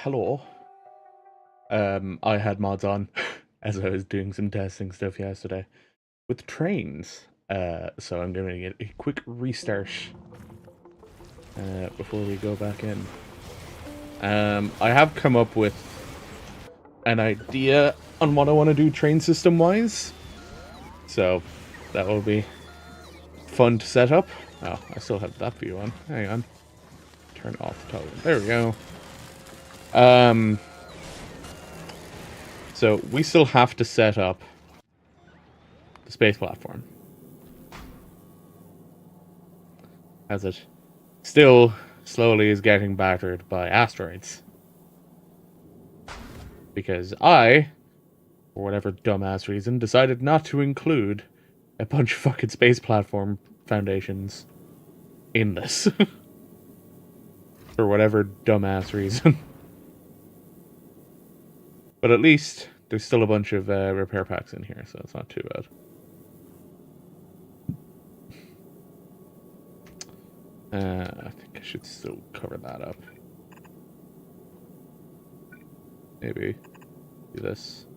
Hello. I had mods on as I was doing some testing stuff yesterday with trains. So I'm going to get a quick restart before we go back in. I have come up with an idea on what I want to do train system wise. So that will be fun to set up. Oh, I still have that view on. Hang on. Turn off the toggle. There we go. So we still have to set up the space platform, as it still slowly is getting battered by asteroids. Because I, for whatever dumbass reason, decided not to include a bunch of fucking space platform foundations in this. For whatever dumbass reason. But at least there's still a bunch of repair packs in here, so it's not too bad. I think I should still cover that up. Maybe do this.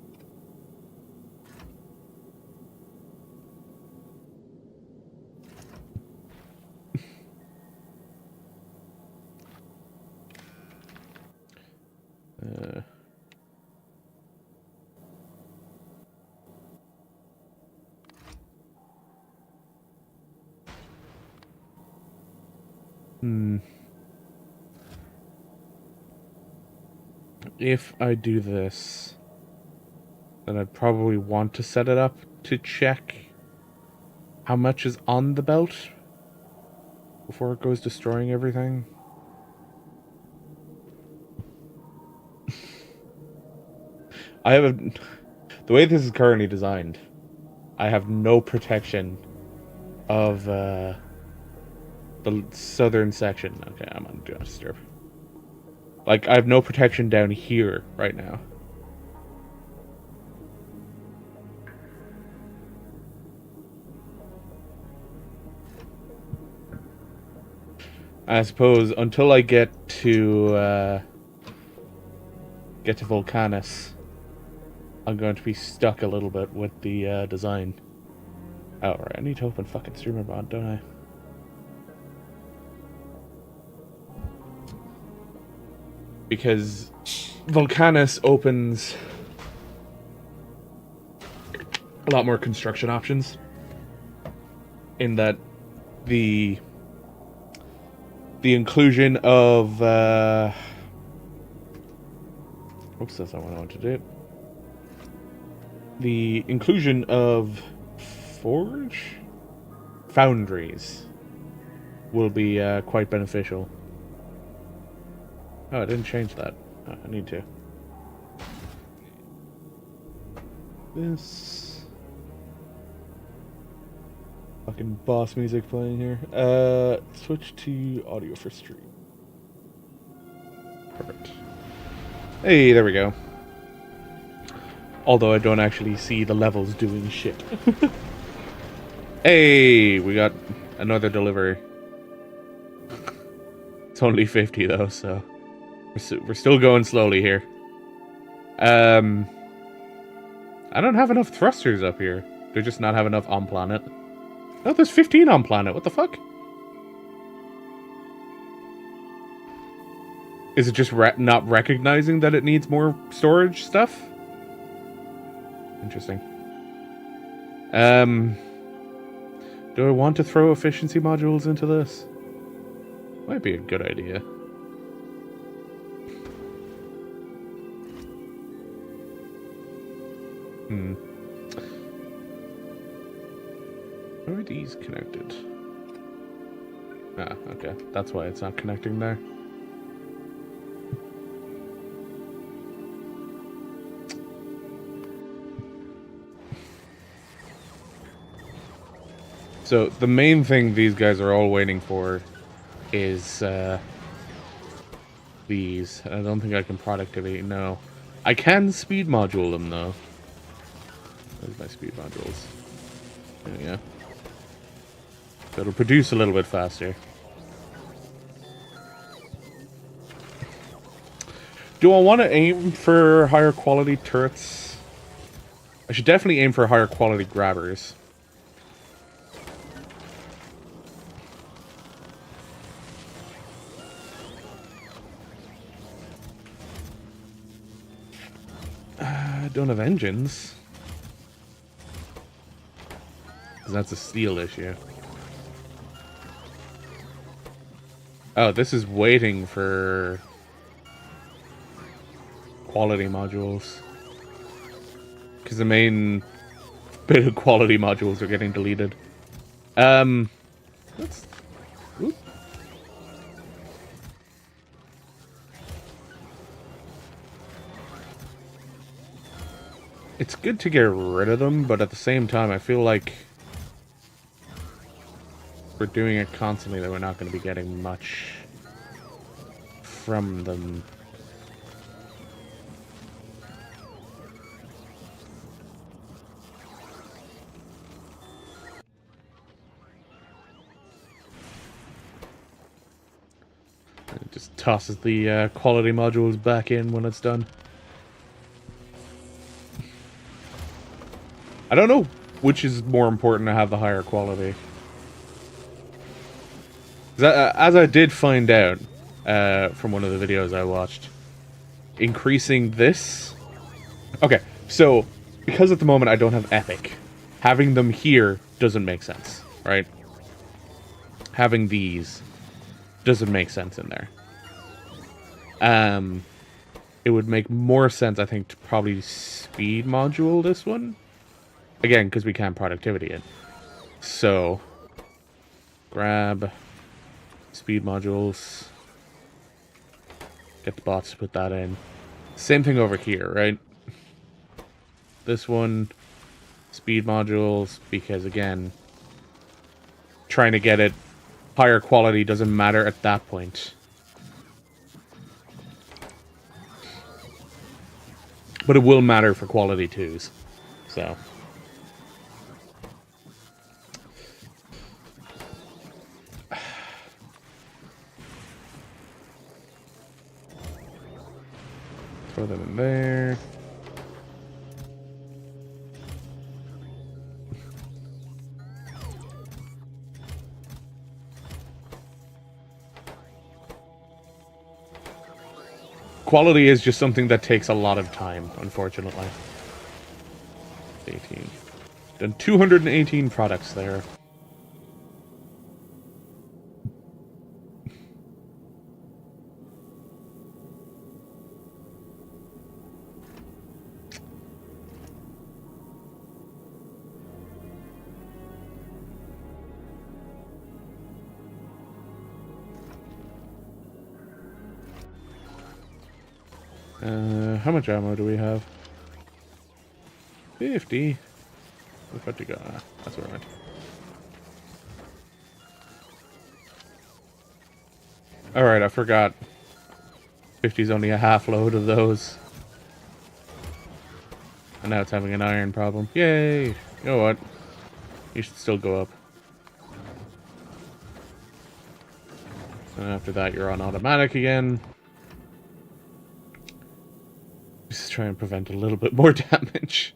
If I do this, then I'd probably want to set it up to check how much is on the belt before it goes destroying everything. I have the way this is currently designed, I have no protection of the southern section. Okay, I'm on Do Not Disturb. Like, I have no protection down here right now. I suppose until I get to Volcanus, I'm going to be stuck a little bit with the design. Oh, right, I need to open fucking streamer bot, don't I? Because Volcanus opens a lot more construction options. In that the inclusion of oops, that's not what I want to do. The inclusion of foundries will be quite beneficial. Oh, I didn't change that. Oh, I need to. This fucking boss music playing here. Switch to audio for stream. Perfect. Hey, there we go. Although I don't actually see the levels doing shit. Hey, we got another delivery. It's only 50 though, so we're still going slowly here. I don't have enough thrusters up here. They're just not have enough on planet. Oh, there's 15 on planet. What the fuck? Is it just not recognizing that it needs more storage stuff? Interesting. Do I want to throw efficiency modules into this? Might be a good idea. How are these connected? Ah, okay. That's why it's not connecting there. So, the main thing these guys are all waiting for is, these. I don't think I can productivity, no. I can speed module them, though. Where's my speed modules? There we go. So it'll produce a little bit faster. Do I want to aim for higher quality turrets? I should definitely aim for higher quality grabbers. I don't have engines. Because that's a steel issue. Oh, this is waiting for quality modules. Because the main bit of quality modules are getting deleted. Let's... Oop. It's good to get rid of them, but at the same time, I feel like we're doing it constantly that we're not going to be getting much from them. It just tosses the quality modules back in when it's done. I don't know which is more important to have the higher quality. As I did find out from one of the videos I watched, increasing this... Okay, so because at the moment I don't have Epic, having them here doesn't make sense, right? Having these doesn't make sense in there. It would make more sense, I think, to probably speed module this one. Again, because we can't productivity it. So, grab speed modules. Get the bots to put that in. Same thing over here, right? This one, speed modules, because again, trying to get it higher quality doesn't matter at that point. But it will matter for quality 2s. So. Throw them in there. quality is just something that takes a lot of time, unfortunately. 18. Done 218 products there. How much ammo do we have? 50. We've got to go. Ah, that's where I went. Alright, I forgot. 50's only a half load of those. And now it's having an iron problem. Yay! You know what? You should still go up. And after that, you're on automatic again. Just try and prevent a little bit more damage.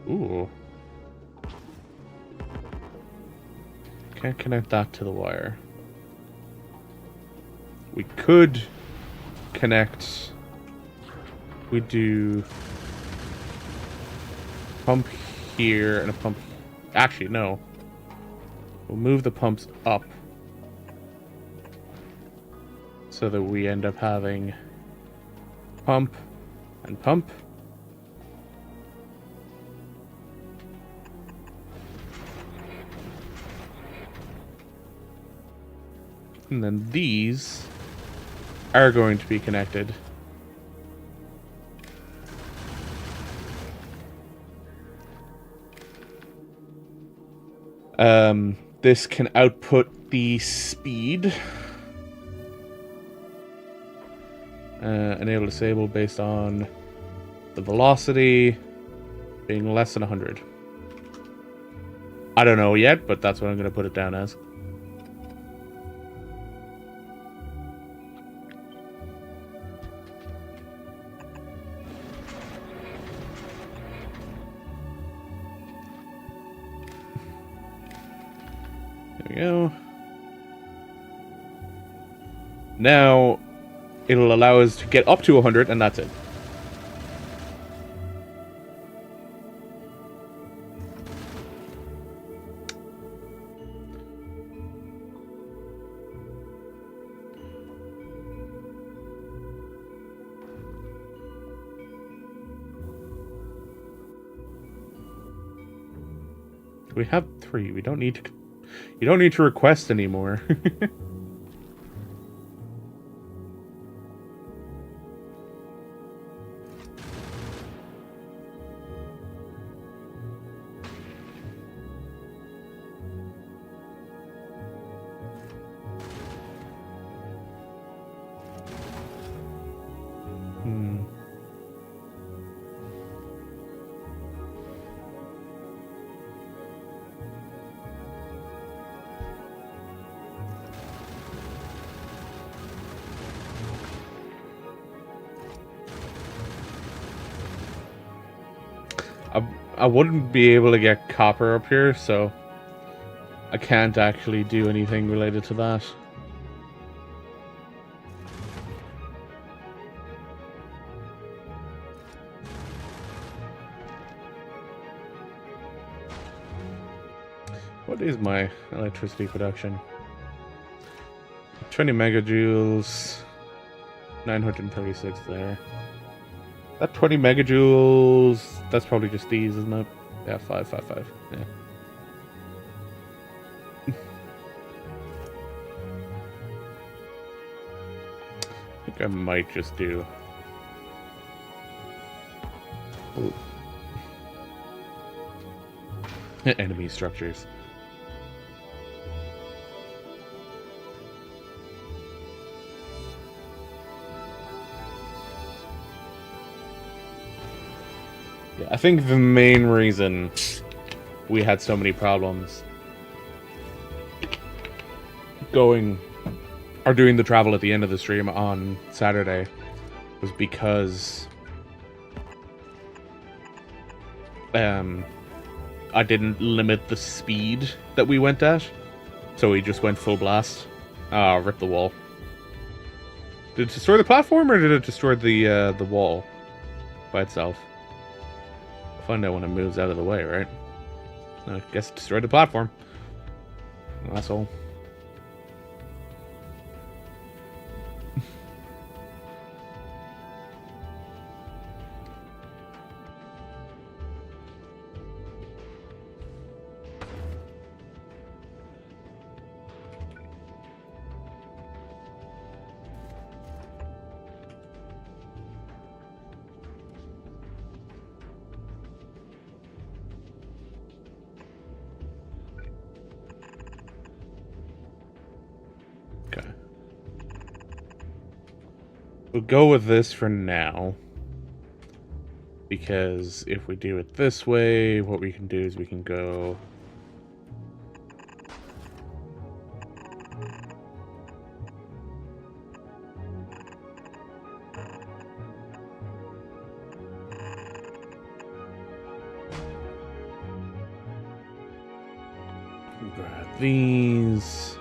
Ooh. Can't connect that to the wire. We could connect... We do... Pump here and a pump... Actually, no. We'll move the pumps up. So that we end up having... Pump and pump. And then these are going to be connected. This can output the speed. Enable disable based on the velocity being less than 100. I don't know yet, but that's what I'm going to put it down as. Go. Now it'll allow us to get up to 100 and that's it. We have 3. We don't need to... You don't need to request anymore. I wouldn't be able to get copper up here, so I can't actually do anything related to that. What is my electricity production? 20 megajoules, 936 there. That 20 megajoules, that's probably just these, isn't it? Yeah, 555. Yeah. I think I might just do... Ooh. Enemy structures. Yeah, I think the main reason we had so many problems doing the travel at the end of the stream on Saturday was because I didn't limit the speed that we went at, so we just went full blast. Ah, rip the wall. Did it destroy the platform, or did it destroy the wall by itself? I'll find out when it moves out of the way, right? I guess it destroyed the platform. Asshole. Okay. We'll go with this for now. Because if we do it this way, what we can do is we can go... grab these...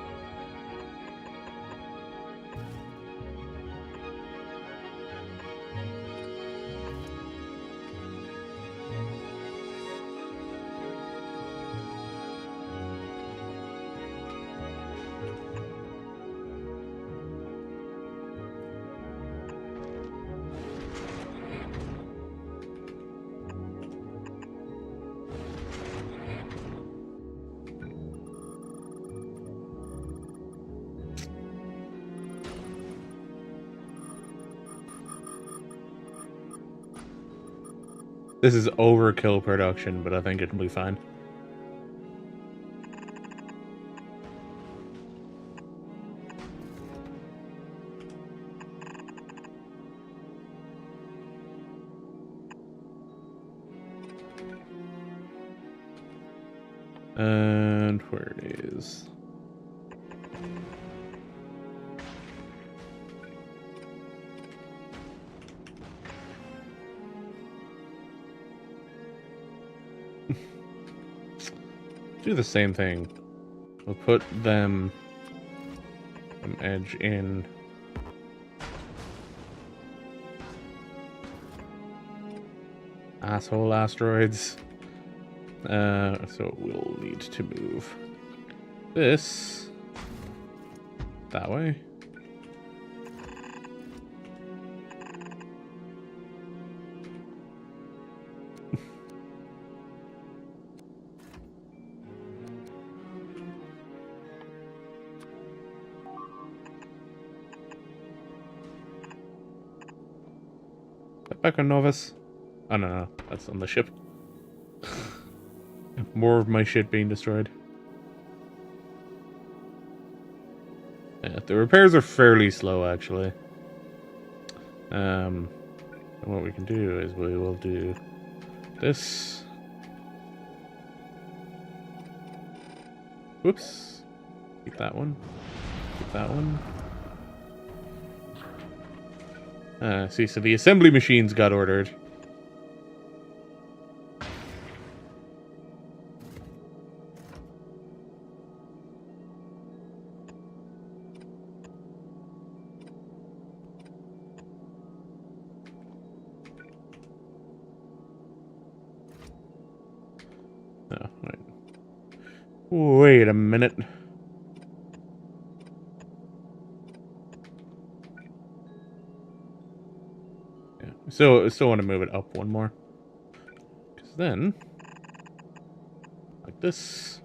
This is overkill production, but I think it'll be fine. And where it is. Do the same thing. We'll put them some edge in. Asshole asteroids. So we'll need to move this that way. Back on Nauvis. Oh no, that's on the ship. More of my shit being destroyed. Yeah, the repairs are fairly slow, actually. And what we can do is we will do this. Whoops. Keep that one. Keep that one. See, so the assembly machines got ordered. Oh, wait. Wait a minute. So, still want to move it up one more. Because then, like this.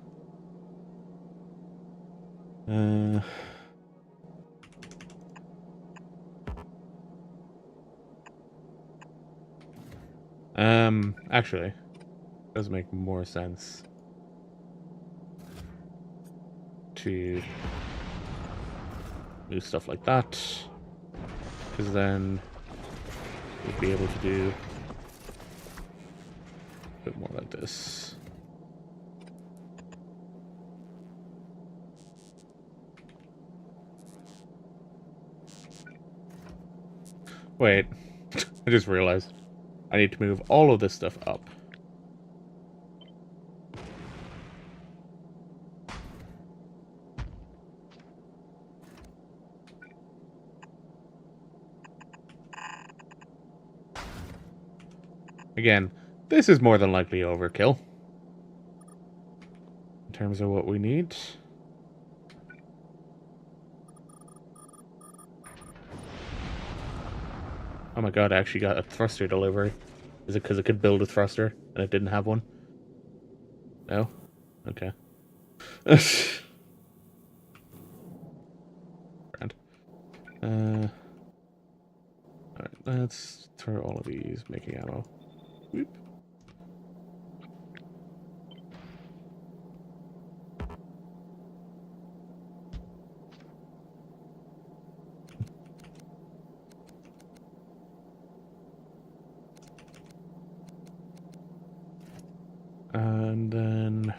Actually, it does make more sense to do stuff like that. Because then we'll be able to do a bit more like this. Wait, I just realized I need to move all of this stuff up. Again, this is more than likely overkill. In terms of what we need. Oh my god, I actually got a thruster delivery. Is it because it could build a thruster and it didn't have one? No? Okay. Grand. Alright, let's throw all of these, making ammo. Whoop. And then...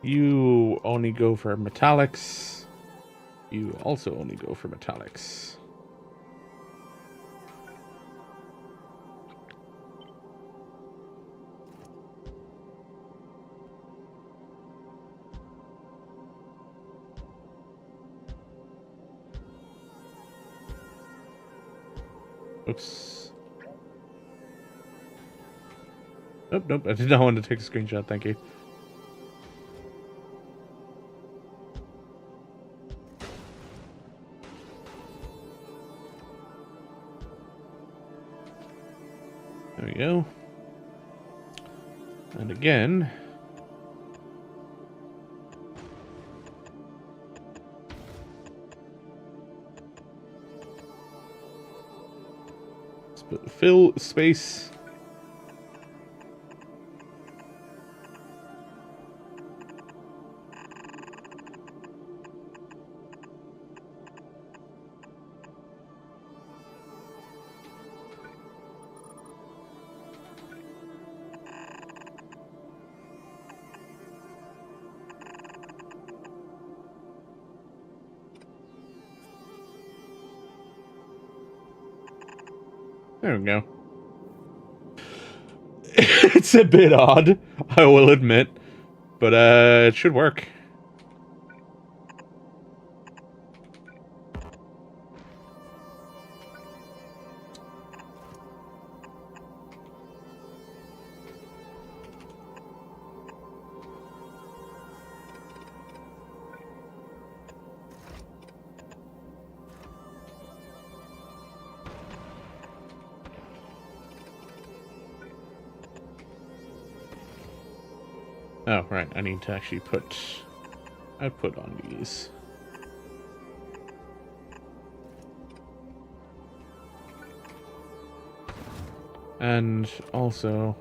You only go for metallics. You also only go for metallics. Oops. Nope, nope. I did not want to take a screenshot. Thank you. There we go. And again. Fill space. There we go. It's a bit odd, I will admit, but it should work. Oh, right, I need to actually put output on these. And also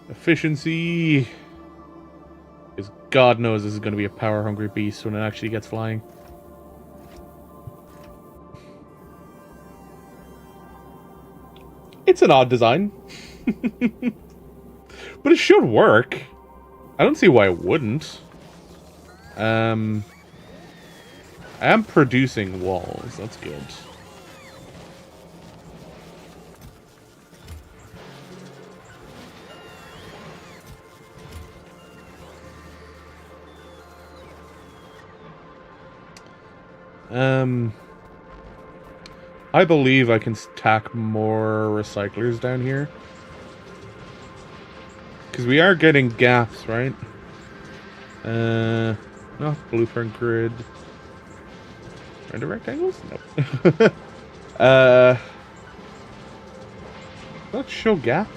efficiency, because God knows this is going to be a power-hungry beast when it actually gets flying. It's an odd design. But it should work. I don't see why it wouldn't. I am producing walls. That's good. I believe I can stack more recyclers down here. Because we are getting gaps, right? Not blueprint grid. Are there rectangles? Nope. Let's show gap.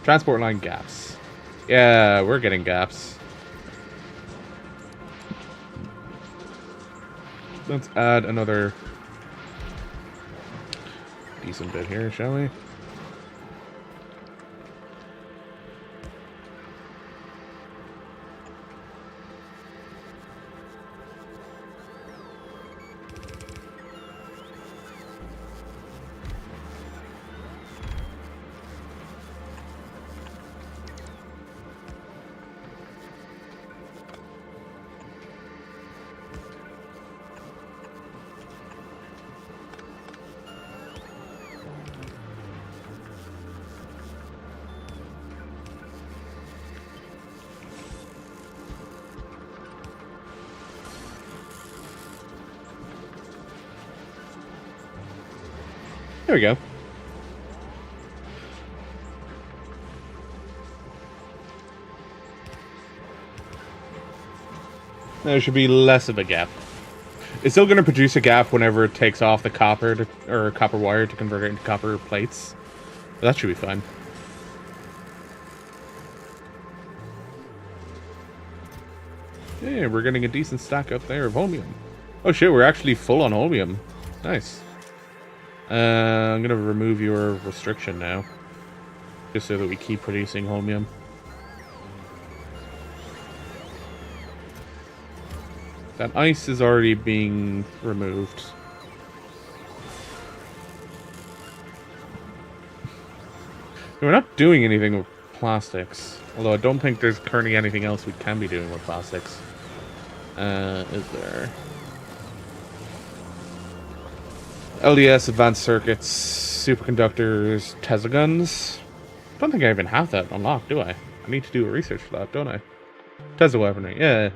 Transport line gaps. Yeah, we're getting gaps. Let's add another decent bit here, shall we? There we go. There should be less of a gap. It's still going to produce a gap whenever it takes off the copper or copper wire to convert it into copper plates. But that should be fine. Yeah, we're getting a decent stack up there of holmium. Oh shit, we're actually full on holmium. Nice. I'm gonna remove your restriction now, just so that we keep producing holmium. That ice is already being removed. We're not doing anything with plastics, although I don't think there's currently anything else we can be doing with plastics. Is there? LDS, advanced circuits, superconductors, Tesla guns. I don't think I even have that unlocked, do I? I need to do a research for that, don't I? Tesla weaponry, yeah.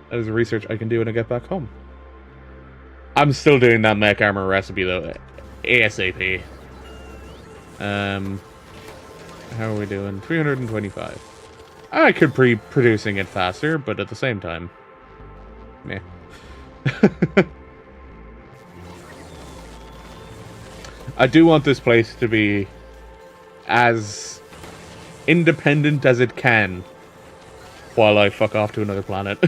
That is a research I can do when I get back home. I'm still doing that mech armor recipe though, ASAP. How are we doing? 325. I could be producing it faster, but at the same time, meh. I do want this place to be as independent as it can while I fuck off to another planet.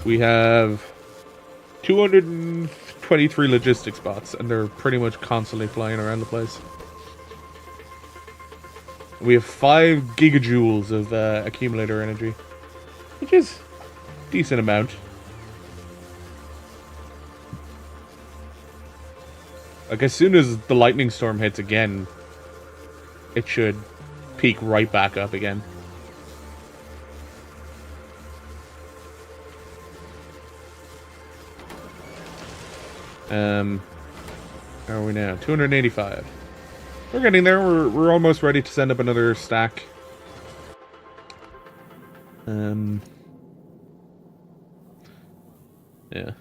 We have 223 logistics bots, and they're pretty much constantly flying around the place. We have 5 gigajoules of accumulator energy, which is a decent amount. Like, as soon as the lightning storm hits again, it should peak right back up again. How are we now? 285. We're getting there. We're almost ready to send up another stack. Yeah.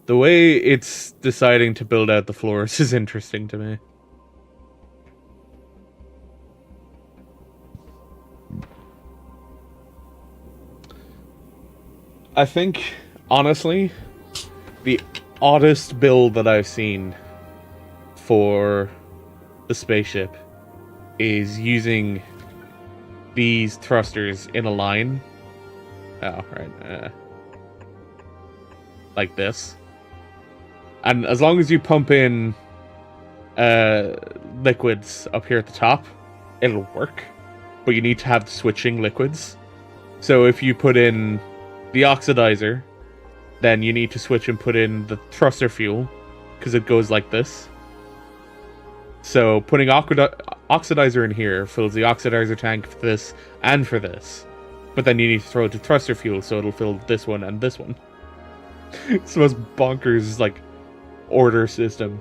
The way it's deciding to build out the floors is interesting to me. I think, honestly, the oddest build that I've seen for the spaceship is using these thrusters in a line. Oh, right. Like this. And as long as you pump in liquids up here at the top, it'll work. But you need to have switching liquids. So if you put in the oxidizer, then you need to switch and put in the thruster fuel, because it goes like this. So putting oxidizer in here fills the oxidizer tank for this and for this. But then you need to throw it to thruster fuel, so it'll fill this one and this one. It's the most bonkers, like, order system.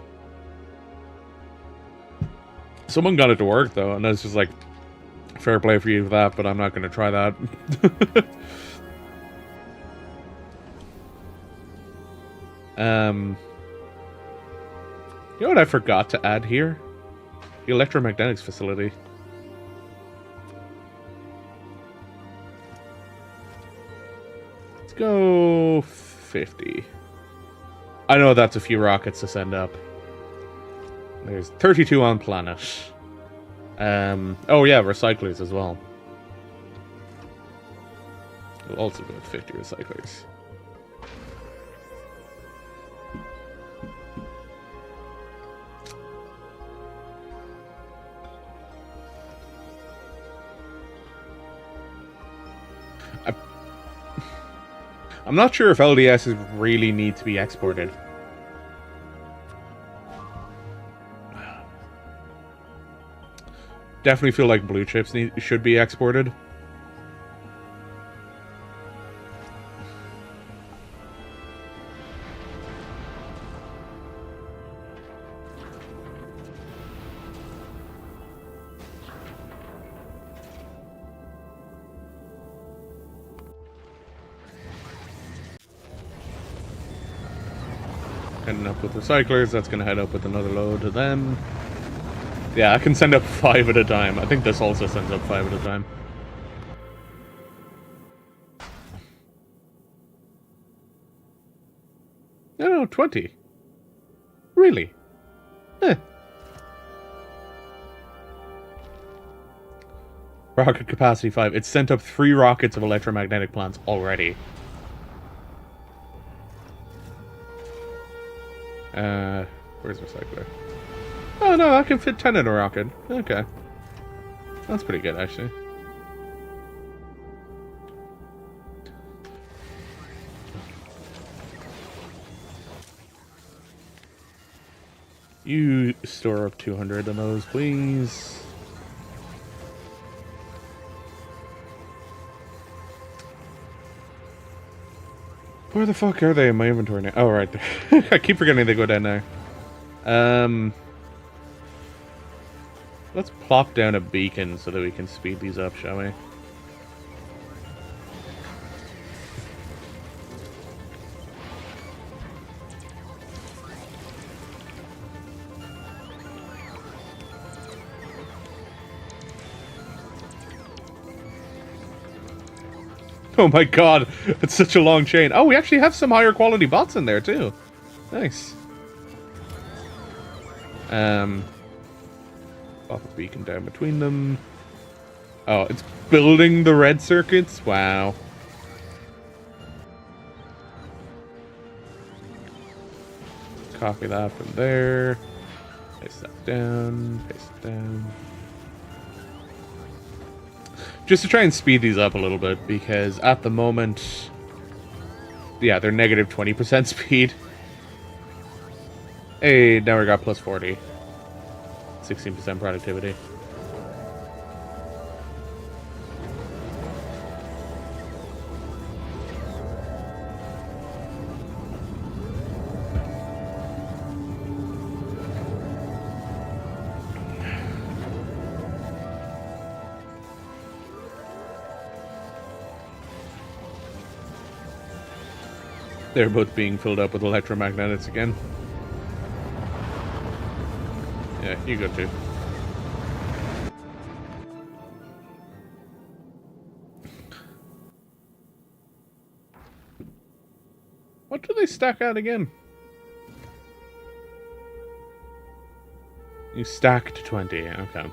Someone got it to work, though, and I was just like, fair play for you for that, but I'm not going to try that. You know what I forgot to add here? The electromagnetics facility. Let's go 50. I know that's a few rockets to send up. There's 32 on planet. Oh yeah, recyclers as well. We'll also go 50 recyclers. I'm not sure if LDSs really need to be exported. Definitely feel like blue chips should be exported. Heading up with recyclers, that's going to head up with another load to them. Yeah, I can send up 5 at a time. I think this also sends up 5 at a time. No, 20. Really? Eh. Rocket capacity 5. It's sent up 3 rockets of electromagnetic plants already. Where's recycler? Oh no, I can fit 10 in a rocket. Okay. That's pretty good, actually. You store up 200 of those, please. Where the fuck are they in my inventory now? Oh, right there. I keep forgetting they go down there. Let's plop down a beacon so that we can speed these up, shall we? Oh my god, it's such a long chain. Oh, we actually have some higher quality bots in there too. Nice. Pop a beacon down between them. Oh, it's building the red circuits? Wow. Copy that from there. Paste that down. Paste it down. Just to try and speed these up a little bit, because at the moment, yeah, they're negative 20% speed. Hey, now we got plus 40. 16% productivity. They're both being filled up with electromagnetics again. Yeah, you go too. What do they stack at again? You stack to 20, okay.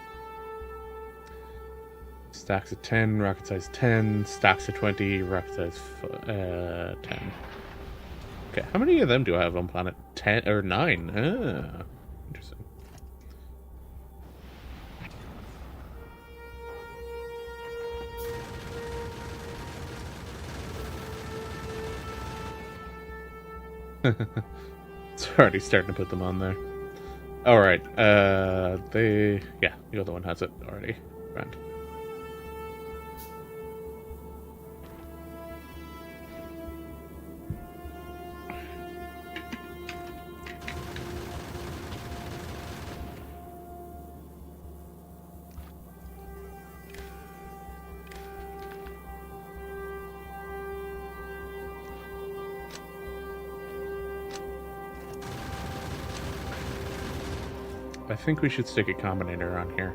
Stacks at 10, rocket size 10, stacks at 20, rocket size 10. Okay, how many of them do I have on planet 10 or 9? Ah, interesting. It's already starting to put them on there. Alright, yeah, the other one has it already. Right. I think we should stick a combinator on here.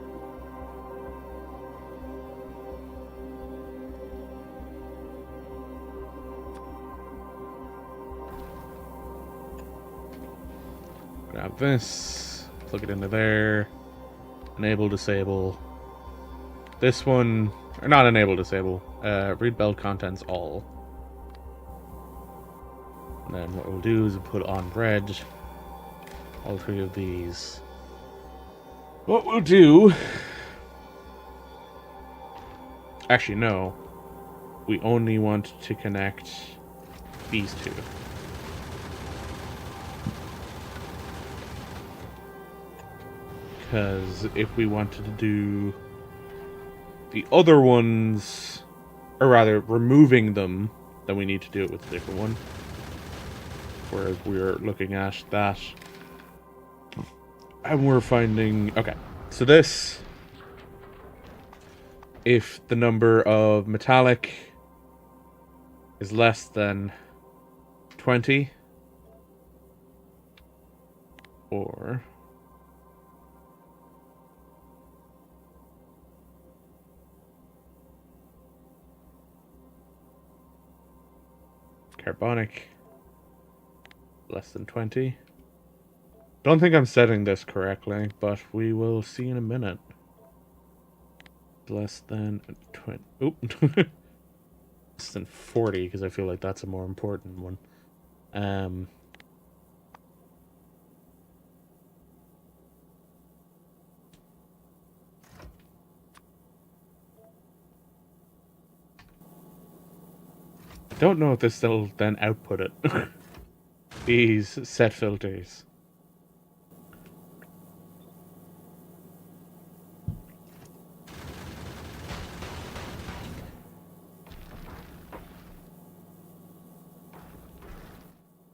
Grab this, plug it into there, enable, disable. This one, or not enable, disable, read belt contents all. And then what we'll do is we'll put on red all three of these. What we'll do... Actually, no. We only want to connect these two. Because if we wanted to do the other ones, or rather removing them, then we need to do it with a different one. Whereas we're looking at that and we're finding, okay, so this, if the number of metallic is less than 20, or carbonic less than 20. Don't think I'm setting this correctly, but we will see in a minute. Less than 20. Oop. Less than 40, because I feel like that's a more important one. I don't know if this will then output it. These set filters.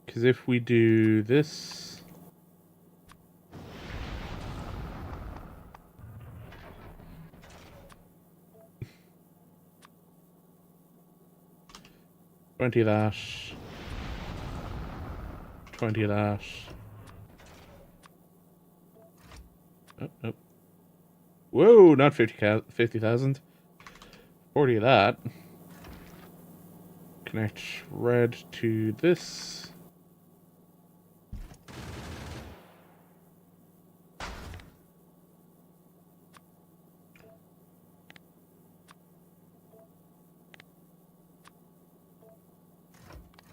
Because if we do this... $20 of that. 20 of that. Oh, nope. Whoa, not 50,000. 40 of that. Connect red to this.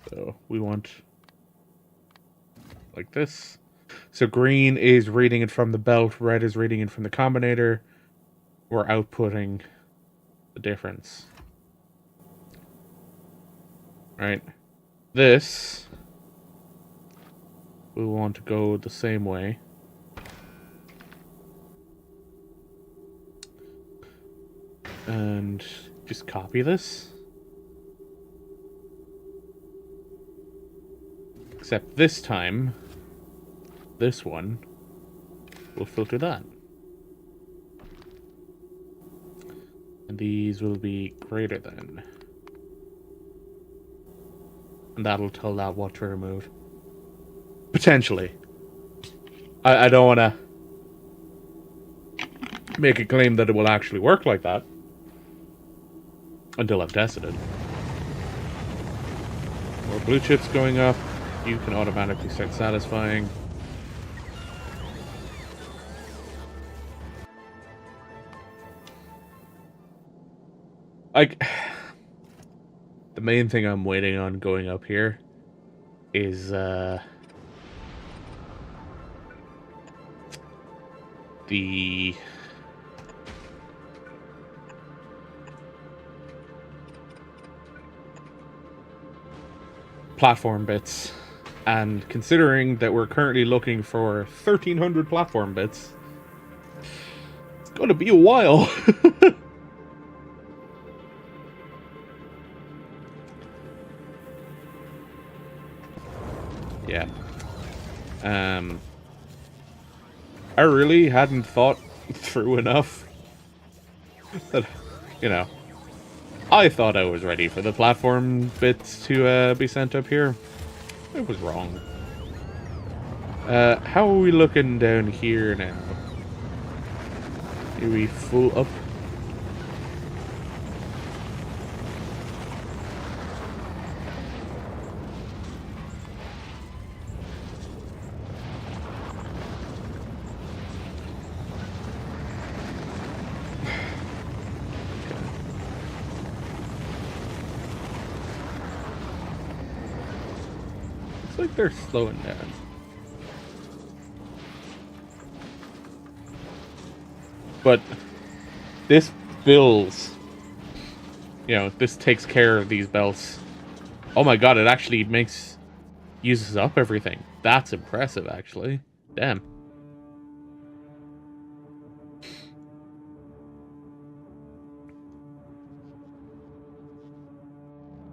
So we want like this. So green is reading it from the belt, red is reading it from the combinator. We're outputting the difference. Right. This we want to go the same way. And just copy this. Except this time, this one will filter that. And these will be greater than. And that'll tell that what to remove. Potentially. I don't want to make a claim that it will actually work like that. Until I've tested it. More blue chips going up. You can automatically start satisfying. Like, the main thing I'm waiting on going up here is the platform bits. And considering that we're currently looking for 1,300 platform bits, it's going to be a while. Yeah. I really hadn't thought through enough that, you know, I thought I was ready for the platform bits to be sent up here. I was wrong. How are we looking down here now? Are we full up? Looks like they're slowing down. But this builds, you know, this takes care of these belts. Oh my god, it actually uses up everything. That's impressive, actually. Damn.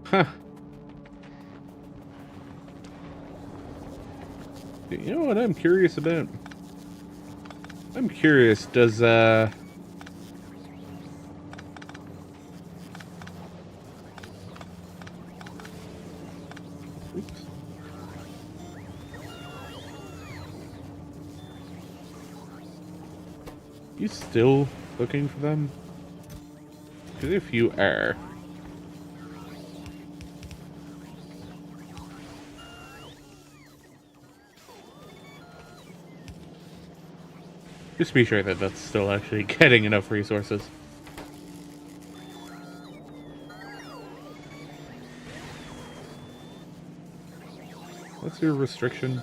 Huh. You know what I'm curious about? I'm curious, does, oops. You still looking for them? Because if you are... just be sure that that's still actually getting enough resources. What's your restriction?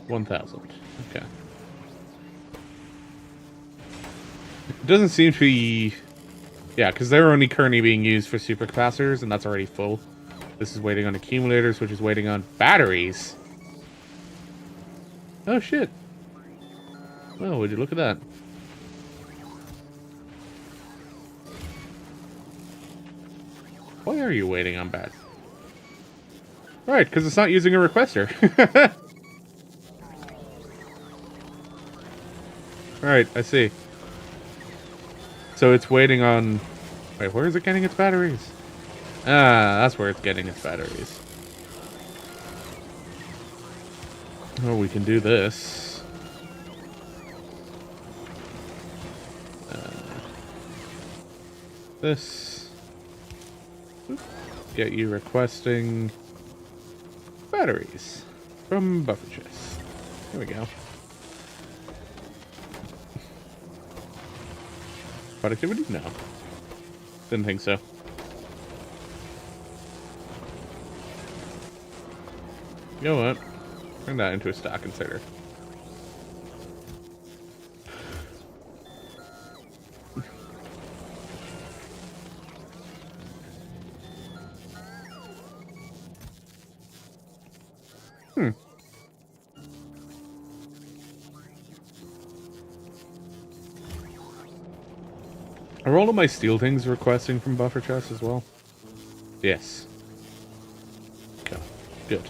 1,000. Okay. It doesn't seem to be... yeah, because they're only currently being used for supercapacitors, and that's already full. This is waiting on accumulators, which is waiting on batteries. Oh, shit. Oh, would you look at that? Why are you waiting on bat? Right, because it's not using a requester. Alright, I see. So it's waiting on... wait, where is it getting its batteries? Ah, that's where it's getting its batteries. Oh, we can do this. This. Oop. Get you requesting batteries from buffer chest. There we go. Productivity? No. Didn't think so. You know what? Turn that into a stock inserter. Are all of my steel things requesting from buffer chests as well? Yes. Okay, good.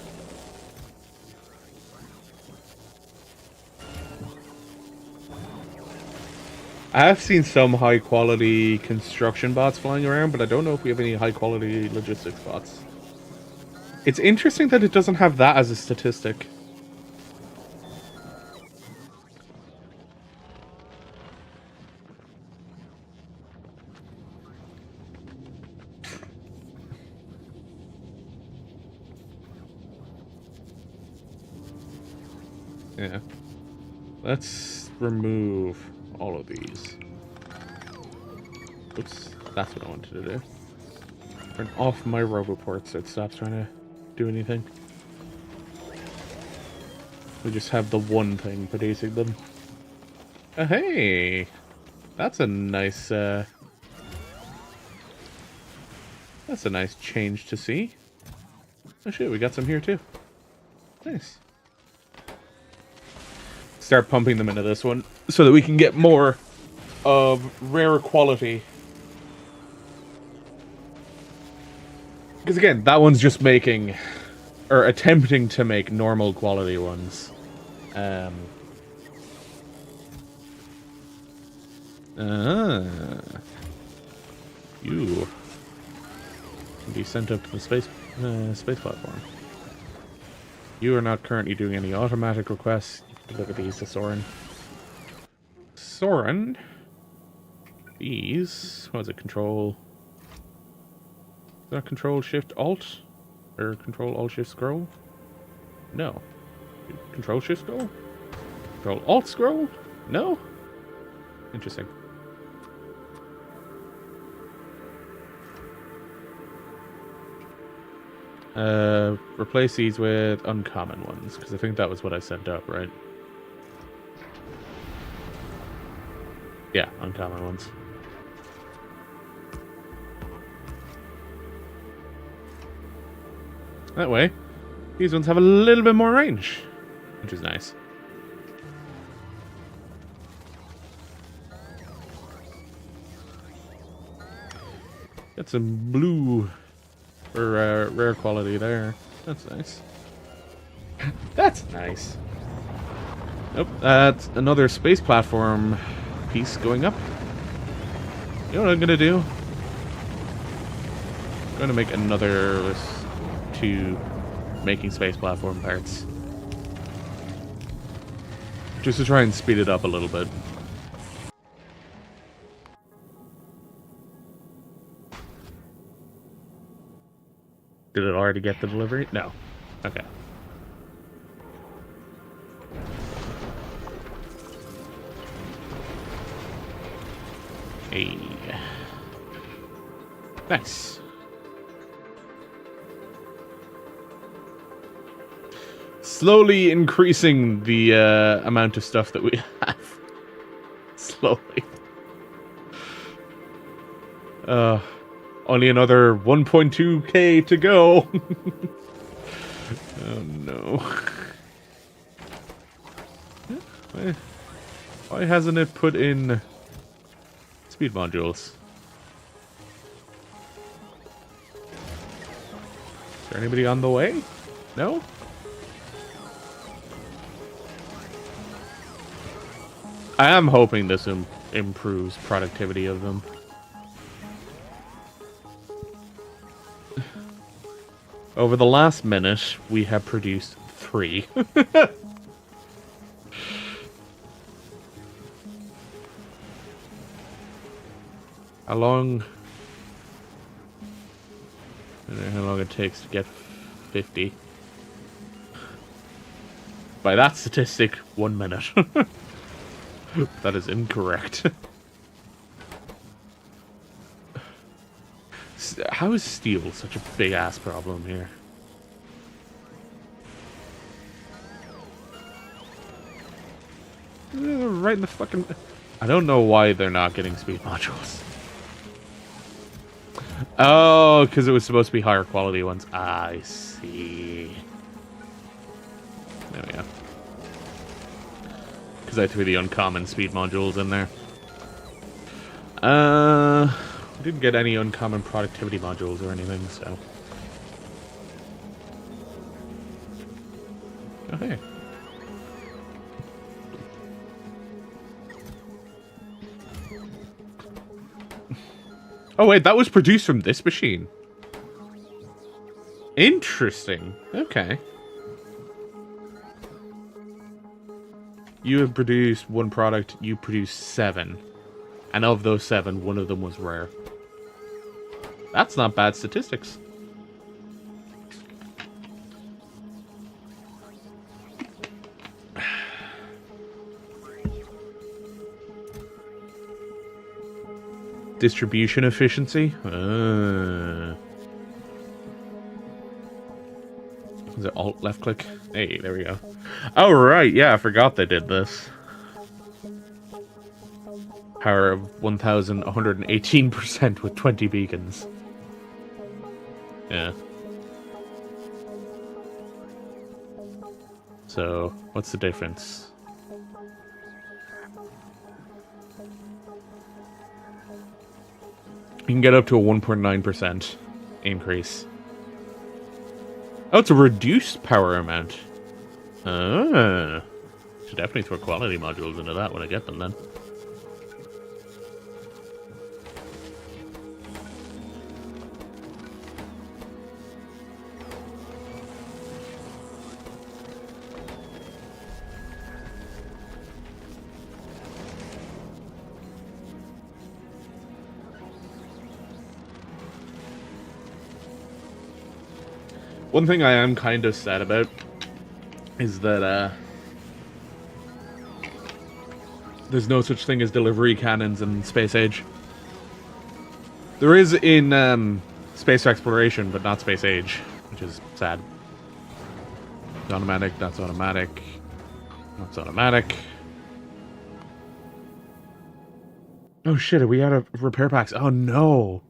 I have seen some high quality construction bots flying around, but I don't know if we have any high quality logistics bots. It's interesting that it doesn't have that as a statistic. Yeah. Let's remove all of these. Oops, that's what I wanted to do. Turn off my roboports so it stops trying to do anything. We just have the one thing producing them. Oh, hey! That's a nice, that's a nice change to see. Oh shit, we got some here too. Nice. Start pumping them into this one so that we can get more of rarer quality. Because again, that one's just making, or attempting to make normal quality ones. You can be sent up to the space platform. You are not currently doing any automatic requests. Look at these, Soren. Soren. These... What is it? Control... Is that Control Shift Alt? Or Control Alt Shift Scroll? No. Control Shift Scroll? Control Alt Scroll? No? Interesting. Replace these with uncommon ones, because I think that was what I sent up, right? Yeah, uncommon ones. That way, these ones have a little bit more range, which is nice. Got some blue or rare quality there. That's nice. That's nice. Nope, that's another space platform piece going up. You know what I'm gonna do? I'm gonna make another 2 making space platform parts. Just to try and speed it up a little bit. Did it already get the delivery? No. Okay. Hey. Nice. Slowly increasing the amount of stuff that we have. Slowly. Only another 1.2k to go. Oh no. Why hasn't it put in speed modules? Is there anybody on the way? No? I am hoping this improves productivity of them. Over the last minute, we have produced 3. How long it takes to get 50. By that statistic, 1 minute. That is incorrect. How is steel such a big ass problem here? Right in the fucking... I don't know why they're not getting speed modules. Oh, because it was supposed to be higher quality ones. I see. There we go. Because I threw the uncommon speed modules in there. We didn't get any uncommon productivity modules or anything, so... Oh, hey. Oh, wait, that was produced from this machine. Interesting. Okay. You have produced 1 product, you produced 7. And of those 7, 1 of them was rare. That's not bad statistics. Distribution efficiency? Is it alt left click? Hey, there we go. Oh, right, yeah, I forgot they did this. Power of 1,118% with 20 beacons. Yeah. So, what's the difference? You can get up to a 1.9% increase. Oh, it's a reduced power amount. Ah. Should definitely throw quality modules into that when I get them then. One thing I am kind of sad about is that there's no such thing as delivery cannons in Space Age. There is in Space Exploration, but not Space Age, which is sad. Automatic, that's automatic. That's automatic. Oh shit, are we out of repair packs? Oh no!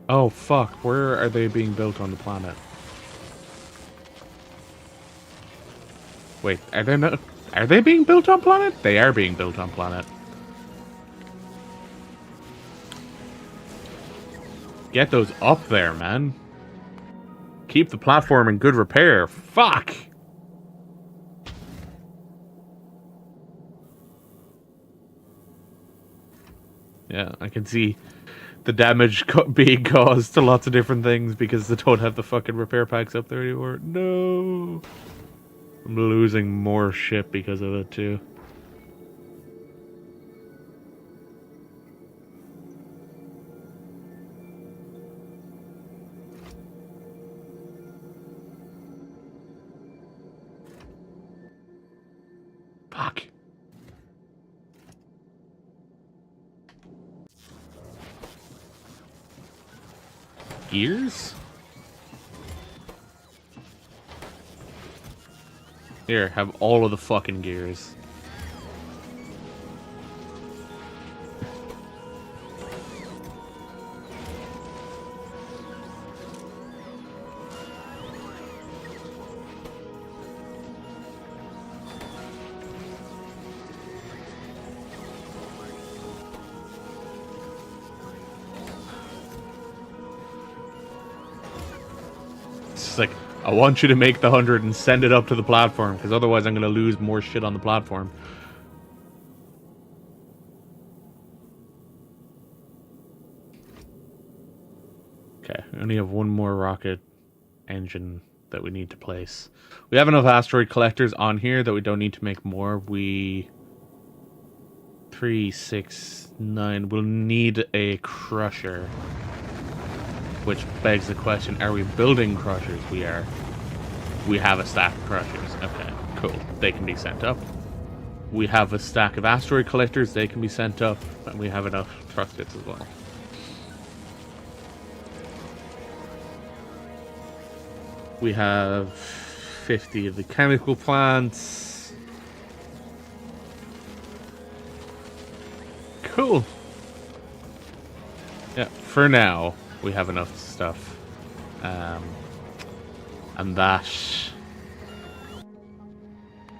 Oh fuck, where are they being built on the planet? Wait, are they not... Are they being built on planet? They are being built on planet. Get those up there, man. Keep the platform in good repair. Fuck! Yeah, I can see the damage being caused to lots of different things because they don't have the fucking repair packs up there anymore. No! I'm losing more shit because of it, too. Fuck. Gears? Here, have all of the fucking gears. It's like, I want you to make the 100 and send it up to the platform, because otherwise I'm going to lose more shit on the platform. Okay, we only have one more rocket engine that we need to place. We have enough asteroid collectors on here that we don't need to make more. 3, 6, 9. We'll need a crusher. Which begs the question, are we building crushers? We are. We have a stack of crushers. Okay, cool. They can be sent up. We have a stack of asteroid collectors. They can be sent up. And we have enough truck kits as well. We have 50 of the chemical plants. Cool. Yeah, for now, we have enough stuff. And that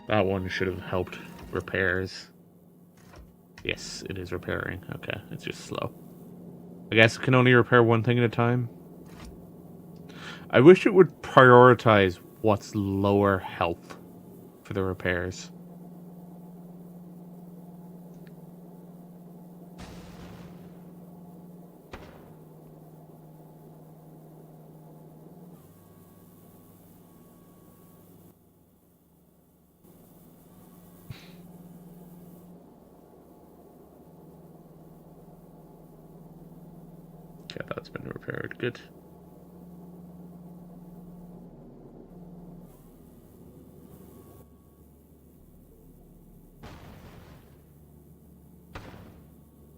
one should have helped repairs. Yes, it is repairing. Okay, it's just slow. I guess it can only repair one thing at a time. I wish it would prioritize what's lower health for the repairs. Okay, that's been repaired. Good.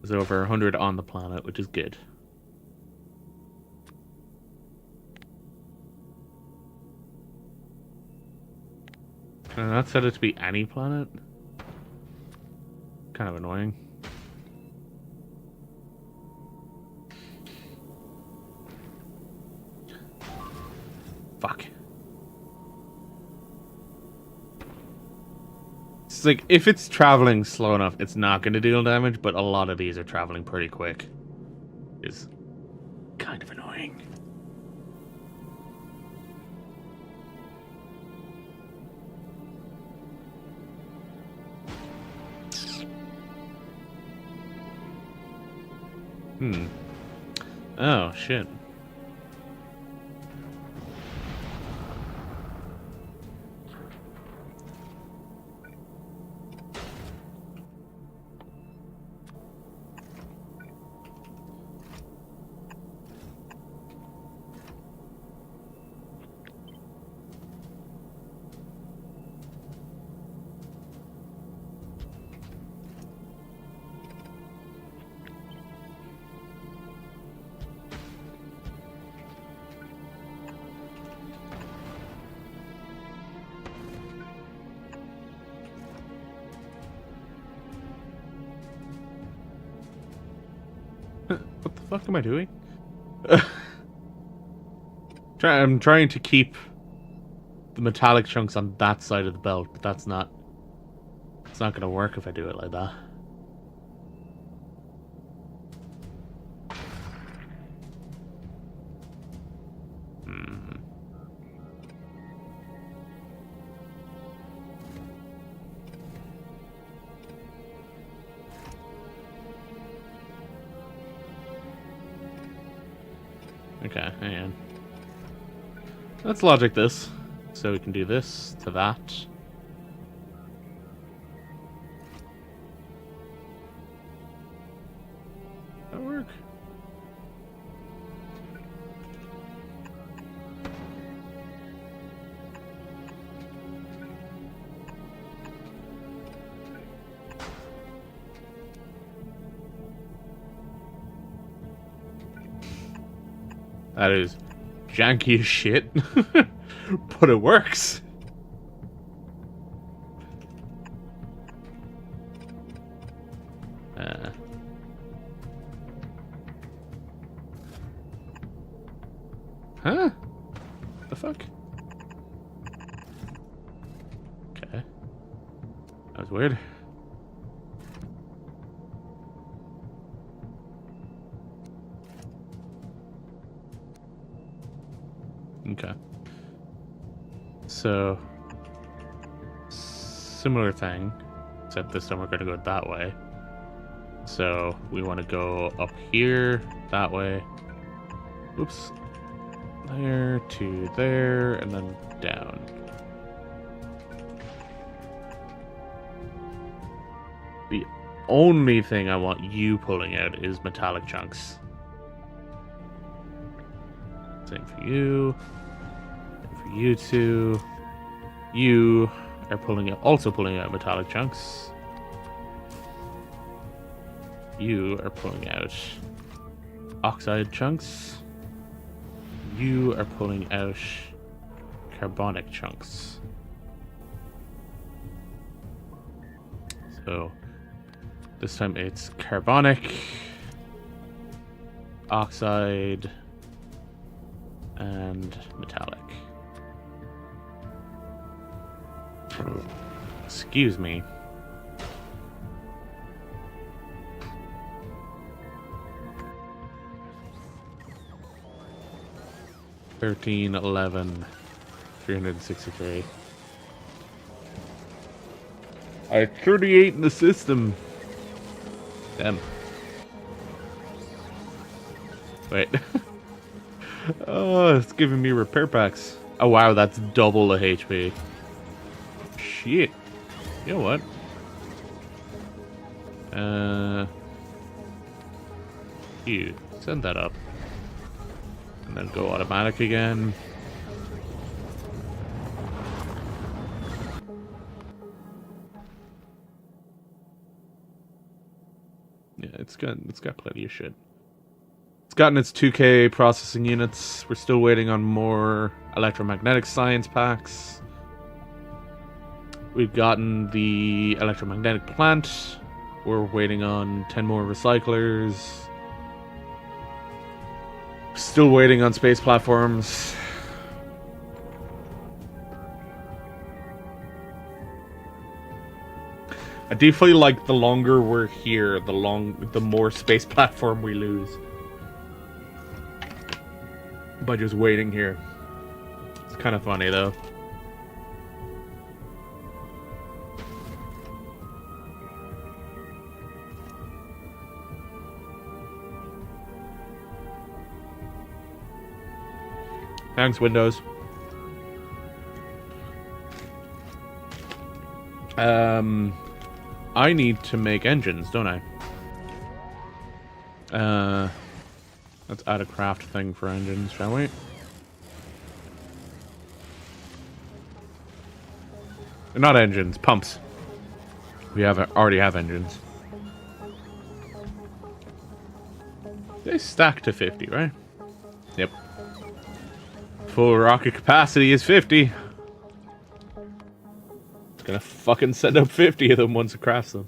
There's over 100 on the planet, which is good. Can I not set it to be any planet? Kind of annoying. Fuck. It's like, if it's traveling slow enough, it's not going to deal damage, but a lot of these are traveling pretty quick. It's kind of annoying. Oh, shit. fuck am I doing? I'm trying to keep the metallic chunks on that side of the belt, but that's not... It's not gonna work if I do it like that. Okay, hang on. Let's logic this. So we can do this to that. That work? That is janky as shit, but it works. Huh? The fuck? Okay. That was weird. Okay. So, similar thing, except this time we're going to go that way. So, we want to go up here, that way. Oops. There to there, and then down. The only thing I want you pulling out is metallic chunks. Same for you. Same for you two. You are also pulling out metallic chunks. You are pulling out oxide chunks. You are pulling out carbonic chunks. So this time it's carbonic, oxide, and metallic. Excuse me. $13, $11, $363. I had 38 in the system. Damn. Wait. Oh, it's giving me repair packs. Oh wow, that's double the HP. Shit. You know what? You send that up. And then go automatic again. Yeah, it's got plenty of shit. It's gotten its 2K processing units. We're still waiting on more electromagnetic science packs. We've gotten the electromagnetic plant. We're waiting on 10 more recyclers. Still waiting on space platforms. I do feel like the longer we're here, the more space platform we lose. By just waiting here. It's kind of funny though. Thanks, Windows. I need to make engines, don't I? Let's add a craft thing for engines, shall we? Not engines, pumps. We already have engines. They stack to 50, right? Yep. Full rocket capacity is 50. It's gonna fucking send up 50 of them once it crafts them.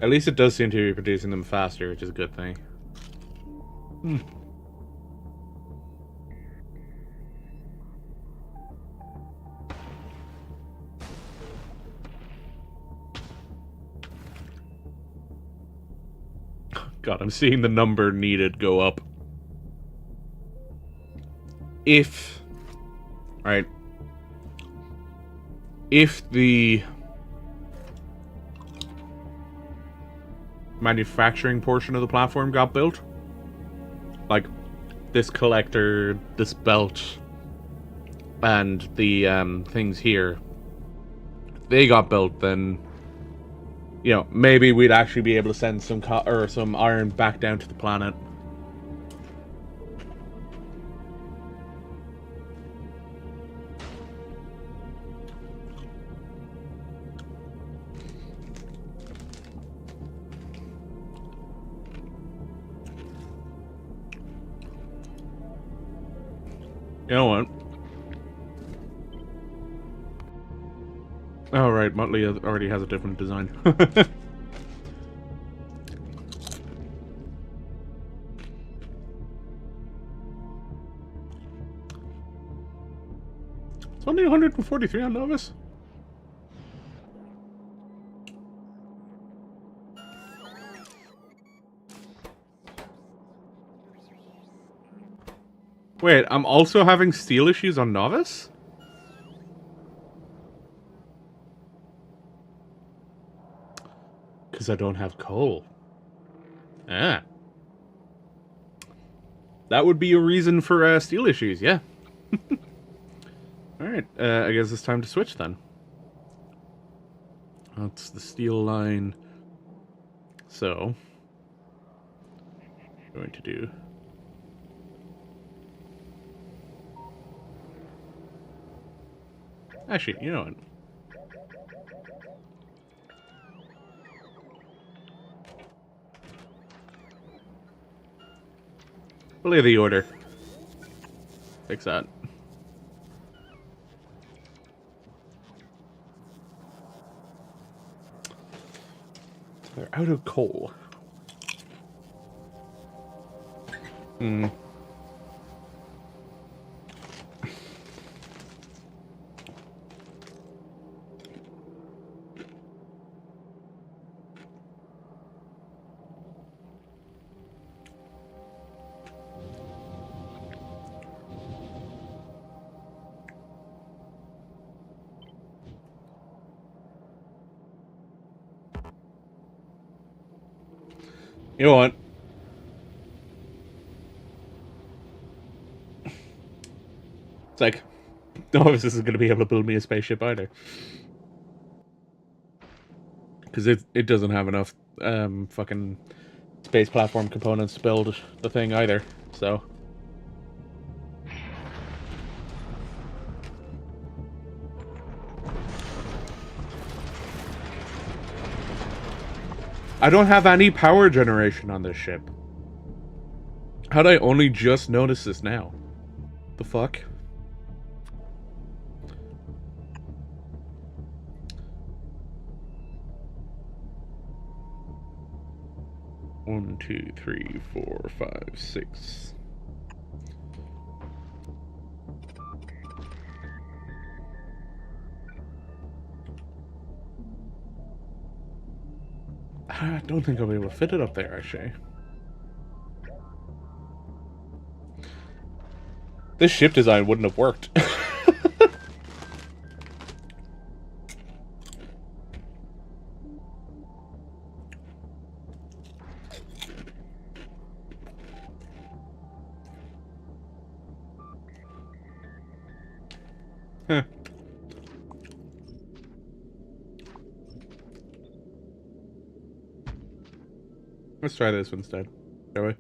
At least it does seem to be producing them faster, which is a good thing. God, I'm seeing the number needed go up. If... Right. If the... manufacturing portion of the platform got built, like this collector, this belt, and the things here, they got built, then, you know, maybe we'd actually be able to send some iron back down to the planet. You know what? Oh, right. Muttley already has a different design. It's only 143 on Nauvis. Wait, I'm also having steel issues on Nauvis? Because I don't have coal. Ah. That would be a reason for steel issues, yeah. Alright, I guess it's time to switch then. That's the steel line. So, I'm going to do... Actually, you know what? Play the order. Fix that. They're out of coal. Hmm. You know what? It's like, no, this isn't going to be able to build me a spaceship either. Because it doesn't have enough fucking space platform components to build the thing either, so... I don't have any power generation on this ship. How'd I only just notice this now? The fuck? One, two, three, 4, 5, 6. I don't think I'll be able to fit it up there, actually. This ship design wouldn't have worked. Huh. Let's try this instead, shall we?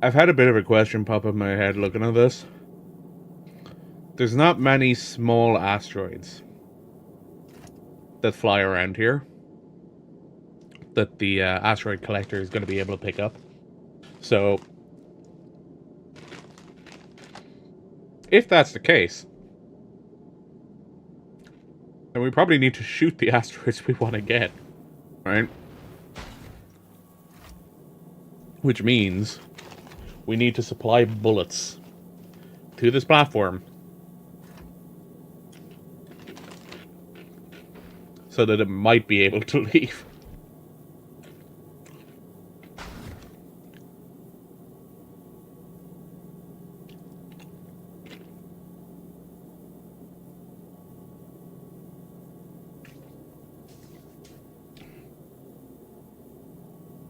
I've had a bit of a question pop up in my head looking at this. There's not many small asteroids that fly around here that the asteroid collector is going to be able to pick up. So, if that's the case, then we probably need to shoot the asteroids we want to get, right? Which means we need to supply bullets to this platform so that it might be able to leave.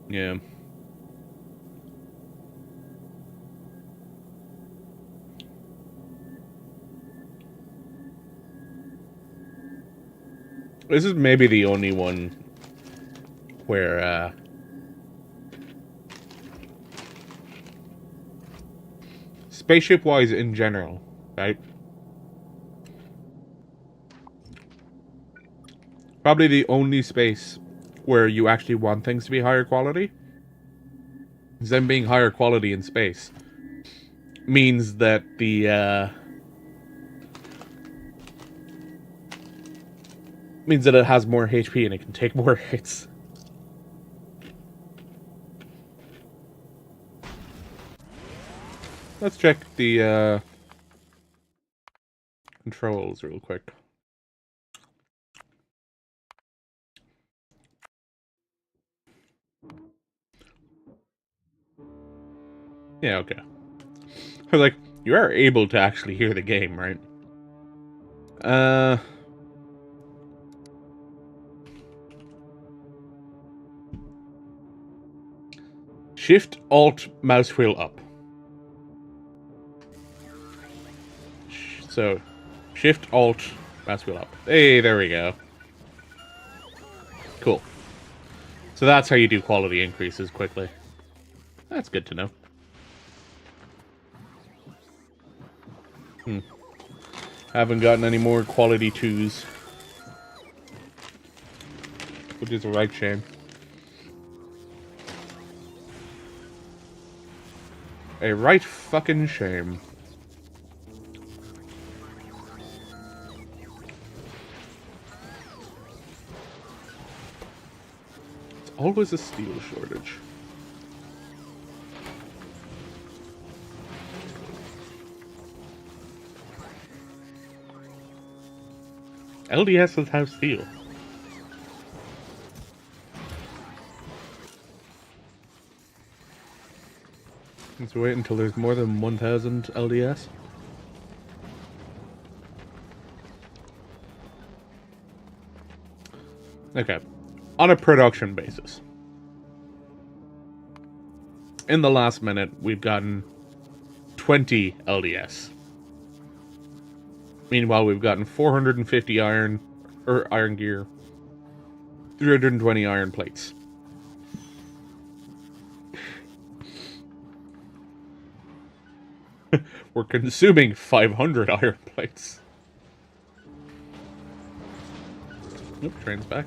Yeah. This is maybe the only one where, spaceship-wise in general, right? Probably the only space where you actually want things to be higher quality. Because them being higher quality in space means that means that it has more HP and it can take more hits. Let's check the controls real quick. Yeah, okay. I was like, you are able to actually hear the game, right? Shift, Alt, mouse wheel up. So, Shift, Alt, mouse wheel up. Hey, there we go. Cool. So that's how you do quality increases quickly. That's good to know. Haven't gotten any more quality 2s. Which is a right shame. A right fucking shame. It's always a steel shortage. LDS have steel. Let's wait until there's more than 1,000 LDS. Okay. On a production basis. In the last minute, we've gotten 20 LDS. Meanwhile, we've gotten 450 iron gear, 320 iron plates. We're consuming 500 iron plates. Nope, train's back.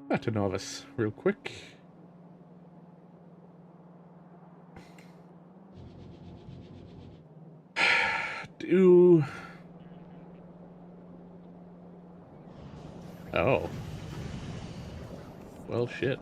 Back to Nauvis, real quick. Oh. Well, shit.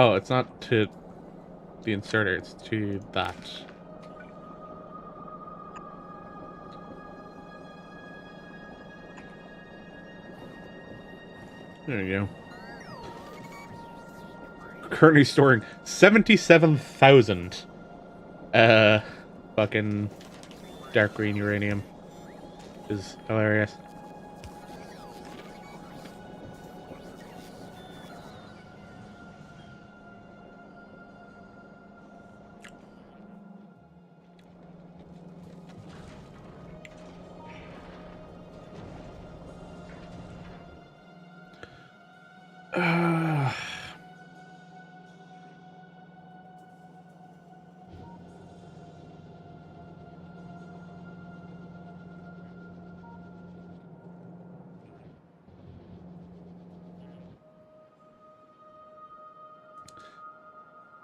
Oh, it's not to the inserter, it's to that. There you go. Currently storing 77,000 fucking dark green uranium. Is hilarious.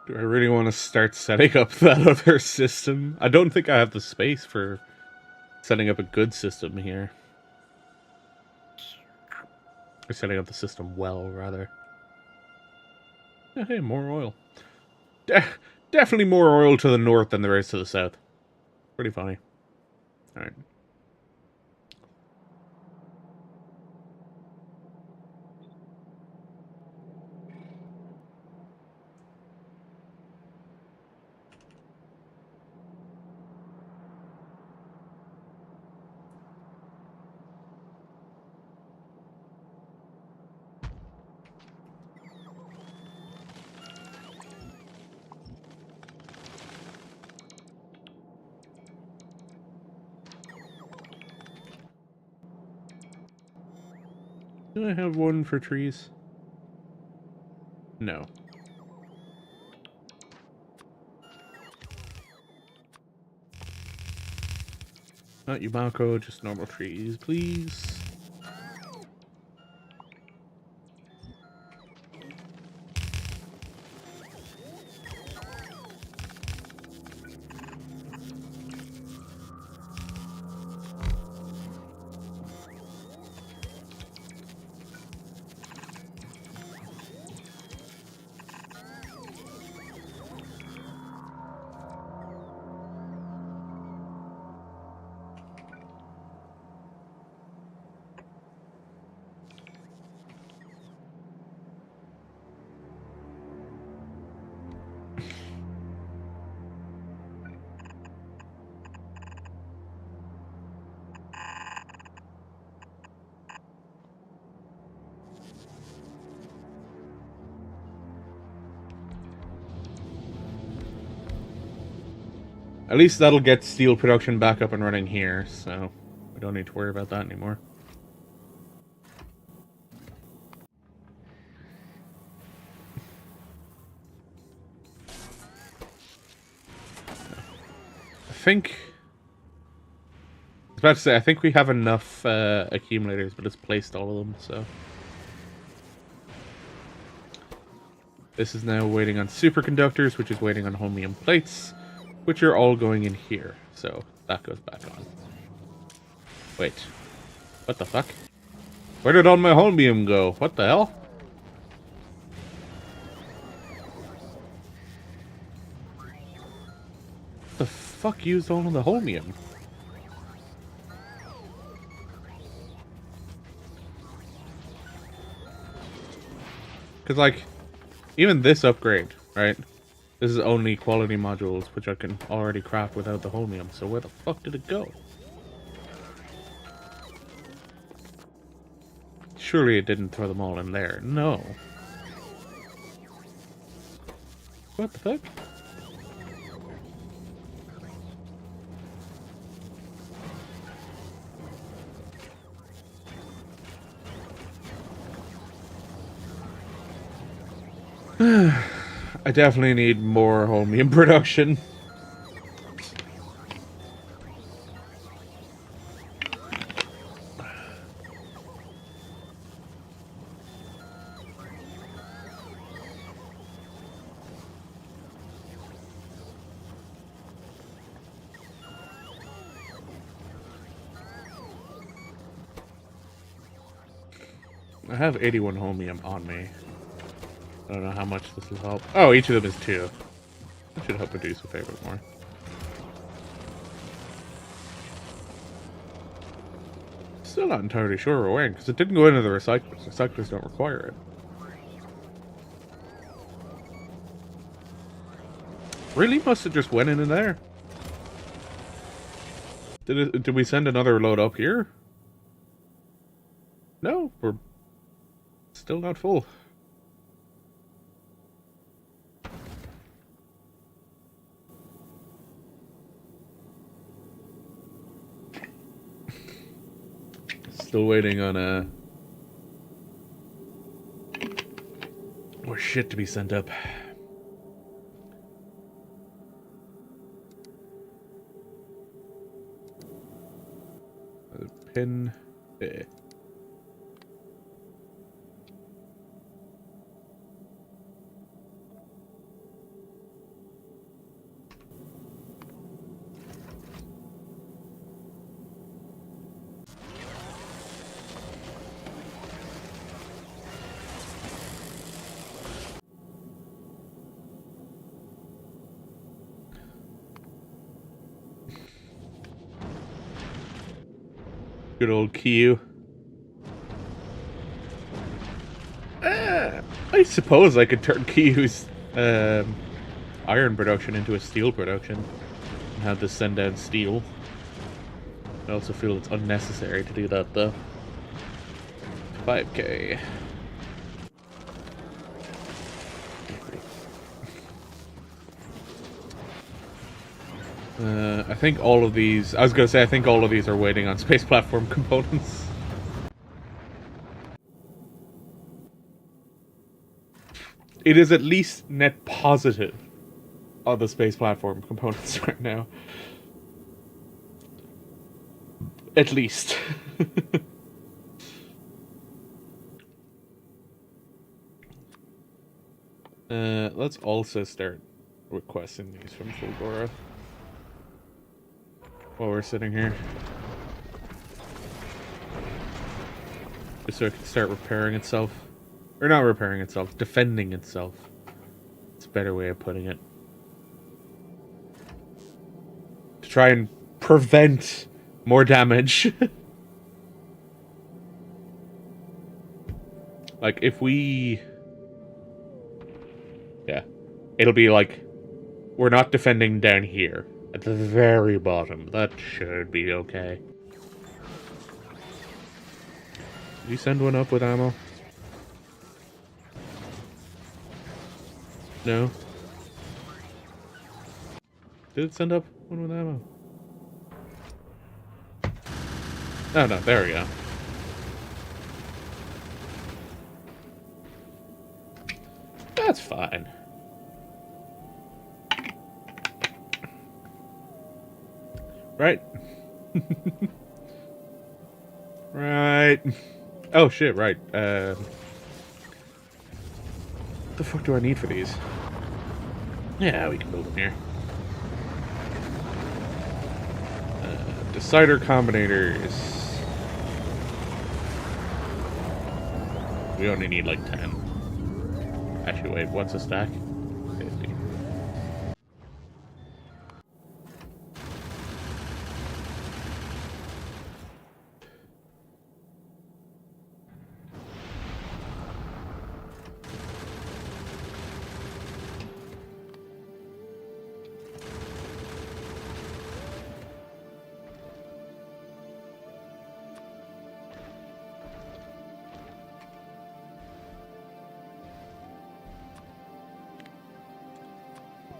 Do I really want to start setting up that other system? I don't think I have the space for setting up a good system here. Or setting up the system well, rather. Yeah, hey, more oil. Definitely more oil to the north than there is to the south. Pretty funny. Alright. Do I have one for trees? No. Not Yumako, just normal trees, please. At least that'll get steel production back up and running here, so we don't need to worry about that anymore. I was about to say, I think we have enough accumulators, but it's placed all of them, so. This is now waiting on superconductors, which is waiting on holmium plates, which are all going in here, so that goes back on. Wait. What the fuck? Where did all my holmium go? What the hell? The fuck used all of the holmium? Because, like, even this upgrade, right? This is only quality modules, which I can already craft without the holmium, so where the fuck did it go? Surely it didn't throw them all in there. No. What the fuck? I definitely need more holmium production. I have 81 holmium on me. I don't know how much this will help. Oh, each of them is 2. That should help reduce a fair bit more. Still not entirely sure we're wearing, because it didn't go into the recyclers. Recyclers don't require it. Really? Must have just went in there. Did we send another load up here? No, we're still not full. Still waiting on more shit to be sent up. Pin. Good old Q. I suppose I could turn Q's iron production into a steel production and have this send down steel. I also feel it's unnecessary to do that though. 5k. I think all of these... I was going to say, I think all of these are waiting on space platform components. It is at least net positive on the space platform components right now. At least. Let's also start requesting these from Fulgora while we're sitting here. Just so it can start repairing itself. Or not repairing itself, defending itself. It's a better way of putting it. To try and prevent more damage. Like, if we... Yeah. It'll be like, we're not defending down here. At the very bottom. That should be okay. Did you send one up with ammo? No? Did it send up one with ammo? Oh no, there we go. That's fine. Right? Right. Oh shit, right. The fuck do I need for these? Yeah, we can build them here. Decider combinators. We only need like 10. Actually, wait, what's a stack? 50.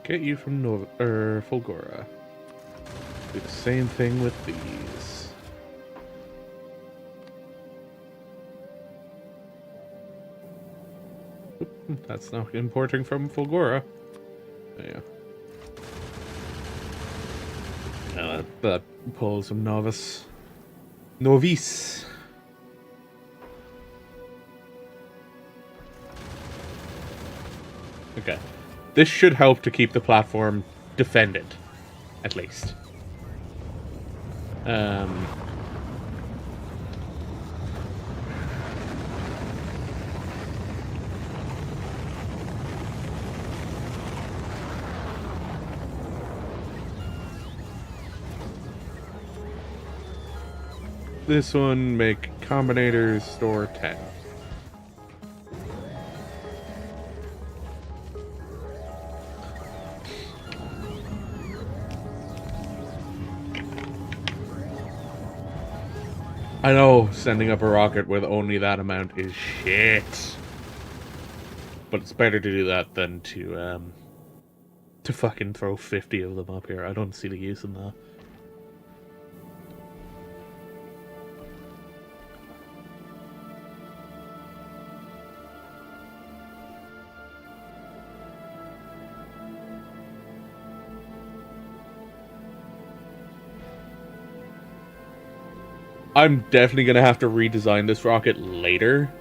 Get you from Fulgora. Do the same thing with these. Oop, that's not importing from Fulgora. Yeah. That pulls some Nauvis. Nauvis. Okay. This should help to keep the platform defended, at least. this one, make combinators, store 10. I know sending up a rocket with only that amount is shit. But it's better to do that than to fucking throw 50 of them up here. I don't see the use in that. I'm definitely going to have to redesign this rocket later.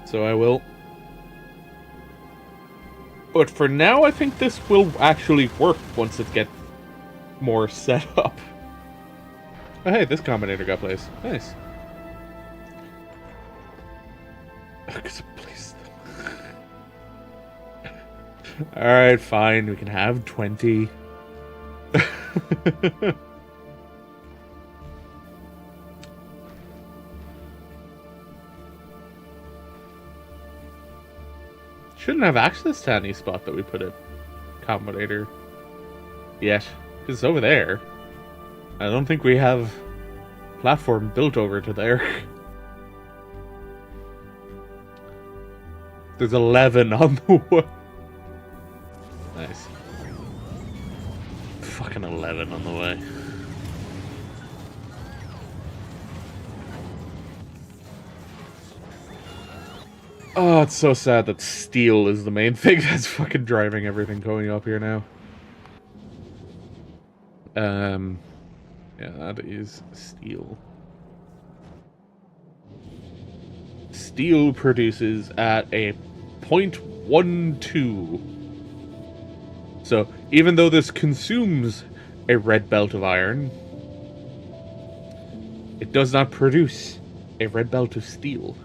So I will. But for now, I think this will actually work once it gets more set up. Oh, hey, this combinator got placed. Nice. Please. Alright, fine. We can have 20. Shouldn't have access to any spot that we put a combinator yet, because it's over there. I don't think we have platform built over to there. There's 11 on the way. Nice. Fucking 11 on the way. Oh, it's so sad that steel is the main thing that's fucking driving everything going up here now. Yeah, that is steel. Steel produces at a 0.12. So, even though this consumes a red belt of iron, it does not produce a red belt of steel.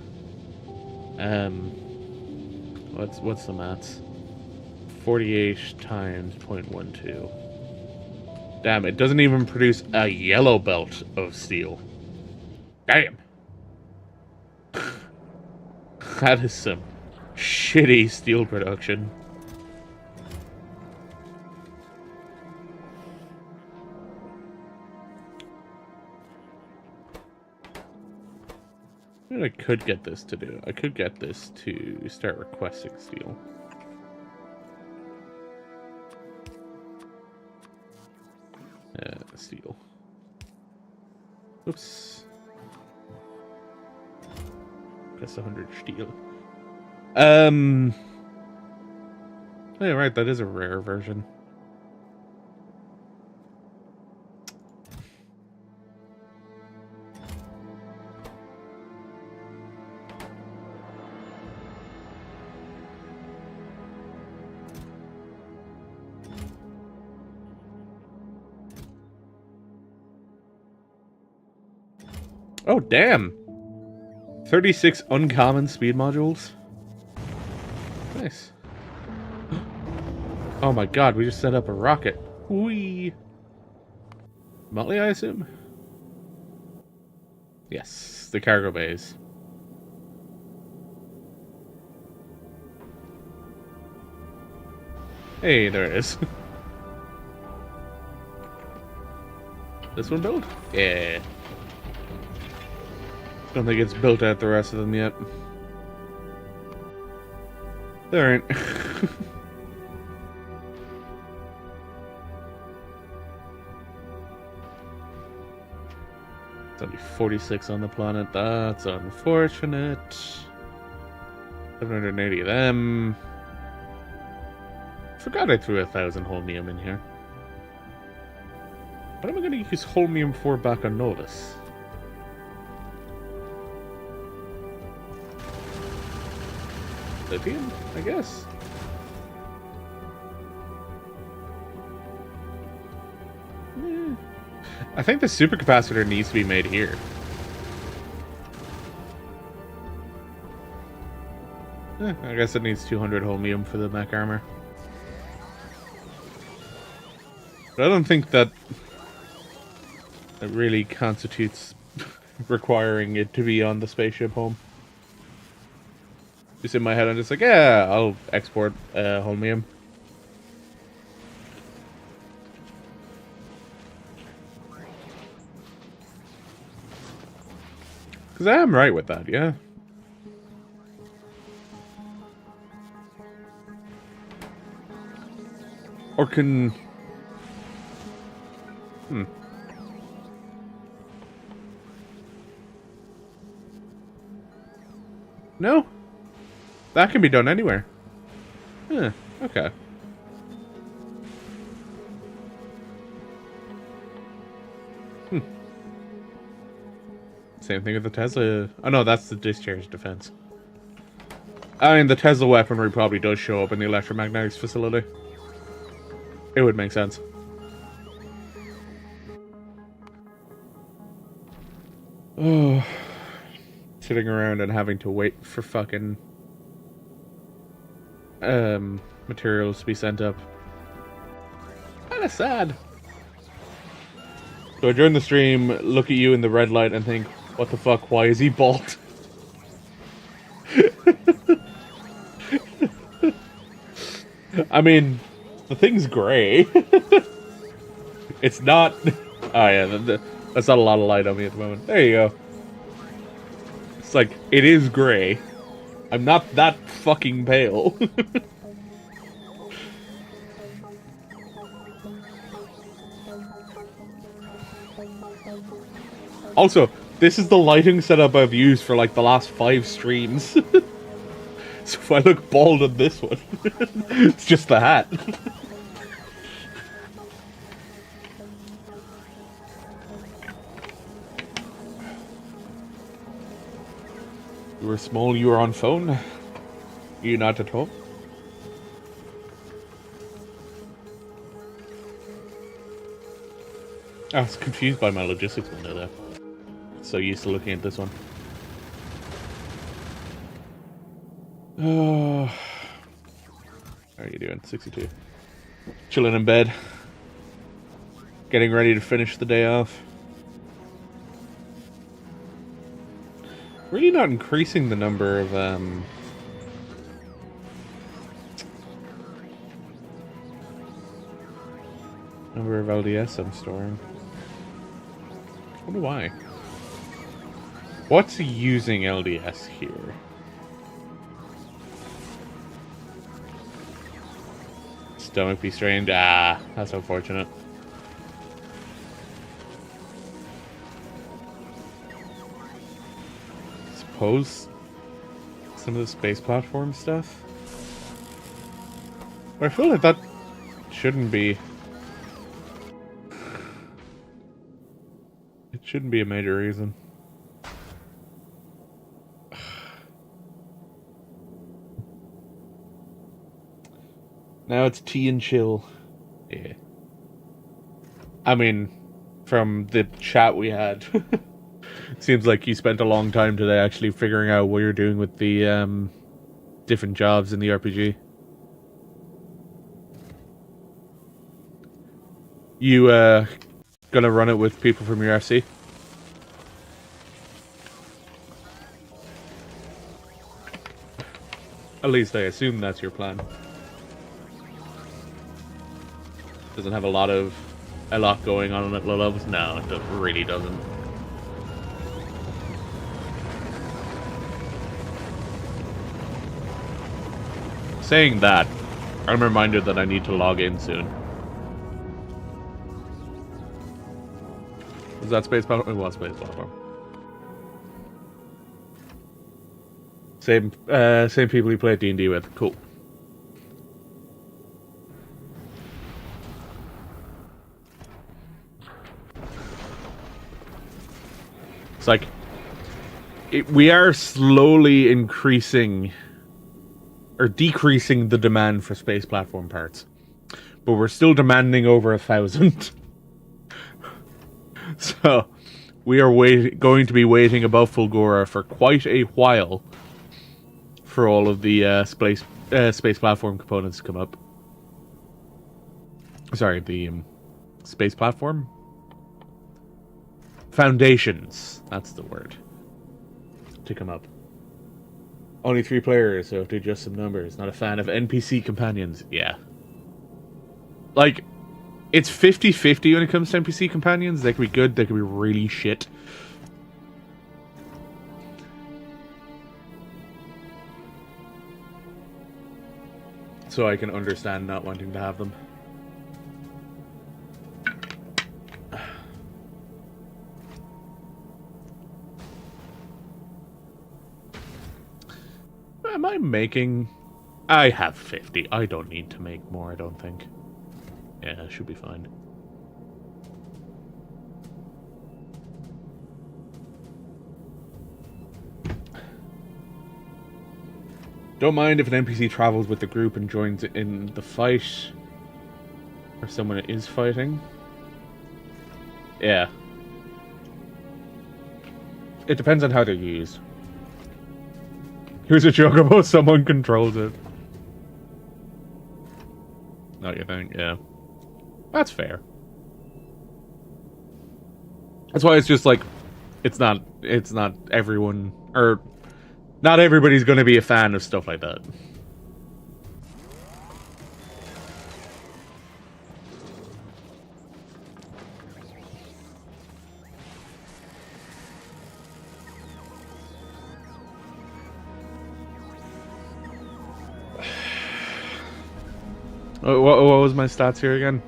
What's the maths? 48 times 0.12. Damn, it doesn't even produce a yellow belt of steel. Damn. That is some shitty steel production. What I could get this to do? I could get this to start requesting steel. Steel. Oops. Plus 100 steel. Oh, yeah, right, that is a rare version. Oh, damn. 36 uncommon speed modules. Nice. Oh my god, we just set up a rocket. Whee! Motley, I assume? Yes, the cargo bays. Hey, there it is. This one built? Yeah. Don't think it's built out the rest of them yet. There ain't. It's only 46 on the planet. That's unfortunate. 780 of them. Forgot I threw 1,000 holmium in here. What am I going to use holmium for back on Nauvis? Lithium, I guess. I think the supercapacitor needs to be made here. I guess it needs 200 holmium for the mech armor. But I don't think that it really constitutes requiring it to be on the spaceship home. Just in my head, I'm just like, yeah, I'll export Holmium. Because I am right with that, yeah. Or can... No? That can be done anywhere. Huh, okay. Same thing with the Tesla. Oh no, that's the discharge defense. I mean, the Tesla weaponry probably does show up in the electromagnetics facility. It would make sense. Oh, sitting around and having to wait for fucking materials to be sent up. Kinda sad. So during the stream, look at you in the red light and think, what the fuck, why is he bald? I mean, the thing's grey. It's not... Oh yeah, that's not a lot of light on me at the moment. There you go. It's like, it is grey. I'm not that fucking pale. Also, this is the lighting setup I've used for like the last 5 streams. So if I look bald on this one, it's just the hat. You were small, you were on phone. You not at home? I was confused by my logistics window there. So used to looking at this one. Oh, how are you doing? 62. Chilling in bed. Getting ready to finish the day off. Really not increasing the number of LDS I'm storing. I wonder why. What's using LDS here? Stomach be strained. Ah, that's unfortunate. Suppose some of the space platform stuff. But I feel like that shouldn't be. It shouldn't be a major reason. Now it's tea and chill. Yeah. I mean, from the chat we had, seems like you spent a long time today actually figuring out what you're doing with the different jobs in the RPG. You gonna run it with people from your FC? At least I assume that's your plan. Doesn't have a lot going on at low levels. No, it really doesn't. Saying that, I'm reminded that I need to log in soon. Was that space platform? It was space platform. Same people you play D&D with. Cool. It's like we are slowly increasing or decreasing the demand for space platform parts, but we're still demanding over 1,000. So we are going to be waiting above Fulgora for quite a while for all of the space platform components to come up. Sorry, the Space platform? Foundations. That's the word. To come up. Only 3 players, so have to adjust some numbers. Not a fan of NPC companions. Yeah. Like, it's 50-50 when it comes to NPC companions. They can be good, they can be really shit. So I can understand not wanting to have them. Am I making... I have 50. I don't need to make more, I don't think. Yeah, it should be fine. Don't mind if an NPC travels with the group and joins in the fight. Or someone is fighting. Yeah. It depends on how they're used. Here's a joke about someone controls it. Not you think, yeah. That's fair. That's why it's just like, it's not everyone, or not everybody's gonna be a fan of stuff like that. What was my stats here again?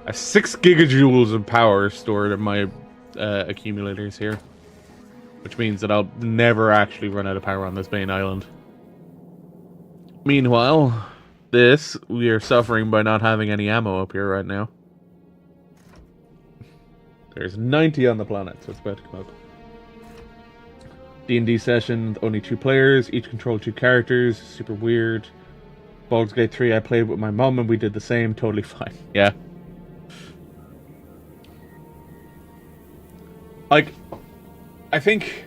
I have 6 gigajoules of power stored in my accumulators here. Which means that I'll never actually run out of power on this main island. Meanwhile, we are suffering by not having any ammo up here right now. There's 90 on the planet, so it's about to come up. D&D session, only 2 players, each control 2 characters, super weird. Baldur's Gate 3, I played with my mom and we did the same, totally fine. Yeah. Like, I think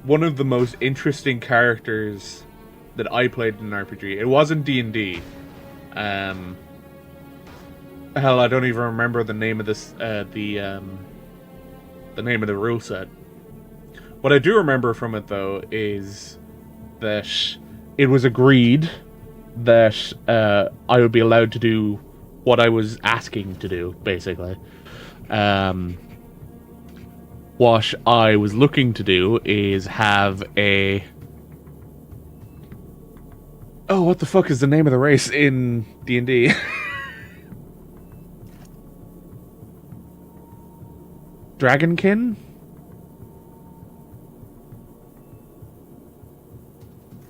one of the most interesting characters that I played in an RPG, it wasn't D&D. Hell, I don't even remember the name of this, the name of the rule set. What I do remember from it, though, is that it was agreed that I would be allowed to do what I was asking to do, basically. What I was looking to do is have a... Oh, what the fuck is the name of the race in D&D? Dragonkin?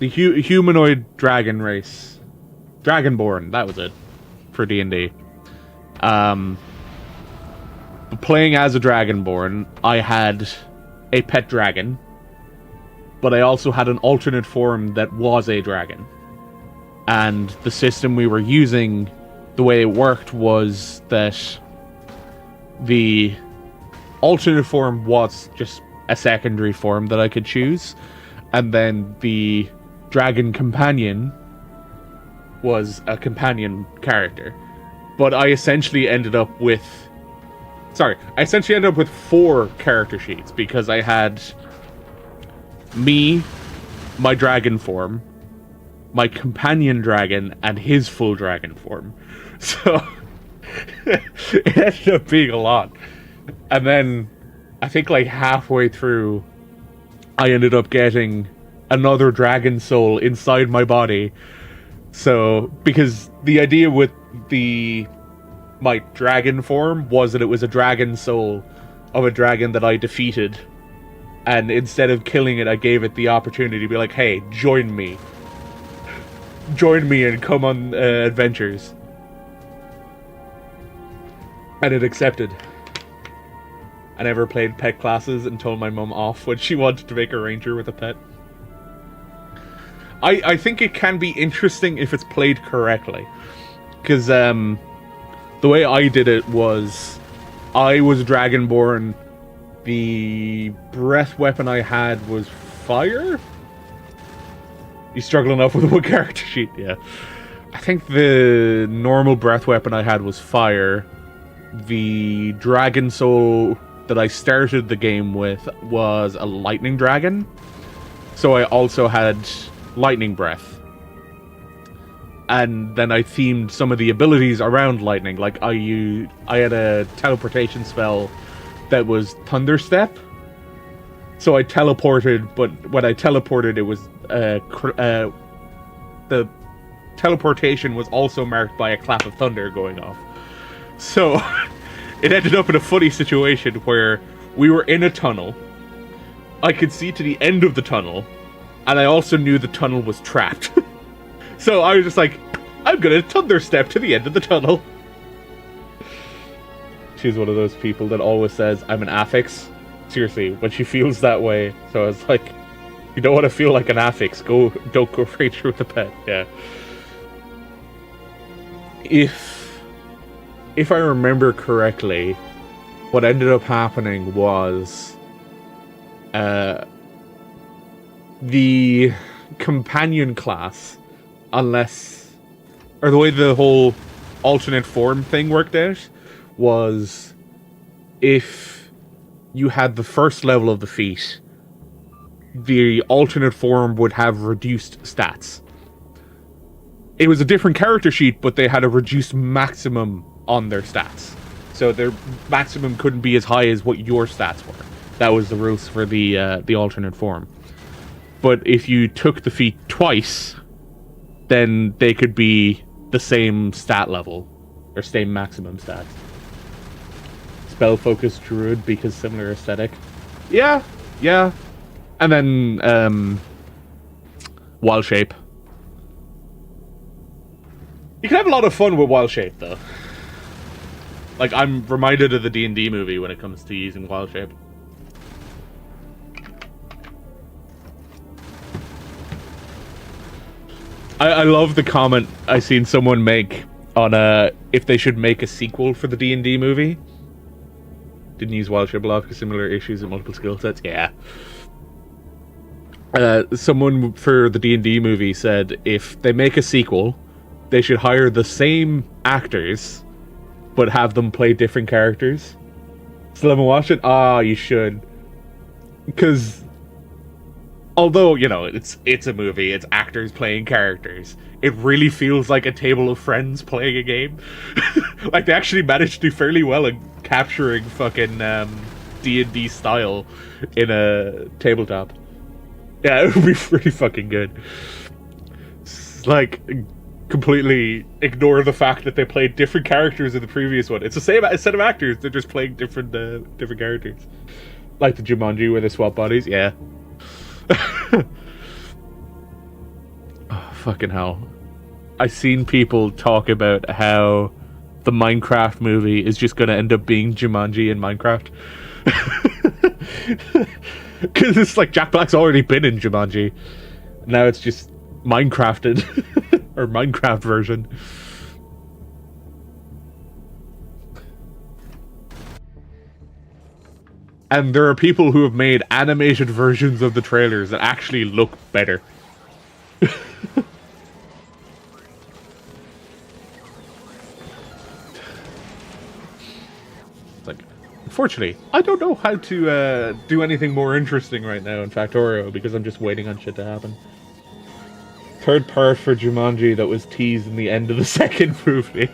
The humanoid dragon race. Dragonborn, that was it. For D&D. Playing as a Dragonborn, I had a pet dragon. But I also had an alternate form that was a dragon. And the system we were using, the way it worked was that the alternate form was just a secondary form that I could choose. And then the dragon companion was a companion character. But I essentially ended up with 4 character sheets, because I had me, my dragon form, my companion dragon, and his full dragon form. So it ended up being a lot. And then I think like halfway through, I ended up getting another dragon soul inside my body. So, because the idea with my dragon form was that it was a dragon soul of a dragon that I defeated. And instead of killing it, I gave it the opportunity to be like, hey, join me. Join me and come on adventures. And it accepted. I never played pet classes and told my mum off when she wanted to make a ranger with a pet. I think it can be interesting if it's played correctly. Because the way I did it was, I was Dragonborn. The breath weapon I had was fire? You struggle enough with one character sheet, yeah. I think the normal breath weapon I had was fire. the dragon soul that I started the game with was a lightning dragon. So I also had lightning breath. And then I themed some of the abilities around lightning. Like I had a teleportation spell that was thunder step. So I teleported, but when I teleported, it was the teleportation was also marked by a clap of thunder going off. So it ended up in a funny situation where we were in a tunnel. I could see to the end of the tunnel, and I also knew the tunnel was trapped. So I was just like, I'm gonna thunder step to the end of the tunnel. She's one of those people that always says, I'm an affix. Seriously, when she feels that way. So I was like, you don't want to feel like an affix. Don't go right through the pet. Yeah. If I remember correctly, what ended up happening was the companion class, or the way the whole alternate form thing worked out, was if you had the first level of the feat, the alternate form would have reduced stats. It was a different character sheet, but they had a reduced maximum on their stats. So their maximum couldn't be as high as what your stats were. That was the rules for the alternate form. But if you took the feat twice, then they could be the same stat level, or same maximum stats. Spell focused druid because similar aesthetic. Yeah. And then wild shape. You can have a lot of fun with wild shape though. Like, I'm reminded of the D&D movie when it comes to using wild shape. I love the comment I seen someone make on if they should make a sequel for the D&D movie. Didn't use wild shape a lot because similar issues and multiple skill sets. Yeah. Someone for the D&D movie said if they make a sequel, they should hire the same actors, but have them play different characters. Still haven't watched it? Ah, you should. Because although, you know, it's a movie, it's actors playing characters, it really feels like a table of friends playing a game. Like, they actually managed to do fairly well in capturing fucking D&D style in a tabletop. Yeah, it would be pretty fucking good. It's like, completely ignore the fact that they played different characters in the previous one. It's the same set of actors, they're just playing different characters. Like the Jumanji where they swap bodies, yeah. Oh, fucking hell. I've seen people talk about how the Minecraft movie is just going to end up being Jumanji in Minecraft. Because it's like Jack Black's already been in Jumanji. Now it's just Minecrafted. Or Minecraft version. And there are people who have made animated versions of the trailers that actually look better. It's like, unfortunately, I don't know how to do anything more interesting right now in Factorio because I'm just waiting on shit to happen. Third part for Jumanji that was teased in the end of the second movie.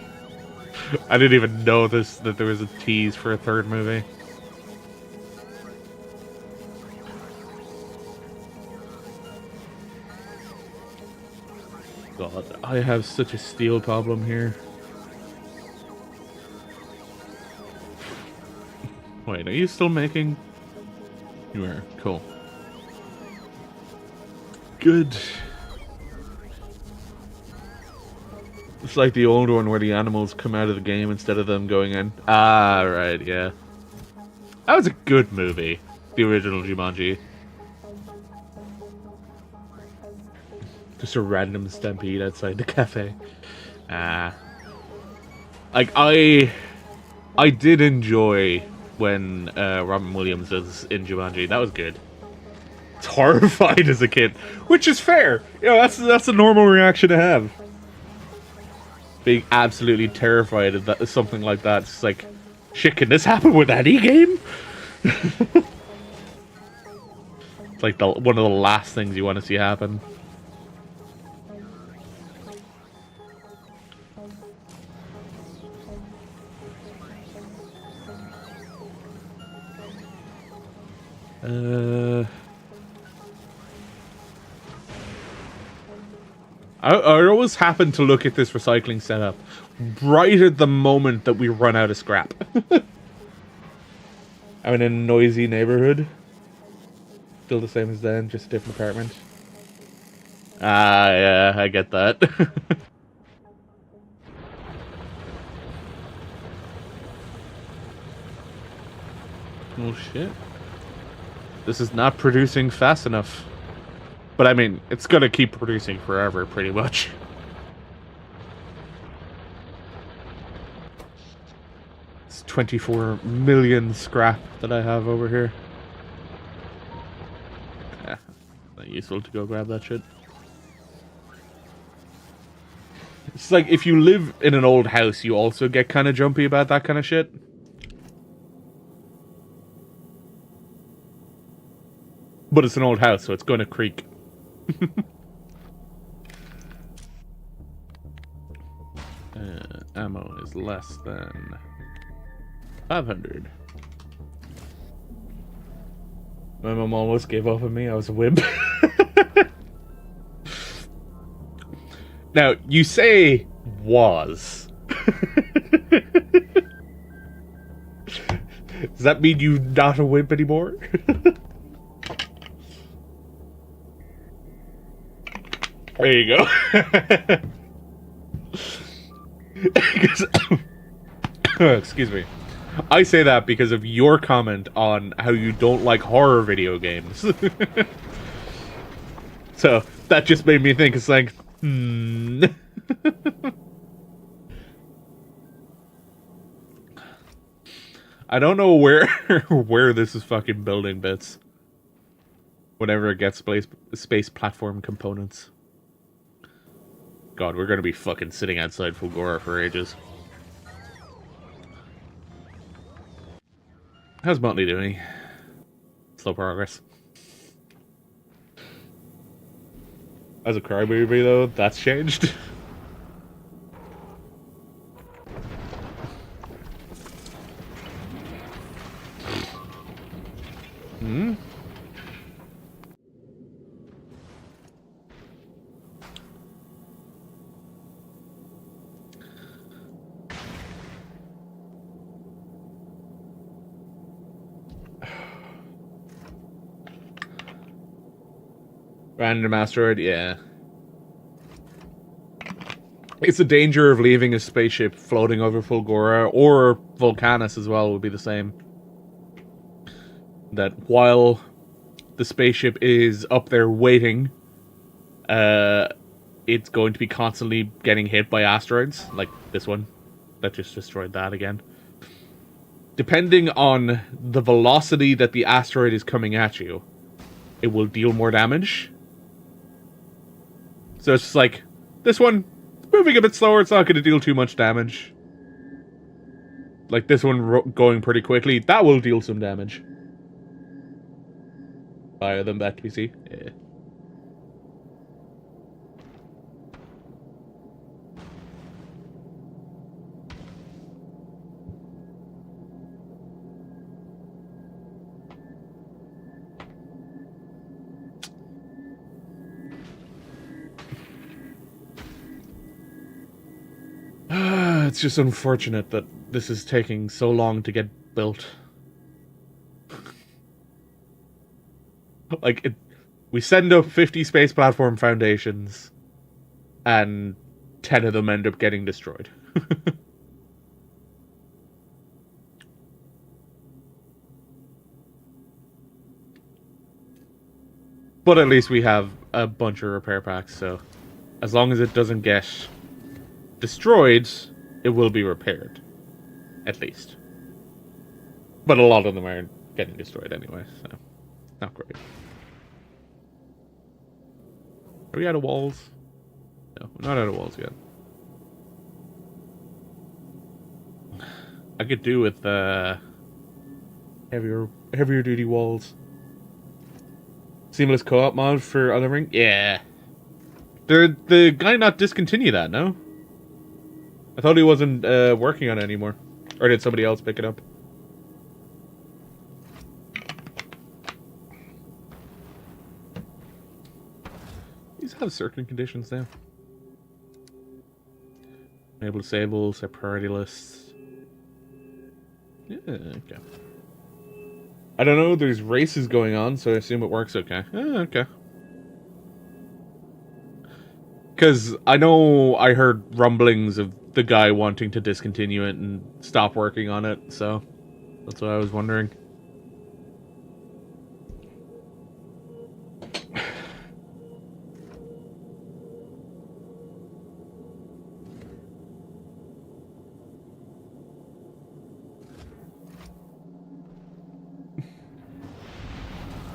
I didn't even know that there was a tease for a third movie. God, I have such a steel problem here. Wait, are you still making? You are. Cool. Good. It's like the old one where the animals come out of the game instead of them going in. Ah, right, yeah. That was a good movie. The original Jumanji. Just a random stampede outside the cafe. Like, I did enjoy when Robin Williams was in Jumanji. That was good. It's horrified as a kid, which is fair. You know, that's a normal reaction to have. Being absolutely terrified of something like that. It's like, Shit, can this happen with any game? It's like one of the last things you want to see happen. I always happen to look at this recycling setup right at the moment that we run out of scrap. I'm in a noisy neighborhood. Still the same as then, just a different apartment. Ah, yeah, I get that. Oh shit. This is not producing fast enough. But I mean, it's gonna keep producing forever, pretty much. It's 24 million scrap that I have over here. Yeah, not useful to go grab that shit. It's like, if you live in an old house, you also get kind of jumpy about that kind of shit. But it's an old house, so it's gonna creak. Ammo is less than 500. My mom almost gave up on me. I was a wimp. Now, you say was. Does that mean you're not a wimp anymore? There you go. Excuse me. I say that because of your comment on how you don't like horror video games. So, that just made me think, it's like, I don't know where this is fucking building bits. Whenever it gets space platform components. God, we're gonna be fucking sitting outside Fulgora for ages. How's Motley doing? Slow progress. As a crybaby, though, that's changed. Hmm? Random asteroid, yeah. It's the danger of leaving a spaceship floating over Fulgora, or Vulcanus as well would be the same. That while the spaceship is up there waiting, it's going to be constantly getting hit by asteroids, like this one that just destroyed that again. Depending on the velocity that the asteroid is coming at you, it will deal more damage. So it's just like, this one, moving a bit slower, it's not going to deal too much damage. Like this one going pretty quickly, that will deal some damage. Fire them back to PC. Yeah. It's just unfortunate that this is taking so long to get built. Like, we send up 50 space platform foundations, and 10 of them end up getting destroyed. But at least we have a bunch of repair packs, so as long as it doesn't get destroyed, it will be repaired. At least. But a lot of them are getting destroyed anyway, so not great. Are we out of walls? No, we're not out of walls yet. I could do with heavier duty walls. Seamless co-op mod for Other Ring? Yeah. Did the guy not discontinue that, no? I thought he wasn't working on it anymore. Or did somebody else pick it up? These have certain conditions now. Enable disable, set priority lists. Yeah, okay. I don't know, there's races going on, so I assume it works okay. Okay. Because I know I heard rumblings of the guy wanting to discontinue it and stop working on it, so that's what I was wondering.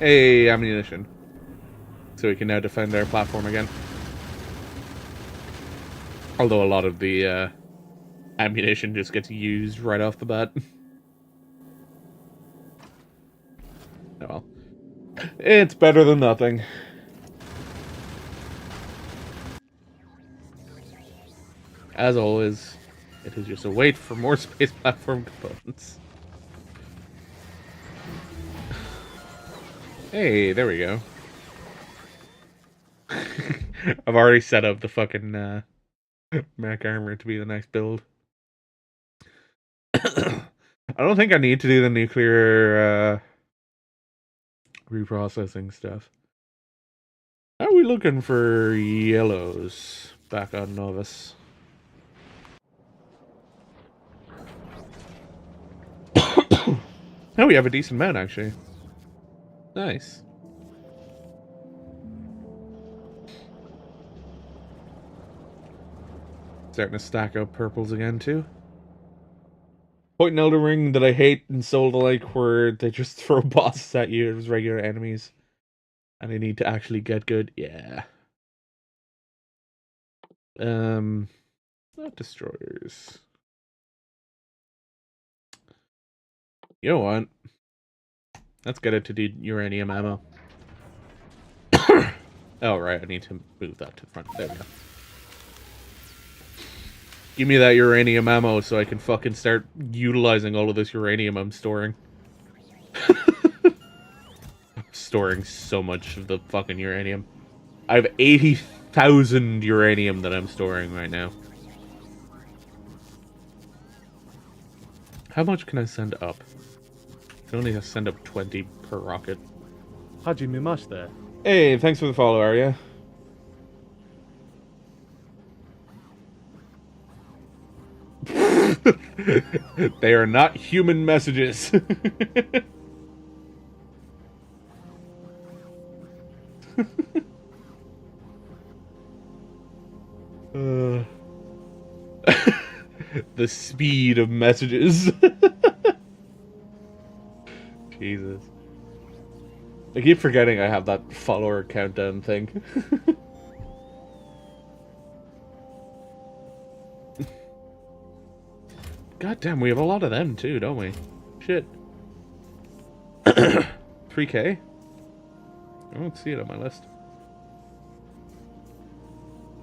Hey, ammunition. So we can now defend our platform again. Although a lot of the ammunition just gets used right off the bat. Oh well. It's better than nothing. As always, it is just a wait for more space platform components. Hey, there we go. I've already set up the fucking mech armor to be the next build. I don't think I need to do the nuclear reprocessing stuff. How are we looking for yellows back on Nauvis? Oh, we have a decent amount, actually. Nice. Starting to stack up purples again, too. Point in Elden Ring that I hate in Soul-like, where they just throw bosses at you as regular enemies. And I need to actually get good. Yeah. Not destroyers. You know what? Let's get it to do uranium ammo. Oh, right. I need to move that to the front. There we go. Give me that uranium ammo so I can fucking start utilizing all of this uranium I'm storing. I'm storing so much of the fucking uranium. I have 80,000 uranium that I'm storing right now. How much can I send up? I can only send up 20 per rocket. Hajime Mashita. Hey, thanks for the follow, Arya. They are not human messages. The speed of messages. Jesus. I keep forgetting I have that follower countdown thing. God damn, we have a lot of them too, don't we? Shit. 3K? I don't see it on my list.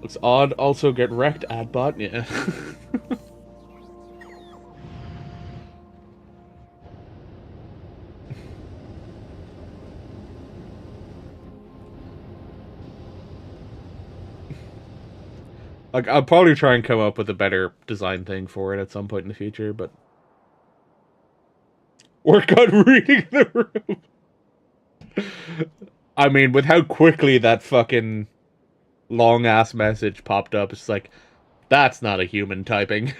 Looks odd. Also get wrecked, adbot. Yeah. Like, I'll probably try and come up with a better design thing for it at some point in the future, but... Work on reading the room! I mean, with how quickly that fucking long-ass message popped up, it's like, that's not a human typing.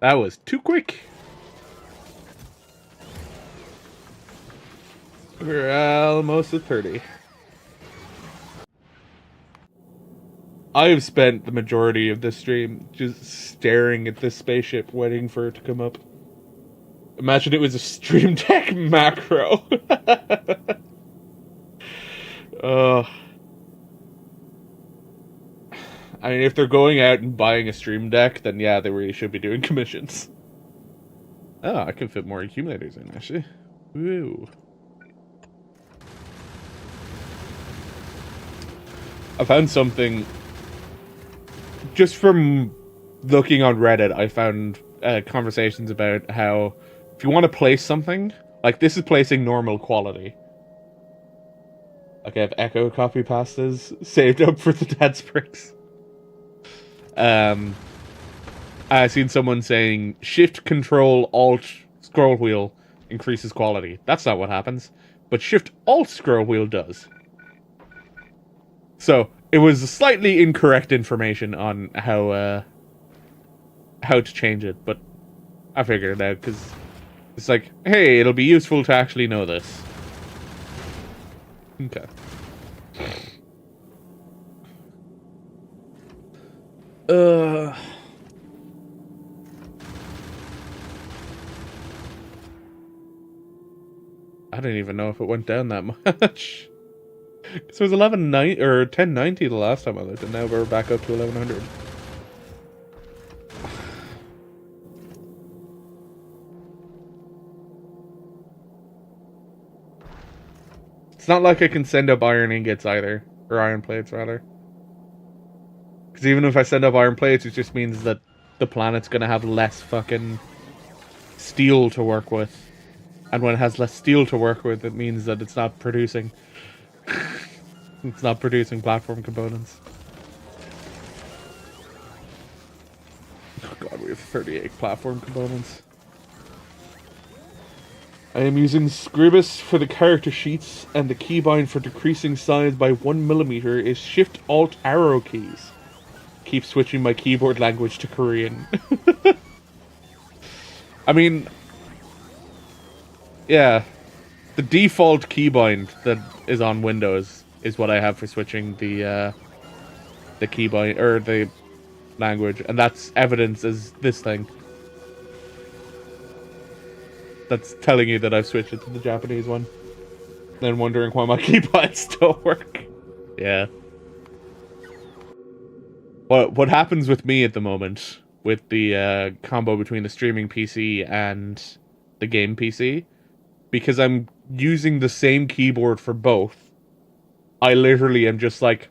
That was too quick. We're almost at 30. I've spent the majority of this stream just staring at this spaceship, waiting for it to come up. Imagine it was a Stream Deck macro. I mean, if they're going out and buying a stream deck, then yeah, they really should be doing commissions. Oh, I can fit more accumulators in, actually. Woo. I found something... Just from looking on Reddit, I found conversations about how if you want to place something, like this is placing normal quality. Like I have Echo copy pastas saved up for the Dead Springs. I've seen someone saying Shift Control Alt Scroll Wheel increases quality. That's not what happens, but Shift Alt Scroll Wheel does. So it was slightly incorrect information on how to change it, but I figured it out because it's like, hey, it'll be useful to actually know this. Okay. I don't even know if it went down that much. Because it was 1190 or 1090 the last time I looked, and now we're back up to 1100. It's not like I can send up iron ingots either, or iron plates rather. Because even if I send up iron plates, it just means that the planet's gonna have less fucking steel to work with. And when it has less steel to work with, it means that it's not producing. It's not producing platform components. Oh god, we have 38 platform components. I am using Scribus for the character sheets, and the keybind for decreasing size by 1mm is Shift Alt arrow keys. Keep switching my keyboard language to Korean. I mean, yeah, the default keybind that is on Windows is what I have for switching the keybind or the language, and that's evidence as this thing. That's telling you that I've switched it to the Japanese one. Then wondering why my keypads don't work. Yeah. What happens with me at the moment with the combo between the streaming PC and the game PC, because I'm using the same keyboard for both, I literally am just like,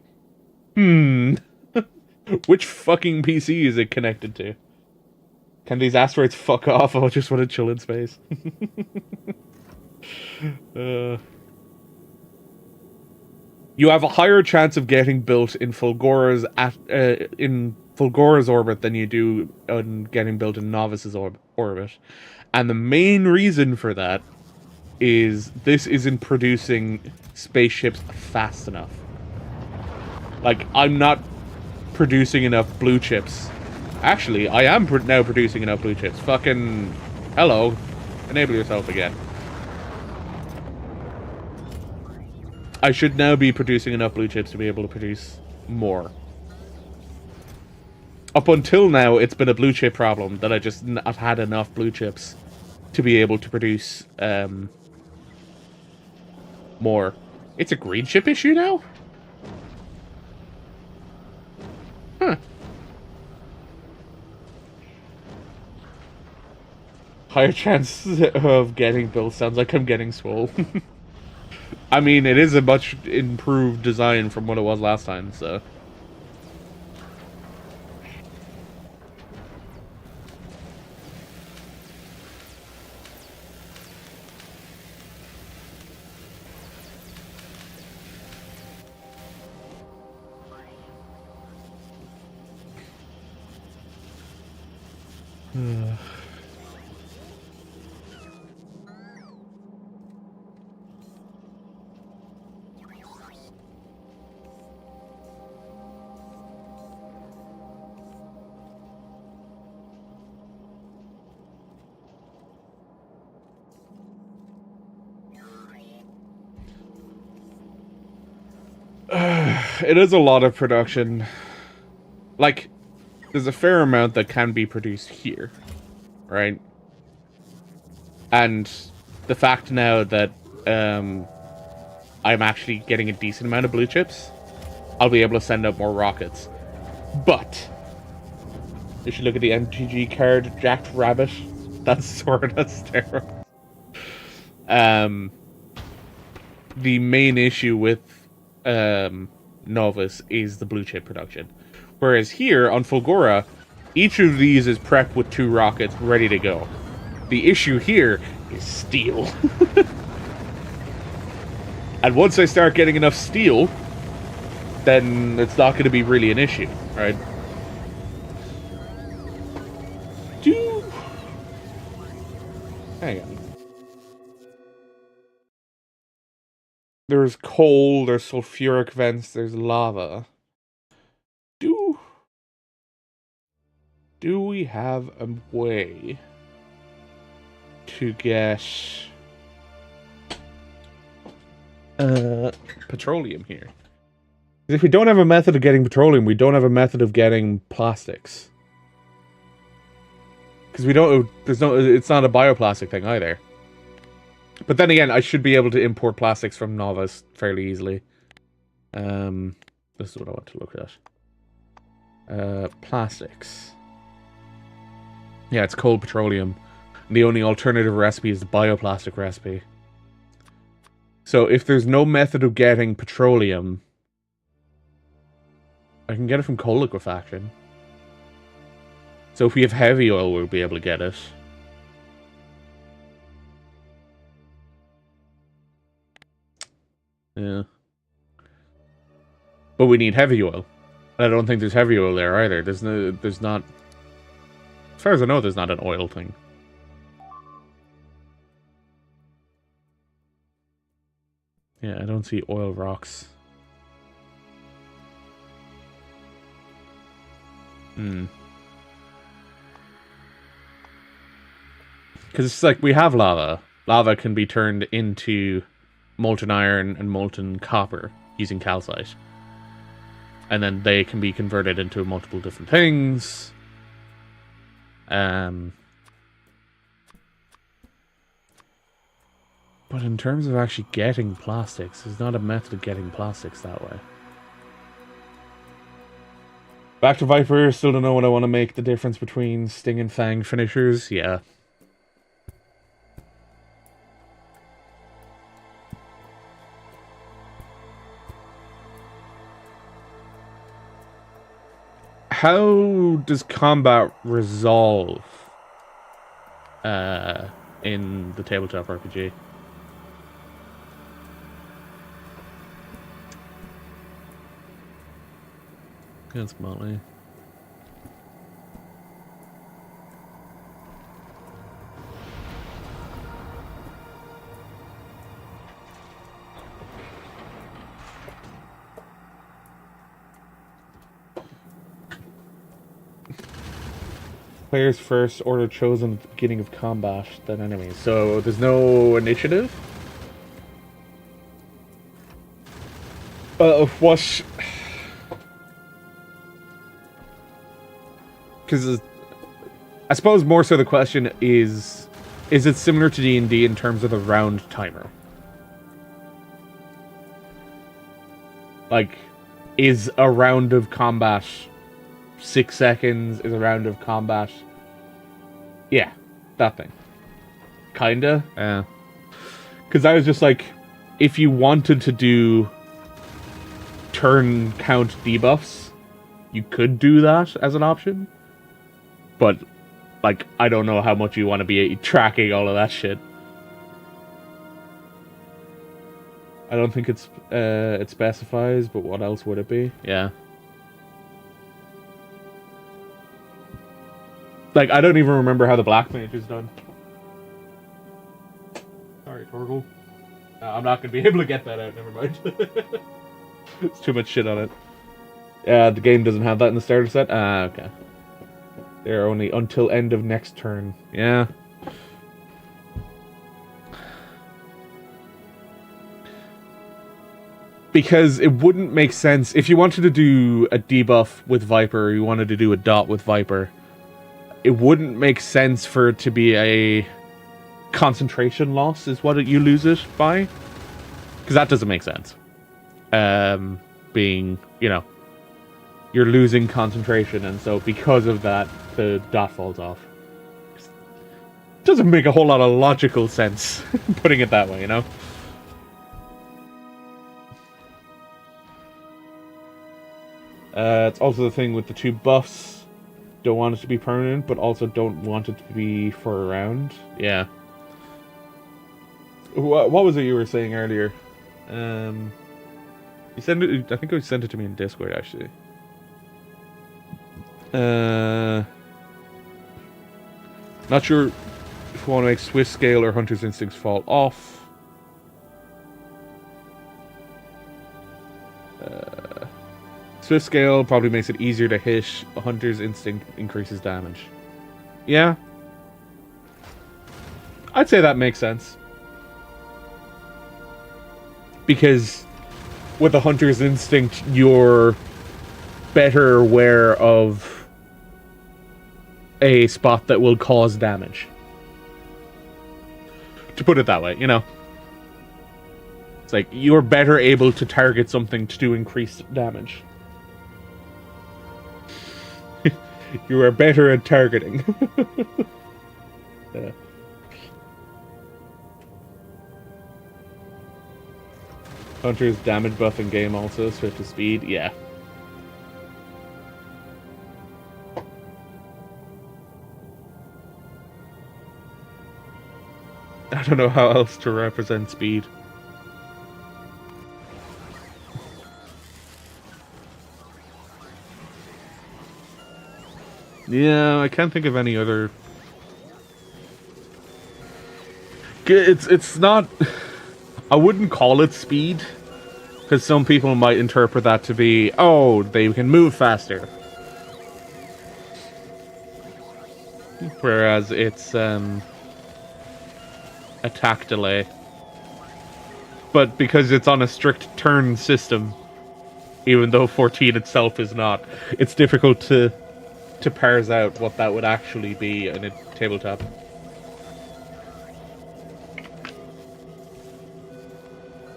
which fucking PC is it connected to? Can these asteroids fuck off? I just want to chill in space. You have a higher chance of getting built in Fulgora's orbit than you do on getting built in Nauvis's orbit, and the main reason for that is this isn't producing spaceships fast enough. Like, I'm not producing enough blue chips. Actually, I am now producing enough blue chips. Fucking... Hello. Enable yourself again. I should now be producing enough blue chips to be able to produce more. Up until now, it's been a blue chip problem that I've had enough blue chips to be able to produce more. It's a green chip issue now? Huh. Higher chance of getting built. Sounds like I'm getting swole. I mean, it is a much improved design from what it was last time, so... It is a lot of production. Like, there's a fair amount that can be produced here, right? And the fact now that I'm actually getting a decent amount of blue chips, I'll be able to send out more rockets. But if you look at the MTG card, Jacked Rabbit, that's Sword of Steroids. The main issue with Nauvis is the blue chip production. Whereas here, on Fulgora, each of these is prepped with 2 rockets ready to go. The issue here is steel. And once I start getting enough steel, then it's not going to be really an issue, right? Hang on. There's coal, there's sulfuric vents, there's lava. Do we have a way to get petroleum here? If we don't have a method of getting petroleum, we don't have a method of getting plastics. Because we don't, it's not a bioplastic thing either. But then again, I should be able to import plastics from Nauvis fairly easily. This is what I want to look at. Plastics. Yeah, it's cold petroleum. The only alternative recipe is the bioplastic recipe. So if there's no method of getting petroleum, I can get it from coal liquefaction. So if we have heavy oil, we'll be able to get it. Yeah. But we need heavy oil. I don't think there's heavy oil there either. There's not... As far as I know, there's not an oil thing. Yeah, I don't see oil rocks. Because it's like, we have lava. Lava can be turned into molten iron and molten copper using calcite. And then they can be converted into multiple different things. But in terms of actually getting plastics, there's not a method of getting plastics that way. Back to Viper, still don't know what I want to make the difference between Sting and Fang finishers. Yeah. How does combat resolve in the tabletop RPG? That's Motley. Players first, order chosen at the beginning of combat, then enemies. So there's no initiative? What? Because I suppose more so the question is it similar to D&D in terms of the round timer? Like, is a round of combat 6 seconds? Is a round of combat... Yeah, that thing. Kinda? Yeah. Because I was just like, if you wanted to do turn count debuffs, you could do that as an option. But, like, I don't know how much you want to be tracking all of that shit. I don't think it specifies, but what else would it be? Yeah. Like, I don't even remember how the Black Mage is done. Sorry, Torgal. I'm not going to be able to get that out, never mind. It's too much shit on it. Yeah, the game doesn't have that in the starter set? Ah, okay. They're only until end of next turn. Yeah. Because it wouldn't make sense if you wanted to do a debuff with Viper, or you wanted to do a dot with Viper, it wouldn't make sense for it to be a concentration loss is what you lose it by. Because that doesn't make sense. Being, you know, you're losing concentration, and so because of that, the dot falls off. Doesn't make a whole lot of logical sense, putting it that way, you know? It's also the thing with the two buffs. Don't want it to be permanent, but also don't want it to be for a round. Yeah. What was it you were saying earlier? You sent it, I think you sent it to me in Discord, actually. Not sure if we want to make Swift Scale or Hunter's Instincts fall off. Swift Scale probably makes it easier to hit. Hunter's Instinct increases damage. Yeah. I'd say that makes sense. Because with a Hunter's Instinct, you're better aware of a spot that will cause damage. To put it that way, you know? It's like, you're better able to target something to do increased damage. You are better at targeting. Yeah. Hunter's damage buff in game also, swift to speed, yeah. I don't know how else to represent speed. Yeah, I can't think of any other. It's not. I wouldn't call it speed, because some people might interpret that to be, oh, they can move faster. Whereas it's attack delay. But because it's on a strict turn system, even though 14 itself is not, it's difficult to parse out what that would actually be in a tabletop.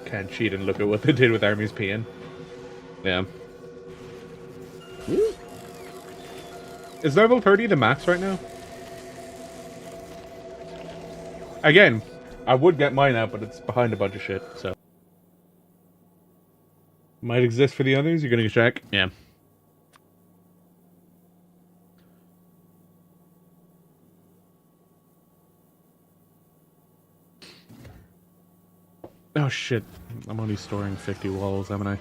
Can't cheat and look at what they did with Army's peeing. Yeah. Is level 30 the max right now? Again, I would get mine out, but it's behind a bunch of shit, so. Might exist for the others? You're gonna check? Yeah. Oh shit, I'm only storing 50 walls, haven't I?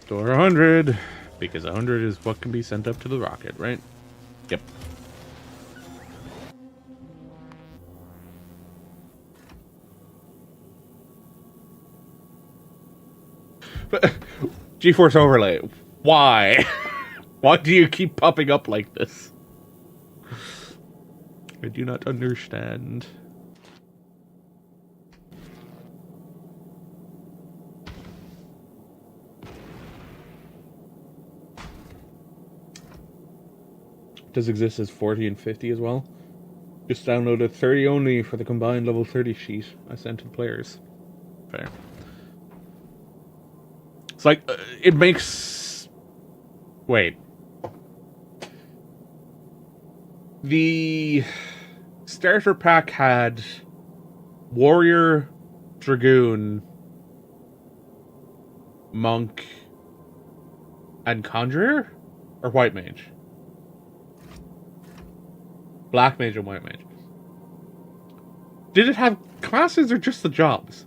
Store 100, because 100 is what can be sent up to the rocket, right? Yep. But, GeForce Overlay, why? Why do you keep popping up like this? I do not understand. Does exist as 40 and 50 as well. Just downloaded 30 only for the combined level 30 sheet I sent to the players. Fair. It's like, it makes... Wait. The starter pack had Warrior, Dragoon, Monk, and Conjurer? Or White Mage? Black Mage and White Mage. Did it have classes or just the jobs?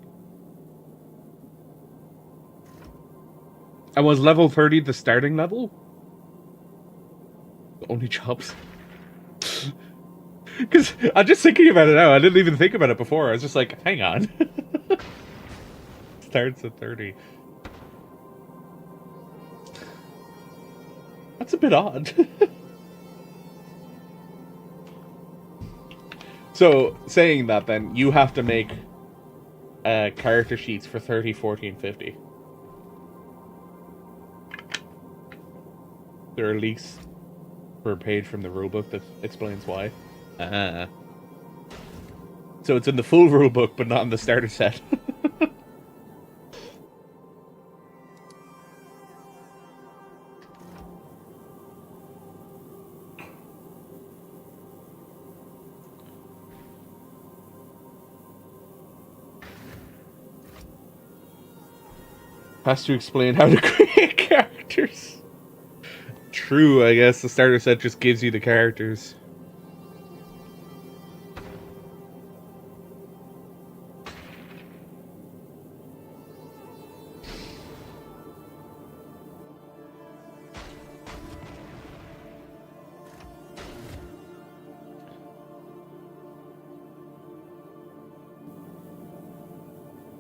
And was level 30 the starting level? Only jobs. Because I'm just thinking about it now. I didn't even think about it before. I was just like, hang on. Starts at 30. That's a bit odd. So, saying that then, you have to make character sheets for 30, 40, and 50. There are leaks for a page from the rulebook that explains why. So it's in the full rulebook, but not in the starter set. Has to explain how to create characters. True, I guess the starter set just gives you the characters.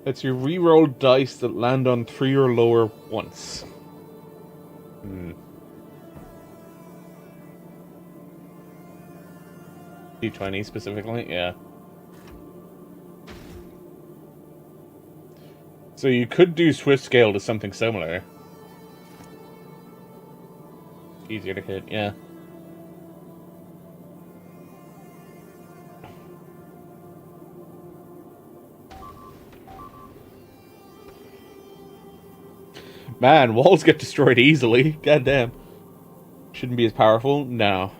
It's your reroll dice that land on 3 or lower once. D20 specifically, yeah. So you could do Swift Scale to something similar. Easier to hit, yeah. Man, walls get destroyed easily. Goddamn. Shouldn't be as powerful? No.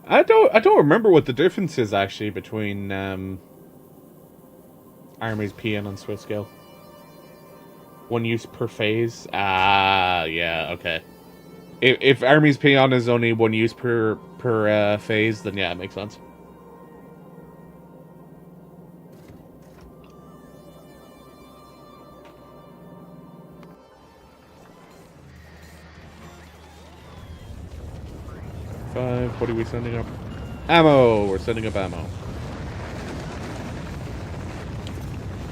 I don't remember what the difference is actually between Armies Peon and Swift Scale. One use per phase? Ah, yeah, okay. If Armies Peon is only one use per phase, then yeah, it makes sense. What are we sending up? Ammo! We're sending up ammo.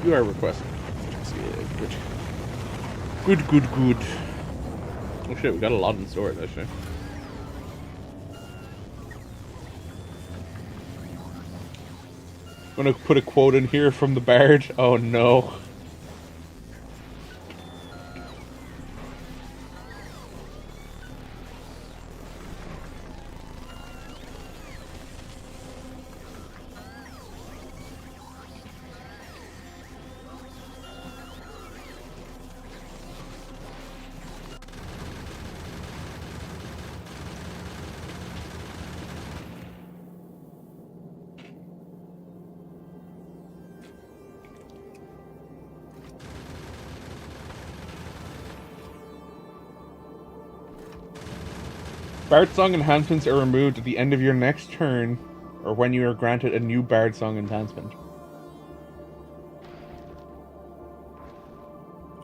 You are requesting. Good. Good. Oh shit, we got a lot in store actually. I'm gonna put a quote in here from the Bard. Oh no. Bard Song enhancements are removed at the end of your next turn, or when you are granted a new Bard Song enhancement.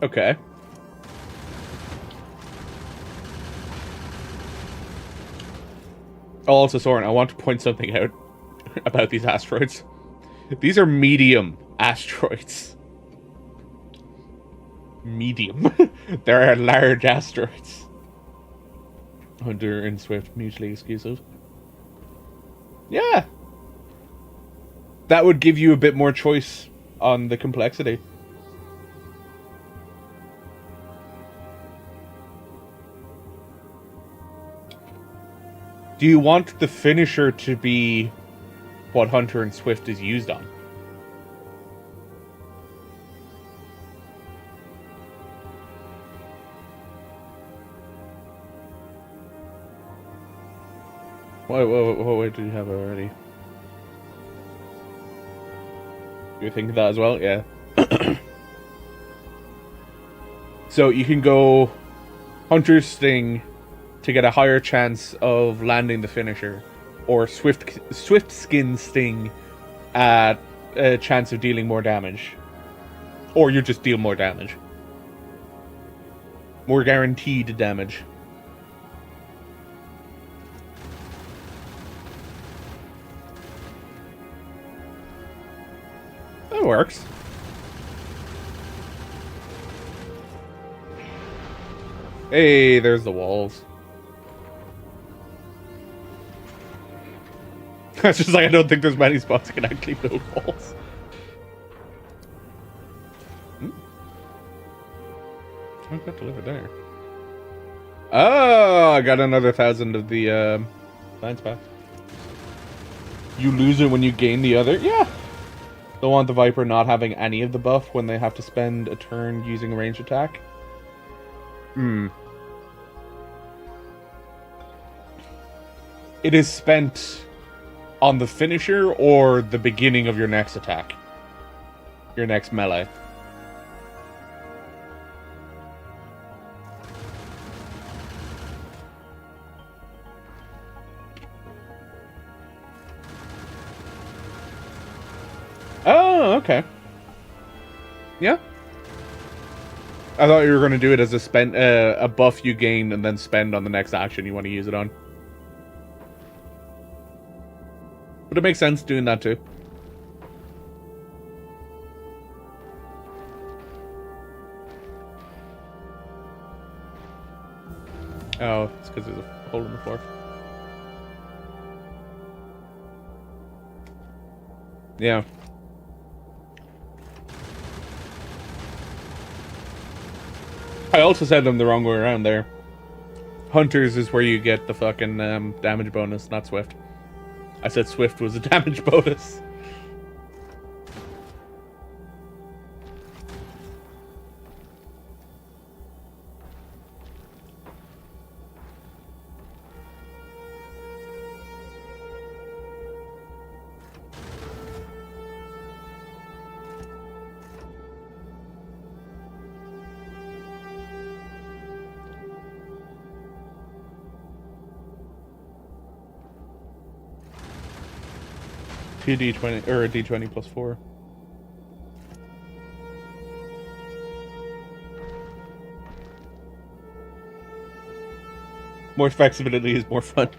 Okay. Oh, also, Soren, I want to point something out about these asteroids. These are medium asteroids. Medium. There are large asteroids. Hunter and Swift mutually exclusive. Yeah. That would give you a bit more choice on the complexity. Do you want the finisher to be what Hunter and Swift is used on? What do you have already? You think of that as well? Yeah. So you can go Hunter's Sting to get a higher chance of landing the finisher, or Swift Skin Sting at a chance of dealing more damage. Or you just deal more damage. More guaranteed damage. That works. Hey, there's the walls. It's just like I don't think there's many spots that can actually build walls. I got delivered there. Oh, I got another 1,000 of the science pack. You lose it when you gain the other? Yeah. Don't want the Viper not having any of the buff when they have to spend a turn using a ranged attack. It is spent on the finisher or the beginning of your next attack. Your next melee. Oh, okay. Yeah. I thought you were going to do it as a buff you gain and then spend on the next action you want to use it on. But it makes sense doing that too. Oh, it's because there's a hole in the floor. Yeah. I also said them the wrong way around there. Hunters is where you get the fucking damage bonus, not Swift. I said Swift was a damage bonus. Two D20 or a D20 plus 4. More flexibility is more fun.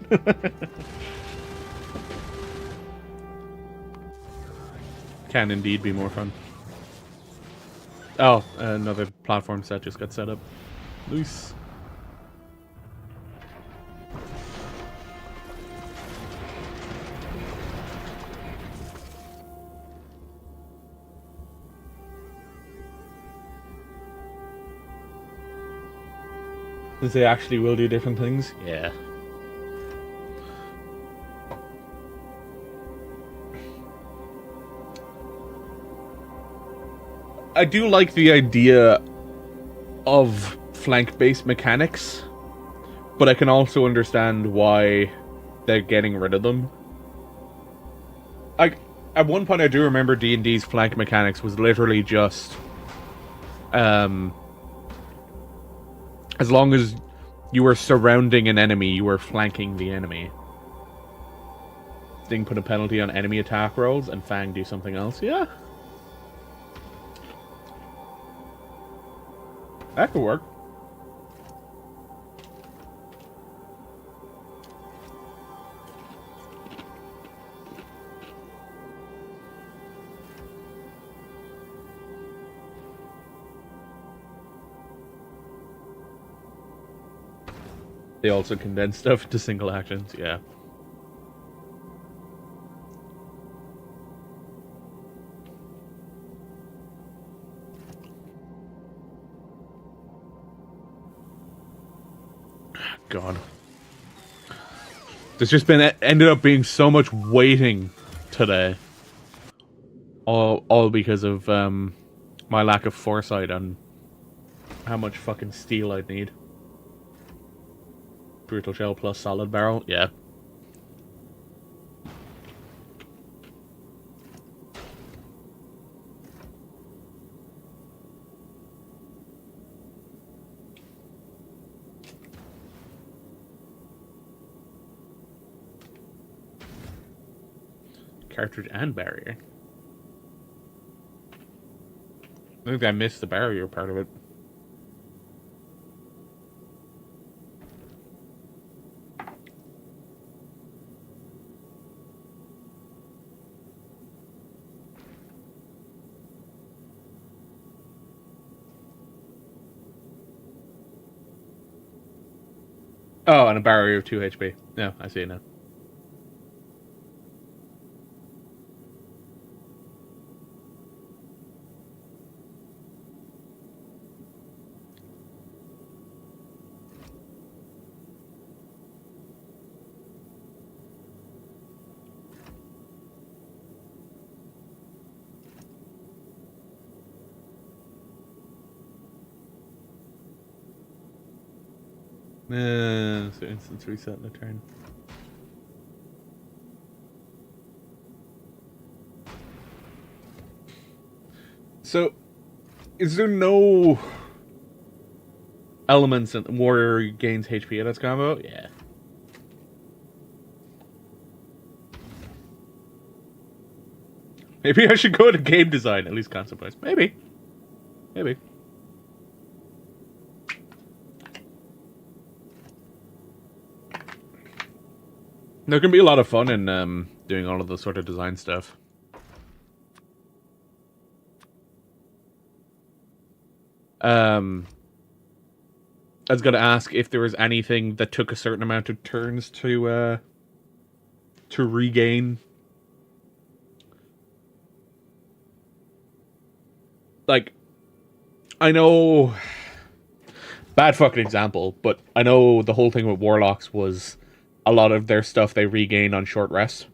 Can indeed be more fun. Oh, another platform set just got set up. Nice. Because they actually will do different things? Yeah. I do like the idea of flank-based mechanics, but I can also understand why they're getting rid of them. At one point I do remember D&D's flank mechanics was literally just as long as you were surrounding an enemy, you were flanking the enemy. Sting put a penalty on enemy attack rolls, and Fang do something else. Yeah. That could work. They also condense stuff to single actions, yeah. God. There's just been ended up being so much waiting today. All because of my lack of foresight on how much fucking steel I'd need. Brutal shell plus solid barrel, yeah. Cartridge and barrier. I think I missed the barrier part of it. Oh, and a barrier of 2 HP. No, I see it now. So instance reset in a turn. So, is there no elements that warrior gains HP at its combo? Yeah. Maybe I should go to game design, at least concept-wise. Maybe. Maybe. There can be a lot of fun in doing all of the sort of design stuff. I was going to ask if there was anything that took a certain amount of turns to regain. Like, I know... Bad fucking example, but I know the whole thing with Warlocks was a lot of their stuff they regained on short rest,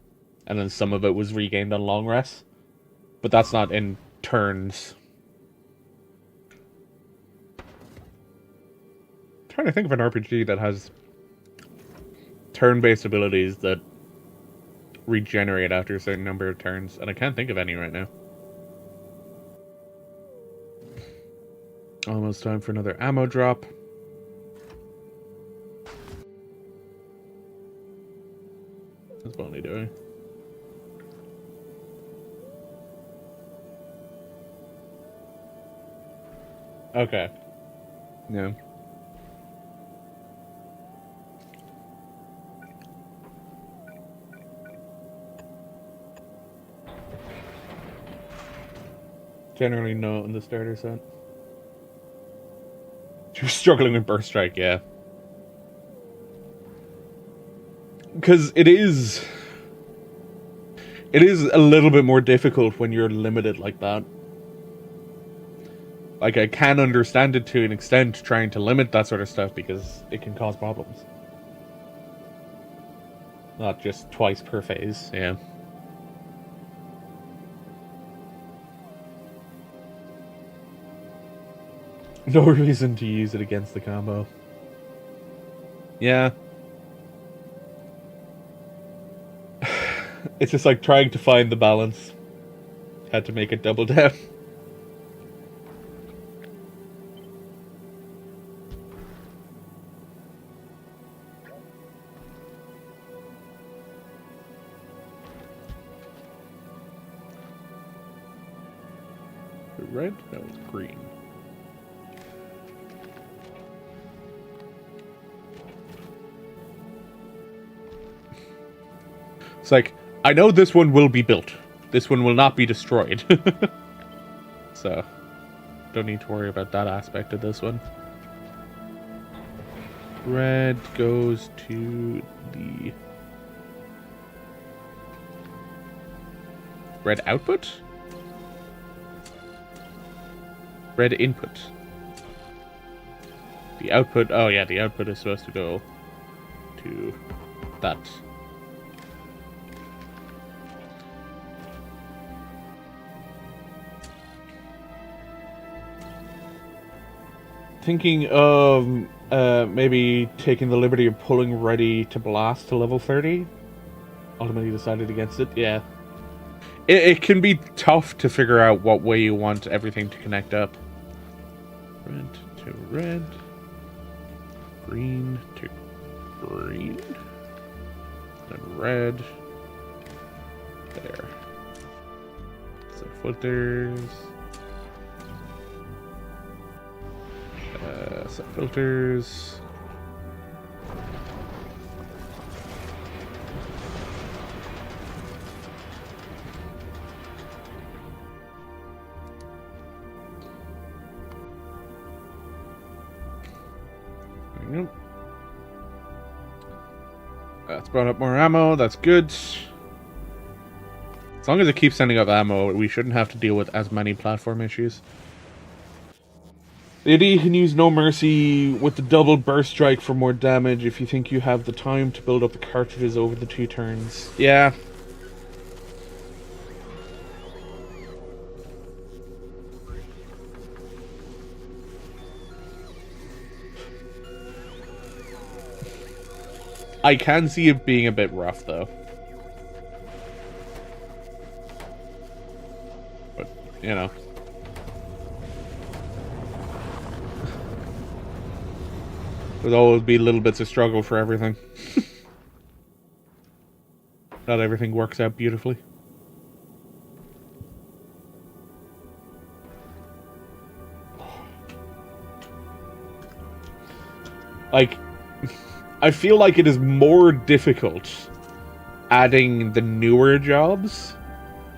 and then some of it was regained on long rest. But that's not in turns. I'm trying to think of an RPG that has turn-based abilities that regenerate after a certain number of turns, and I can't think of any right now. Almost time for another ammo drop. What's Bonnie doing? Okay. Yeah. Generally no in the starter set. You're struggling with Burst Strike, yeah. Because it is a little bit more difficult when you're limited like that. Like, I can understand it to an extent, trying to limit that sort of stuff, because it can cause problems. Not just twice per phase, yeah. No reason to use it against the combo. Yeah. It's just like trying to find the balance. Had to make it double down. Red? No, it's green. It's like, I know this one will be built. This one will not be destroyed. So, don't need to worry about that aspect of this one. Red goes to the... Red output? Red input. The output... Oh yeah, the output is supposed to go to that. Thinking of maybe taking the liberty of pulling ready to blast to level 30. Ultimately decided against it, yeah. It can be tough to figure out what way you want everything to connect up. Red to red. Green to green. Then red. There. So filters. Set filters. There we go. That's brought up more ammo. That's good. As long as it keeps sending up ammo, we shouldn't have to deal with as many platform issues. The idea you can use No Mercy with the double burst strike for more damage if you think you have the time to build up the cartridges over the 2 turns. Yeah. I can see it being a bit rough, though. But, you know. There'll always be little bits of struggle for everything. Not everything works out beautifully. Like, I feel like it is more difficult adding the newer jobs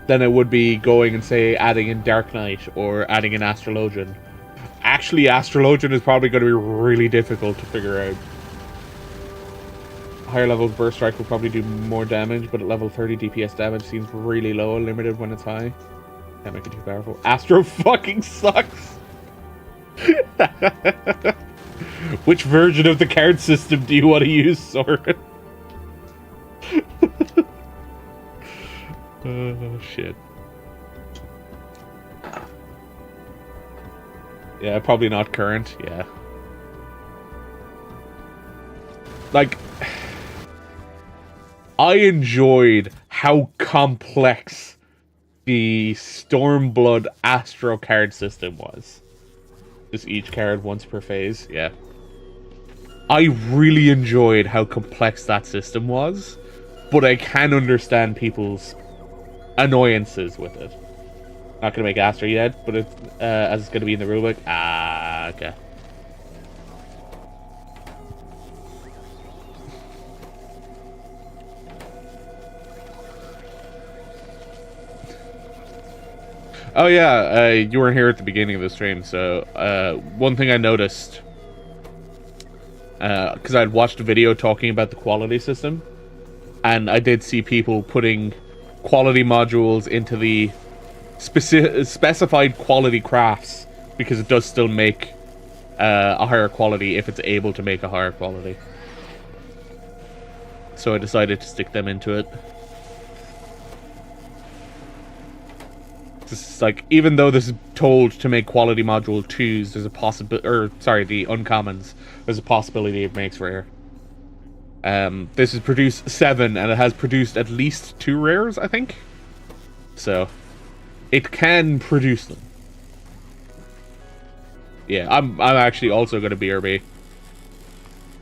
than it would be going and, say, adding in Dark Knight or adding in Astrologian. Actually, Astrologian is probably going to be really difficult to figure out. Higher levels Burst Strike will probably do more damage, but at level 30 DPS damage seems really low and limited when it's high. Can't make it too powerful. Astro fucking sucks! Which version of the card system do you want to use, Soren? Oh, shit. Yeah, probably not current, yeah. Like, I enjoyed how complex the Stormblood Astro card system was. Just each card once per phase, yeah. I really enjoyed how complex that system was, but I can understand people's annoyances with it. Not gonna make Astro yet, but as it's gonna be in the rulebook. Ah, okay. Oh yeah, you weren't here at the beginning of the stream, so one thing I noticed, because I'd watched a video talking about the quality system, and I did see people putting quality modules into the specified quality crafts, because it does still make a higher quality if it's able to make a higher quality. So I decided to stick them into it. It's like, even though this is told to make quality module 2s, there's a possibility, or sorry, the uncommons, there's a possibility it makes rare. This has produced 7, and it has produced at least 2 rares, I think. So, it can produce them. Yeah, I'm actually also going to BRB.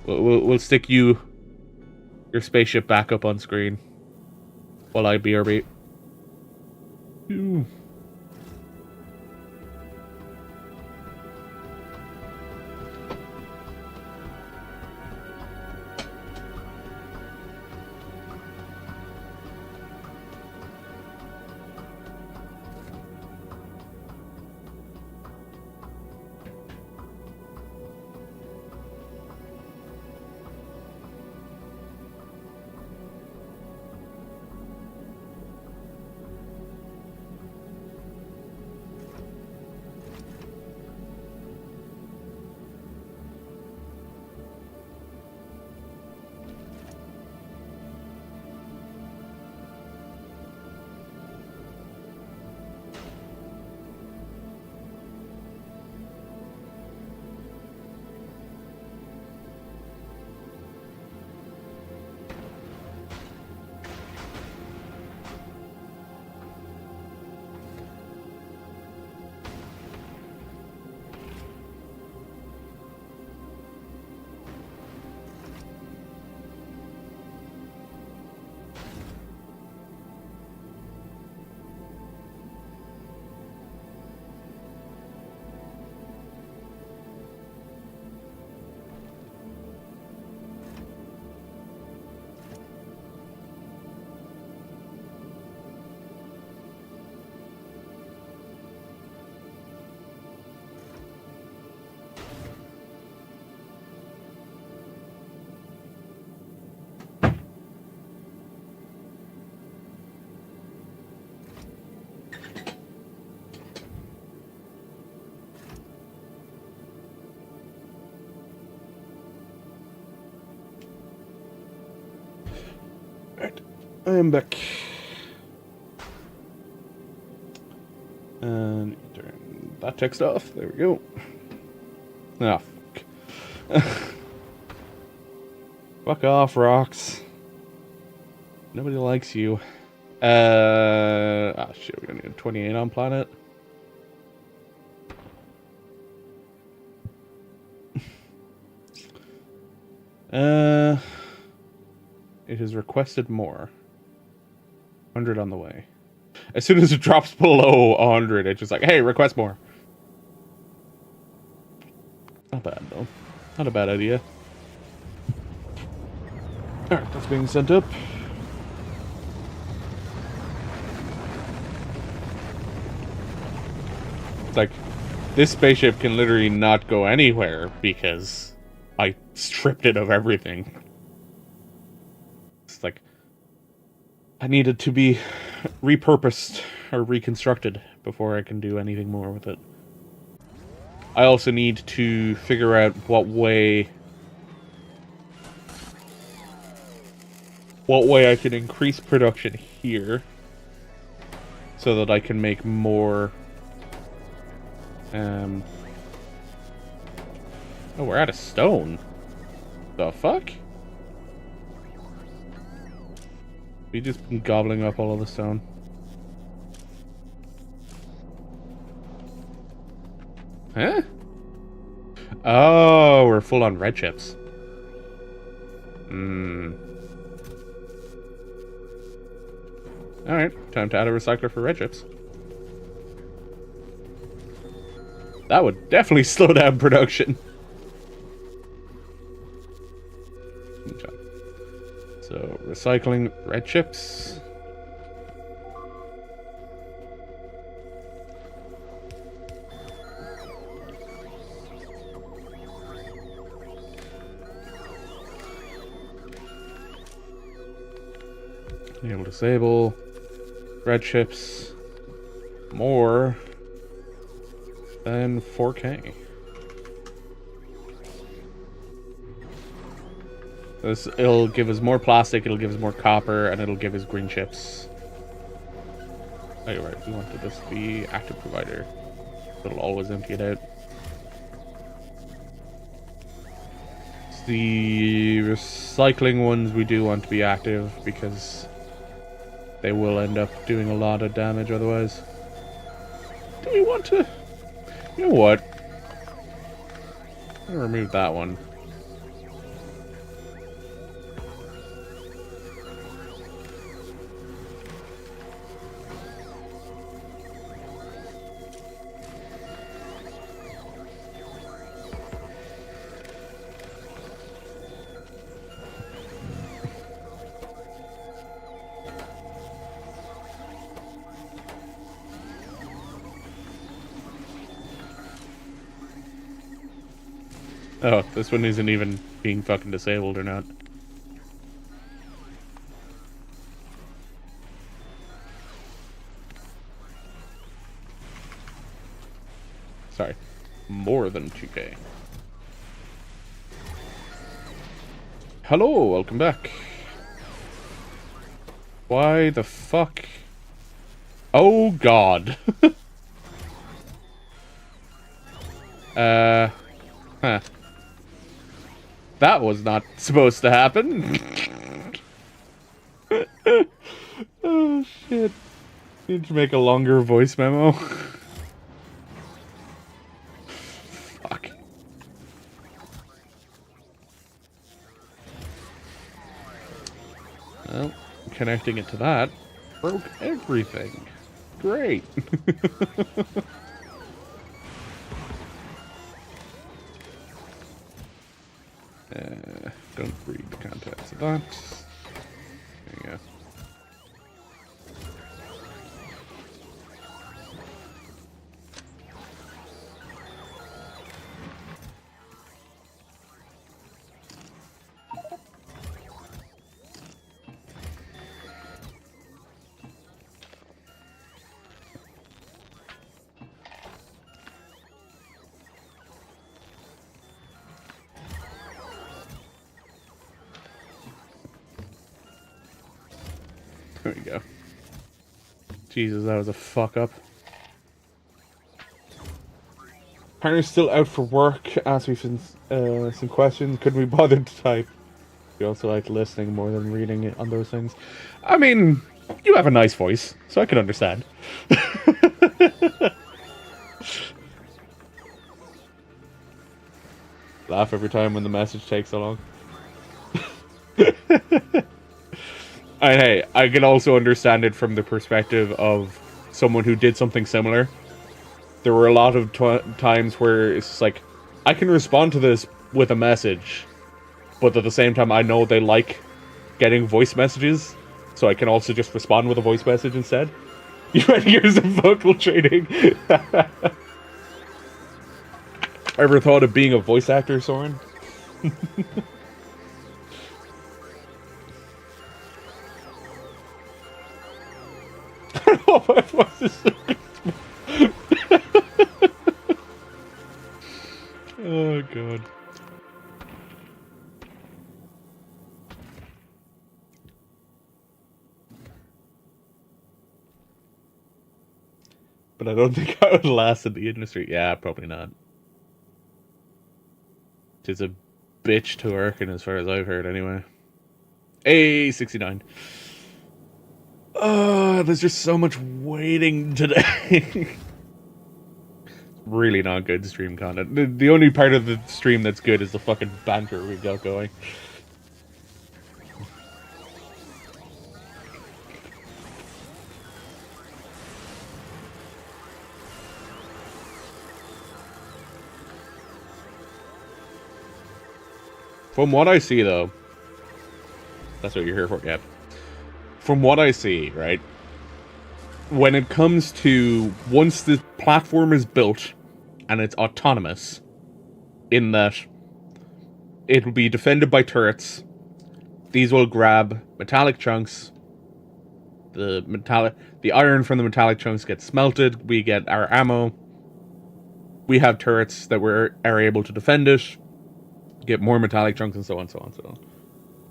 We'll stick your spaceship back up on screen while I BRB. Ooh. I am back. And turn that text off. There we go. Ah, fuck. Fuck off, rocks. Nobody likes you. Ah, shit, we're gonna need 28 on planet. It has requested more. 100 on the way. As soon as it drops below 100, it's just like, hey, request more. Not bad, though. Not a bad idea. Alright, that's being sent up. Like, this spaceship can literally not go anywhere because I stripped it of everything. It's like, I needed to be repurposed or reconstructed before I can do anything more with it. I also need to figure out what way I can increase production here so that I can make more. Oh, we're out of stone. The fuck? We just been gobbling up all of the stone. Huh? Oh, we're full on red chips. Alright, time to add a recycler for red chips. That would definitely slow down production. Okay. So, recycling red chips. Enable disable. Red chips. More than 4K. It'll give us more plastic, it'll give us more copper, and it'll give us green chips. Oh, you're right, we wanted this to be active provider. It'll always empty it out. The recycling ones we do want to be active because they will end up doing a lot of damage otherwise. Do we want to... You know what? I'm gonna remove that one. Oh, this one isn't even being fucking disabled or not. Sorry. More than 2K. Hello, welcome back. Why the fuck? Oh god. Huh. That was not supposed to happen. Oh shit. Need to make a longer voice memo. Fuck. Well, connecting it to that broke everything. Great. Don't read the contents of that. There you go. There we go. Jesus, that was a fuck up. Partner's still out for work. Asked me some questions. Couldn't be bothered to type. We also like listening more than reading it on those things. I mean, you have a nice voice, so I can understand. Laugh every time when the message takes so long. And hey, I can also understand it from the perspective of someone who did something similar. There were a lot of times where it's like, I can respond to this with a message, but at the same time I know they like getting voice messages, so I can also just respond with a voice message instead. You had years of vocal training. Ever thought of being a voice actor, Soren? Oh, my voice is so good. Oh, God. But I don't think I would last in the industry. Yeah, probably not. Tis a bitch to work in, as far as I've heard, anyway. Hey, 69. Oh, there's just so much waiting today. Really not good stream content. The only part of the stream that's good is the fucking banter we got going. From what I see, though, that's what you're here for, yeah. From what I see, right, when it comes to once the platform is built and it's autonomous, in that it will be defended by turrets, these will grab metallic chunks, the iron from the metallic chunks gets smelted, we get our ammo, we have turrets that are able to defend it, get more metallic chunks, and so on, so on, so on.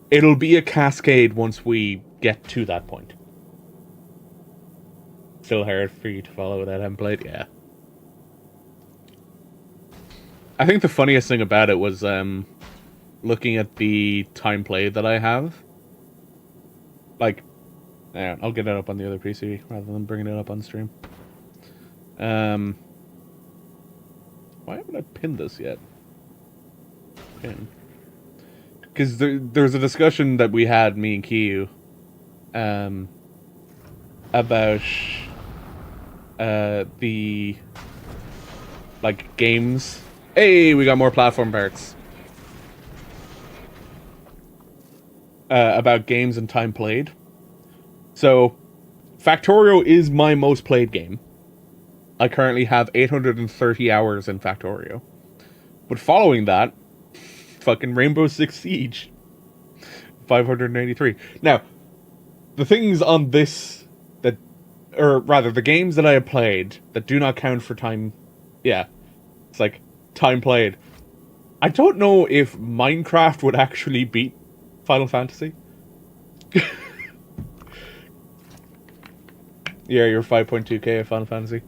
It'll be a cascade once we get to that point. Still hard for you to follow that template, yeah. I think the funniest thing about it was looking at the time played that I have. Like, yeah, I'll get it up on the other PC rather than bringing it up on stream. Why haven't I pinned this yet? Because there's a discussion that we had, me and Kiyu, about the like games. Hey, we got more platform parts. About games and time played. So, Factorio is my most played game. I currently have 830 hours in Factorio. But following that, fucking Rainbow Six Siege, 593. Now, the things on this that, or rather, the games that I have played that do not count for time, yeah, it's like time played. I don't know if Minecraft would actually beat Final Fantasy. Yeah, you're 5.2k of Final Fantasy.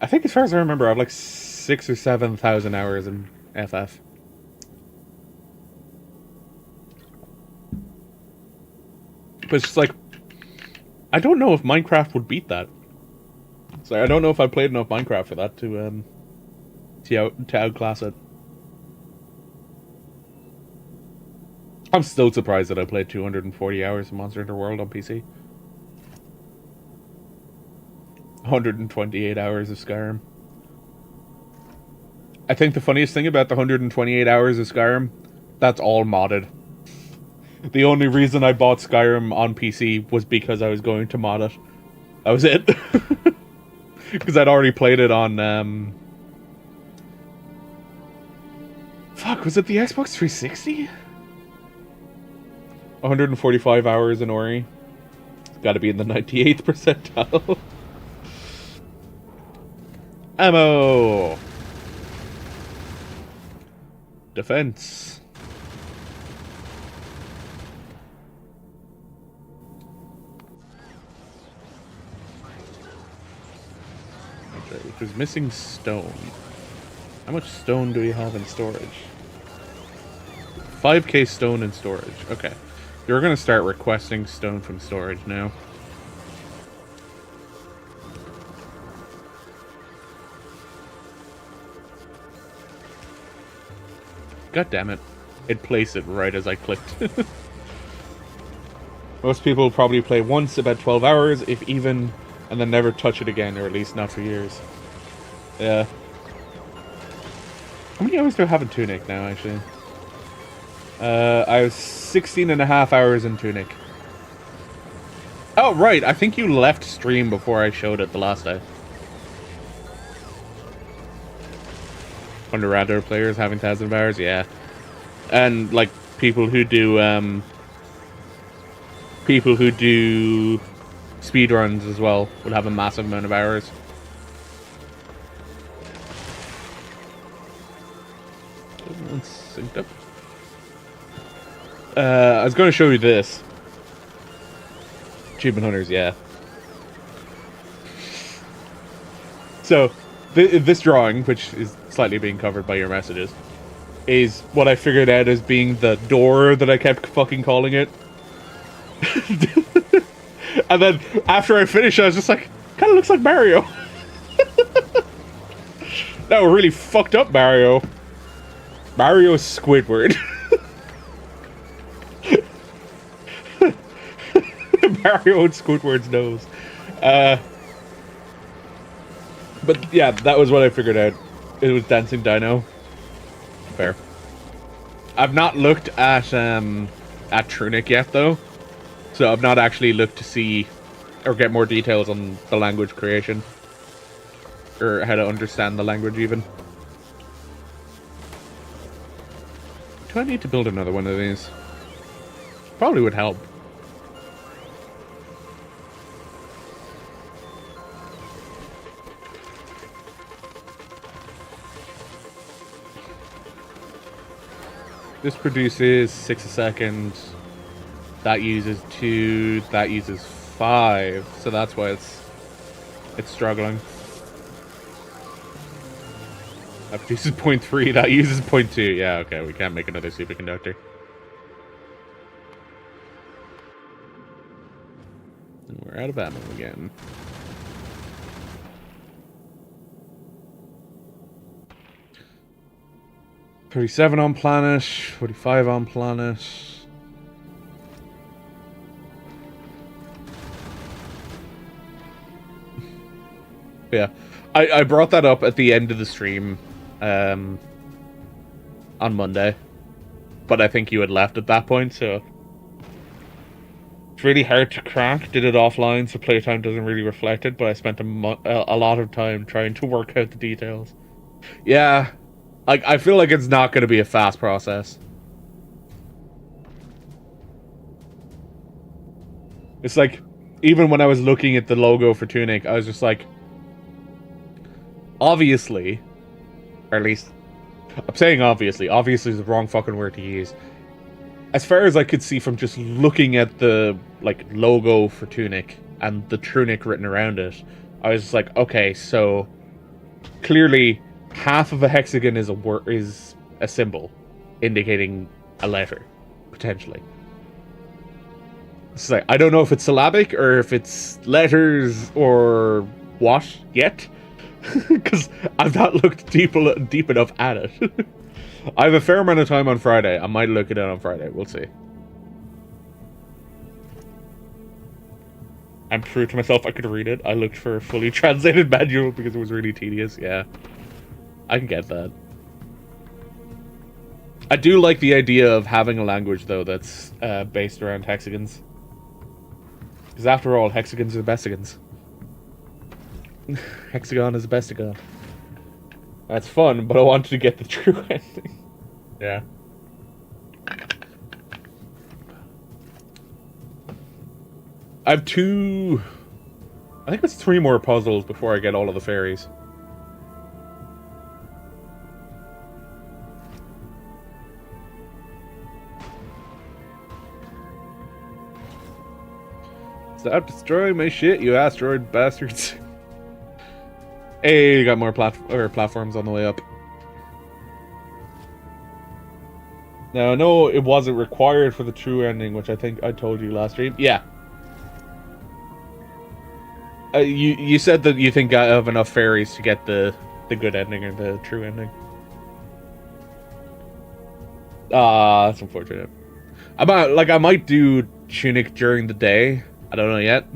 I think, as far as I remember, I have like 6,000 or 7,000 hours in FF. But it's just like, I don't know if Minecraft would beat that. So I don't know if I played enough Minecraft for that to outclass it. I'm still surprised that I played 240 hours of Monster Hunter World on PC. 128 hours of Skyrim. I think the funniest thing about the 128 hours of Skyrim, that's all modded. The only reason I bought Skyrim on PC was because I was going to mod it. That was it. Because I'd already played it on, fuck, was it the Xbox 360? 145 hours in Ori. It's gotta be in the 98th percentile. Ammo! Defense. Which was missing stone. How much stone do we have in storage? 5k stone in storage. Okay. You're gonna start requesting stone from storage now. God damn it. It placed it right as I clicked. Most people probably play once about 12 hours, if even, and then never touch it again, or at least not for years. Yeah. How many hours do I have in Tunic now, actually? I was 16 and a half hours in Tunic. Oh, right. I think you left stream before I showed it the last day. Under random players having 1,000 hours, yeah. And, like, people who do speedruns as well would have a massive amount of hours. Everyone's synced up. I was going to show you this. Achievement Hunters, yeah. So, this drawing, which is slightly being covered by your messages, is what I figured out as being the door that I kept fucking calling it. And then, after I finished, I was just like, kind of looks like Mario. No, really fucked up Mario. Mario's Squidward. Mario and Squidward's nose. But yeah, that was what I figured out. It was Dancing Dino. Fair. I've not looked at Trunic yet though. So I've not actually looked to see or get more details on the language creation. Or how to understand the language even. Do I need to build another one of these? Probably would help. This produces 6 a second. That uses 2. That uses 5. So that's why it's struggling. That produces 0.3. That uses 0.2. Yeah, okay. We can't make another superconductor. And we're out of ammo again. $37 on planet, 45 on planet. Yeah, I brought that up at the end of the stream on Monday, but I think you had left at that point, so it's really hard to crack. Did it offline, so playtime doesn't really reflect it, but I spent a lot of time trying to work out the details. Yeah. I feel like it's not going to be a fast process. It's like, even when I was looking at the logo for Tunic, I was just like, obviously, or at least, I'm saying obviously is the wrong fucking word to use. As far as I could see from just looking at the, like, logo for Tunic and the Trunic written around it, I was just like, okay, so, clearly, half of a hexagon is a symbol indicating a letter, potentially. It's like, I don't know if it's syllabic or if it's letters or what yet, because I've not looked deep enough at it. I have a fair amount of time on Friday. I might look at it on Friday. We'll see. I'm true to myself. I could read it. I looked for a fully translated manual because it was really tedious. Yeah. I can get that. I do like the idea of having a language, though, that's based around hexagons. Because after all, hexagons are the bestigons. Hexagon is the bestagon. That's fun, but I wanted to get the true ending. Yeah. I have I think it's 3 more puzzles before I get all of the fairies. Stop destroying my shit, you asteroid bastards. Hey, you got more platforms on the way up. Now, no, it wasn't required for the true ending, which I think I told you last stream. Yeah. You said that you think I have enough fairies to get the good ending or the true ending. Ah, that's unfortunate. I might do Tunic during the day. I don't know yet.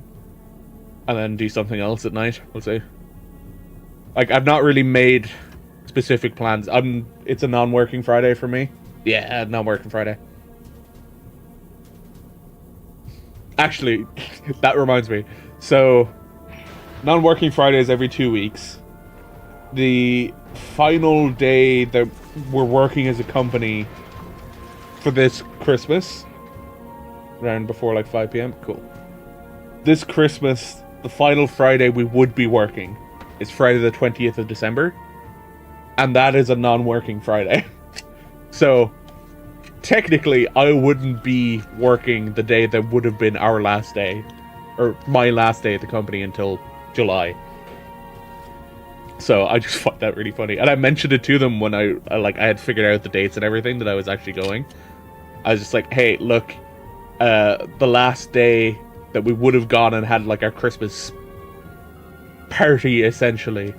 And then do something else at night. We'll see. Like, I've not really made specific plans. It's a non-working Friday for me. Yeah, non-working Friday. Actually, that reminds me. So, non-working Fridays every 2 weeks. The final day that we're working as a company for this Christmas, around before like 5 p.m. Cool. This Christmas, the final Friday we would be working is Friday the 20th of December. And that is a non-working Friday. So, technically, I wouldn't be working the day that would have been our last day. Or my last day at the company until July. So, I just find that really funny. And I mentioned it to them when I had figured out the dates and everything that I was actually going. I was just like, hey, look, the last day that we would have gone and had like our Christmas party, essentially,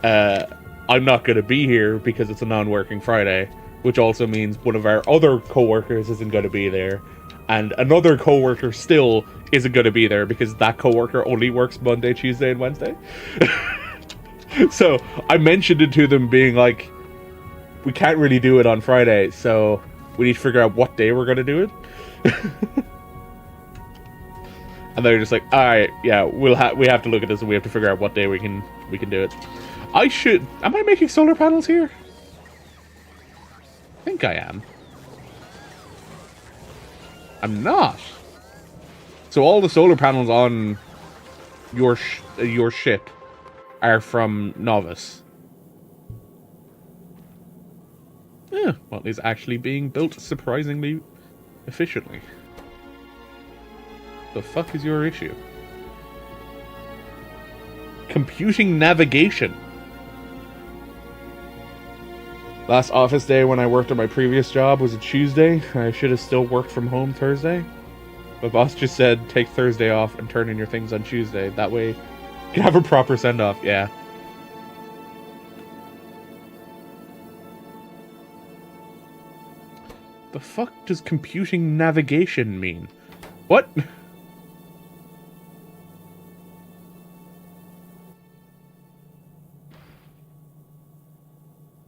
I'm not going to be here because it's a non-working Friday, which also means one of our other co-workers isn't going to be there, and another co-worker still isn't going to be there because that co-worker only works Monday, Tuesday, and Wednesday. So I mentioned it to them, being like, we can't really do it on Friday, so we need to figure out what day we're going to do it. And they're just like, all right, yeah, we have to look at this and we have to figure out what day we can do it. Am I making solar panels here? I think I am. I'm not. So all the solar panels on your ship are from Nauvis. Yeah, well, it's actually being built surprisingly efficiently. The fuck is your issue? Computing navigation. Last office day when I worked at my previous job was a Tuesday. I should have still worked from home Thursday. My boss just said, take Thursday off and turn in your things on Tuesday. That way, you can have a proper send-off. Yeah. The fuck does computing navigation mean? What?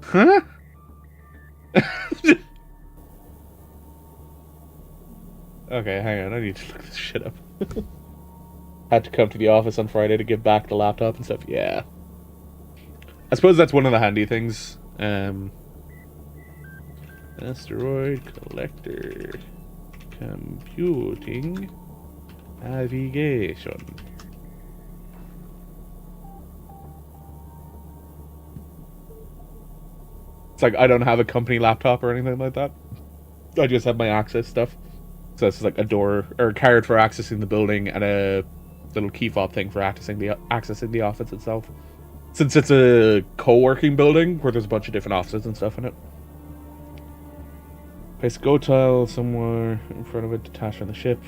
Huh? Okay, hang on. I need to look this shit up. Had to come to the office on Friday to give back the laptop and stuff. Yeah. I suppose that's one of the handy things. Asteroid collector. Computing navigation. It's like I don't have a company laptop or anything like that. I just have my access stuff. So it's like a door or a card for accessing the building and a little key fob thing for accessing the office itself. Since it's a co-working building where there's a bunch of different offices and stuff in it. Place a go tile somewhere in front of it, detached from the ship.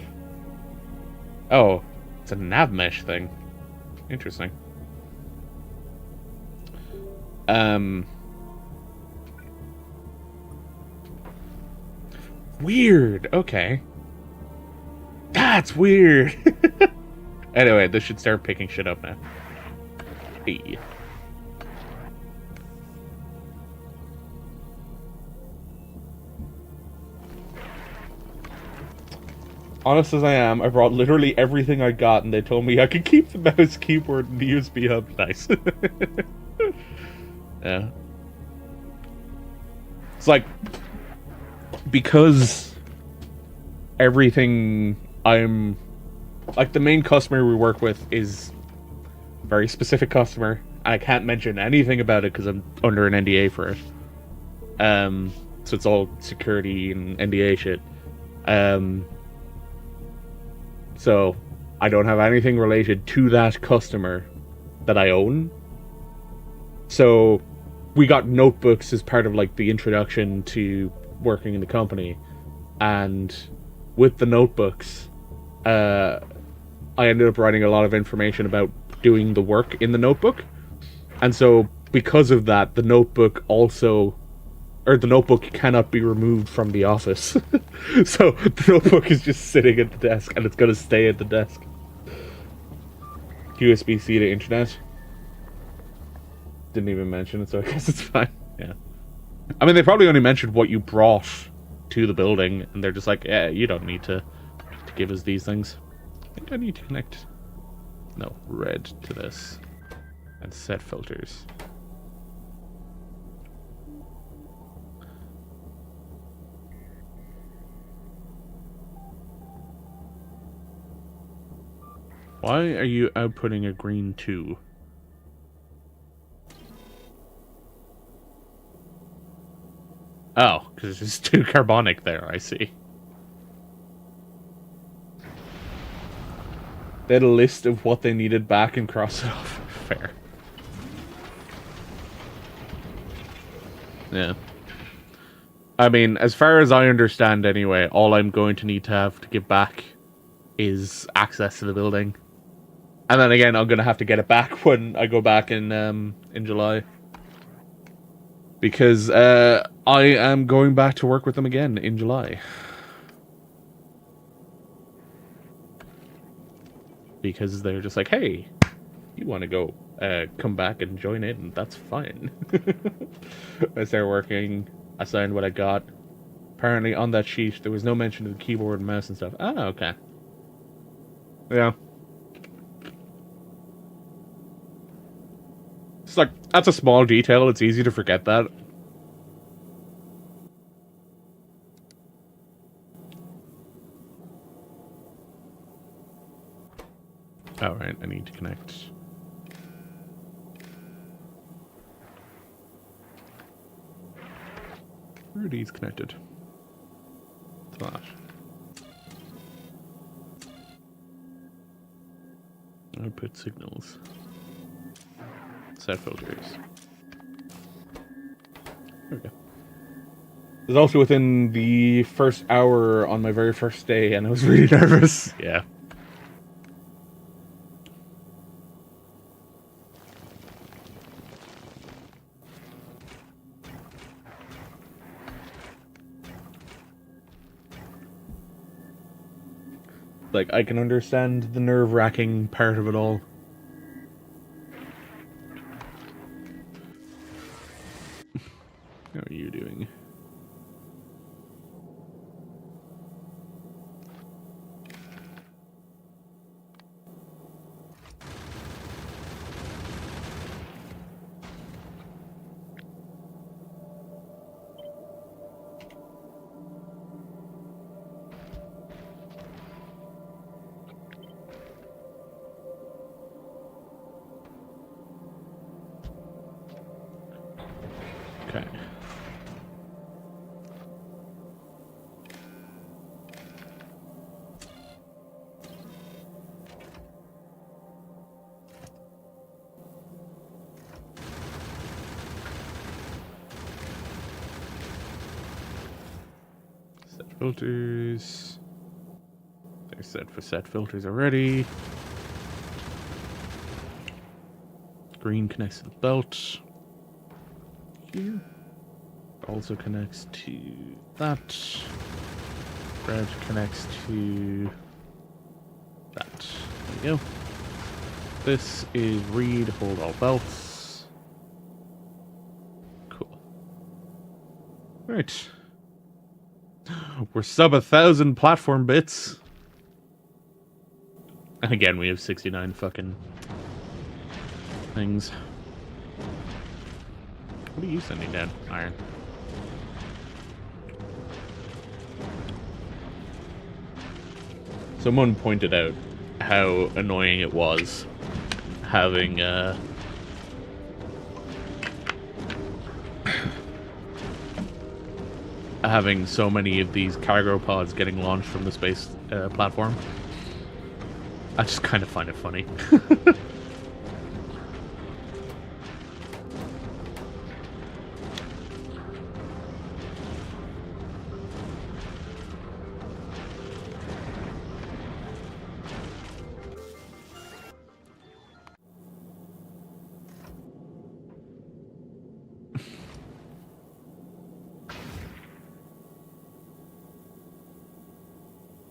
Oh, it's a nav mesh thing. Interesting. Weird. Okay. That's weird. Anyway, this should start picking shit up now. Hey. Honest as I am, I brought literally everything I got, and they told me I could keep the mouse, keyboard, and the USB hub. Nice. Yeah. It's like, because everything I'm... Like, the main customer we work with is a very specific customer. I can't mention anything about it because I'm under an NDA for it. So it's all security and NDA shit. So I don't have anything related to that customer that I own. So we got notebooks as part of like the introduction to working in the company, and with the notebooks, I ended up writing a lot of information about doing the work in the notebook. And so because of that, the notebook cannot be removed from the office. So the notebook is just sitting at the desk, and it's going to stay at the desk. USB-C to internet. Didn't even mention it, so I guess it's fine. Yeah. I mean, they probably only mentioned what you brought to the building, and they're just like, yeah, you don't need to give us these things. think I need to connect... No, red to this. And set filters. Why are you outputting a green 2? Oh, because it's too carbonic there, I see. They had a list of what they needed back and cross it off. Fair. Yeah. I mean, as far as I understand anyway, all I'm going to need to have to give back is access to the building. And then again, I'm going to have to get it back when I go back in July. Because I am going back to work with them again in July. Because they're just like, hey, you want to go come back and join in? That's fine. I started working, I signed what I got. Apparently on that sheet, there was no mention of the keyboard and mouse and stuff. Ah, okay. Yeah. It's like, that's a small detail. It's easy to forget that. Alright, I need to connect. Where are these connected? Slash. Output signals. Set filters. There we go. It was also within the first hour on my very first day, and I was really nervous. Yeah. Like, I can understand the nerve-wracking part of it all. How are you doing? Okay. Set filters. They're set for set filters already. Green connects to the belt. Here. Also connects to that. Red connects to that. There we go. This is read, hold all belts. Cool. Right. We're sub 1,000 platform bits. And again, we have 69 fucking things. What are you sending down, Iron? Someone pointed out how annoying it was having having so many of these cargo pods getting launched from the space platform. I just kind of find it funny.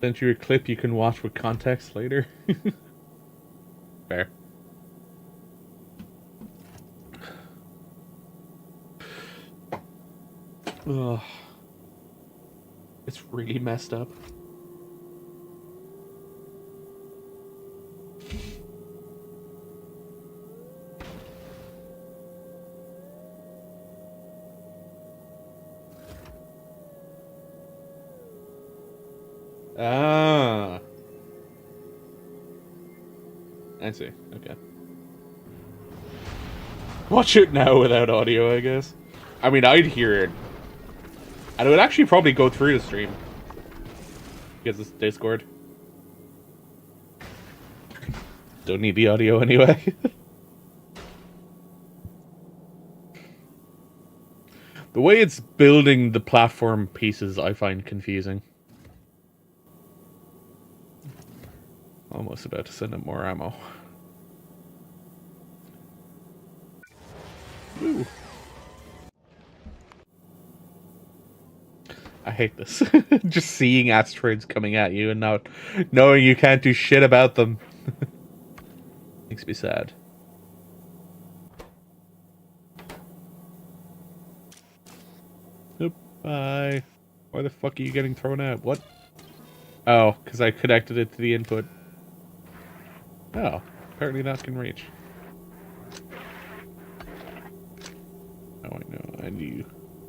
Sent you a clip you can watch with context later. Fair. Ugh. It's really messed up. Ah. I see. Okay. Watch it now without audio, I guess. I mean, I'd hear it. And it would actually probably go through the stream. Because it's Discord. Don't need the audio anyway. The way it's building the platform pieces, I find confusing. Almost about to send him more ammo. Ooh. I hate this. Just seeing asteroids coming at you and not knowing you can't do shit about them. Makes me sad. Oop, bye. Why the fuck are you getting thrown out? What? Oh, because I connected it to the input. Oh, apparently that can reach. Oh, I know. I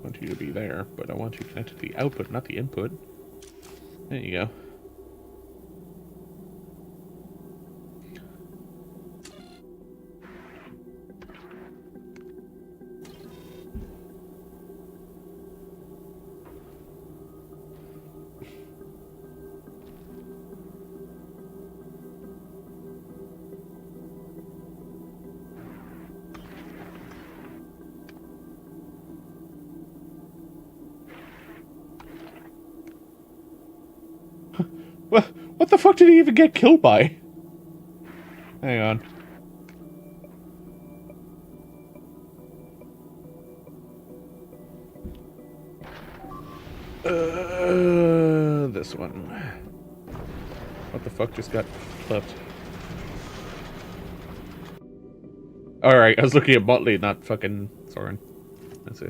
want you to be there, but I want you connected to the output, not the input. There you go. What the fuck did he even get killed by? Hang on. This one. What the fuck just got flipped? Alright, I was looking at Motley, not fucking Soren. Let's see.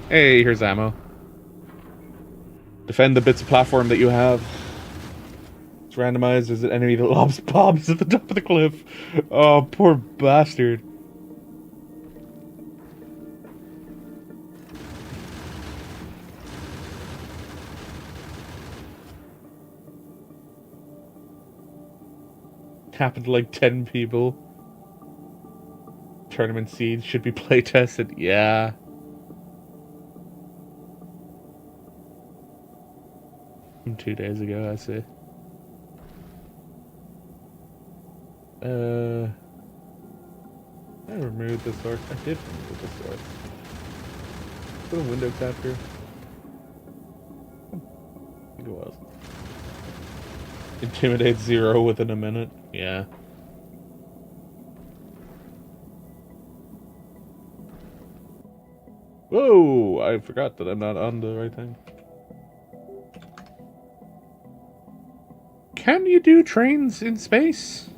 Hey, here's ammo. Defend the bits of platform that you have. It's randomized. There's an enemy that lobs bombs at the top of the cliff. Oh, poor bastard. Happened to like 10 people. Tournament seeds should be play tested. Yeah. From 2 days ago, I see. I removed the source. I did remove the source. Put a window capture. I think it was. Intimidate 0 within a minute. Yeah. Whoa! I forgot that I'm not on the right thing. Can you do trains in space?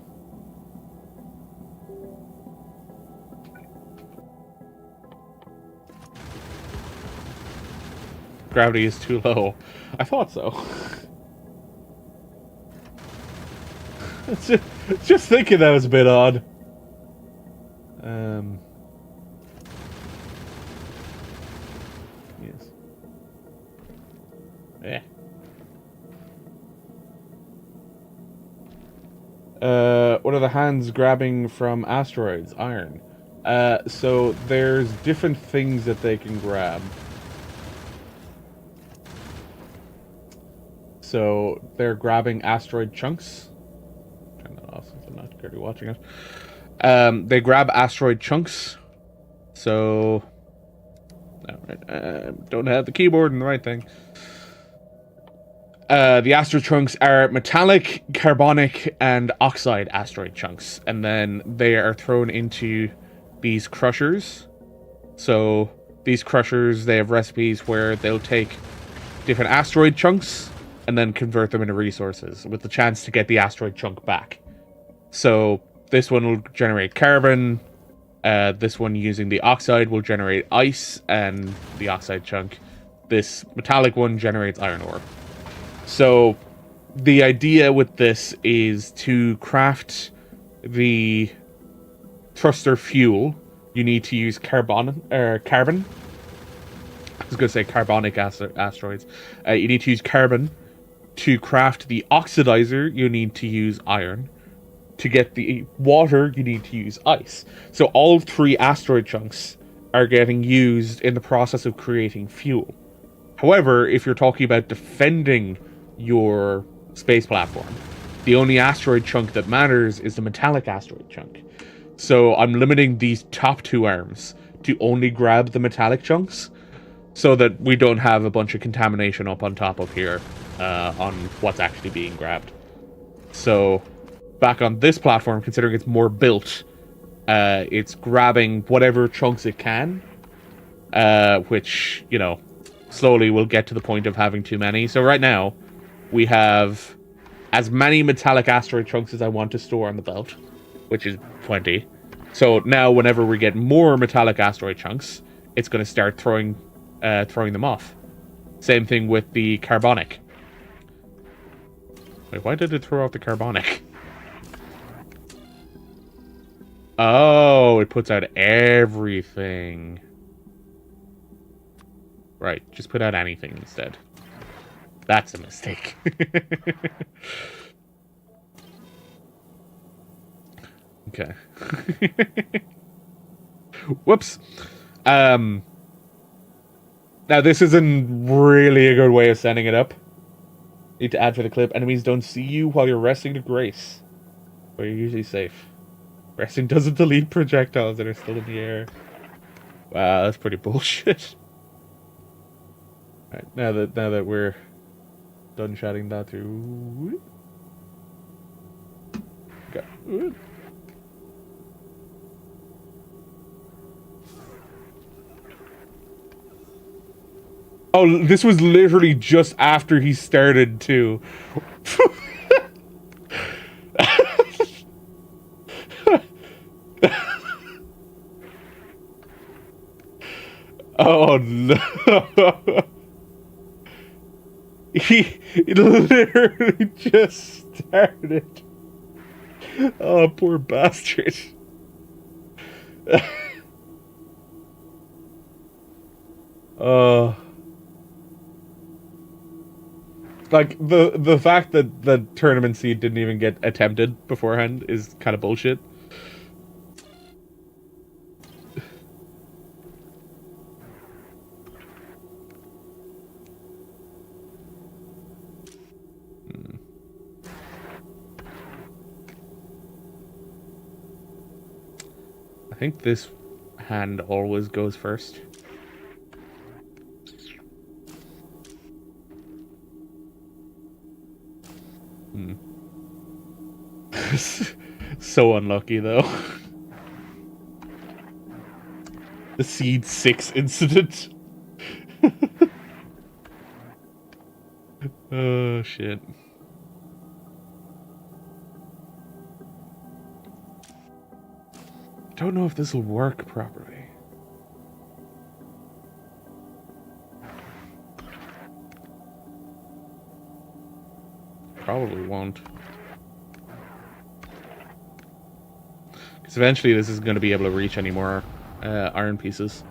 Gravity is too low. I thought so. just thinking that was a bit odd. Yes. Yeah. What are the hands grabbing from asteroids? Iron. So there's different things that they can grab. So they're grabbing asteroid chunks. Turn that off since I'm not currently watching it. They grab asteroid chunks. So, don't have the keyboard and the right thing. The asteroid chunks are metallic, carbonic, and oxide asteroid chunks, and then they are thrown into these crushers. So these crushers, they have recipes where they'll take different asteroid chunks and then convert them into resources with the chance to get the asteroid chunk back. So this one will generate carbon. This one using the oxide will generate ice and the oxide chunk. This metallic one generates iron ore. So the idea with this is to craft the thruster fuel. You need to use carbon. I was going to say carbonic asteroids. You need to use carbon. To craft the oxidizer, you need to use iron. To get the water, you need to use ice. So all 3 asteroid chunks are getting used in the process of creating fuel. However, if you're talking about defending your space platform, the only asteroid chunk that matters is the metallic asteroid chunk. So I'm limiting these top 2 arms to only grab the metallic chunks, so that we don't have a bunch of contamination up on top of here on what's actually being grabbed. So back on this platform, considering it's more built, it's grabbing whatever chunks it can, which, you know, slowly will get to the point of having too many. So right now, we have as many metallic asteroid chunks as I want to store on the belt, which is 20. So now whenever we get more metallic asteroid chunks, it's going to start throwing them off. Same thing with the carbonic. Wait, why did it throw off the carbonic? Oh, it puts out everything. Right, just put out anything instead. That's a mistake. Okay. Whoops. Now this isn't really a good way of setting it up. Need to add for the clip. Enemies don't see you while you're resting to grace, but you're usually safe. Resting doesn't delete projectiles that are still in the air. Wow, that's pretty bullshit. Alright, now that we're done chatting that through. Okay. Oh, this was literally just after he started too. Oh no. He literally just started. Oh, poor bastard. Like, the fact that the tournament seed didn't even get attempted beforehand is kind of bullshit. I think this hand always goes first. So unlucky, though. The Seed 6 incident. Oh, shit. Don't know if this will work properly. Probably won't. Because eventually this is going to be able to reach any more iron pieces.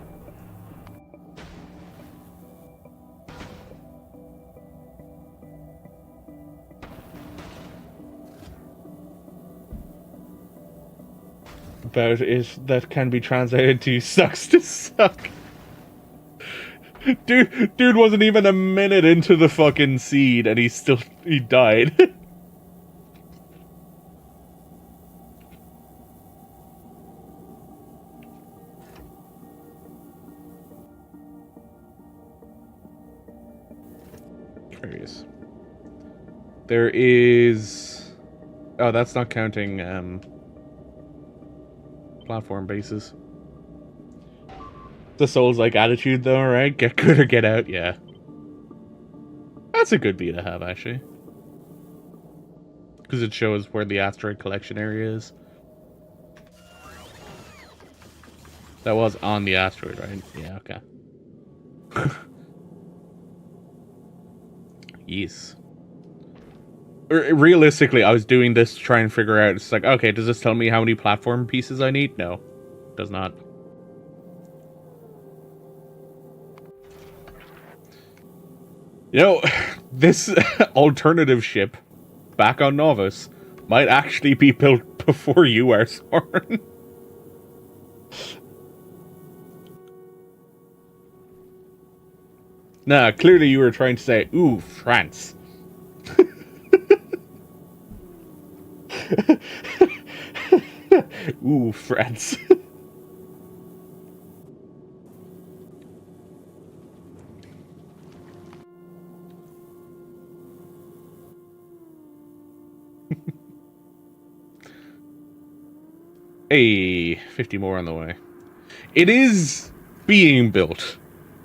About it that can be translated to sucks to suck. Dude wasn't even a minute into the fucking seed and he died. Curious. There is... Oh, that's not counting platform bases. The Souls-like attitude, though, right? Get good or get out, yeah. That's a good bee to have, actually. Because it shows where the asteroid collection area is. That was on the asteroid, right? Yeah, okay. Yes. Realistically, I was doing this to try and figure out, it's like, okay, does this tell me how many platform pieces I need? No, it does not. You know, this alternative ship back on Nauvis might actually be built before you are, Soren. Nah, clearly you were trying to say, ooh, France. Ooh, France. Hey, 50 more on the way. It is being built.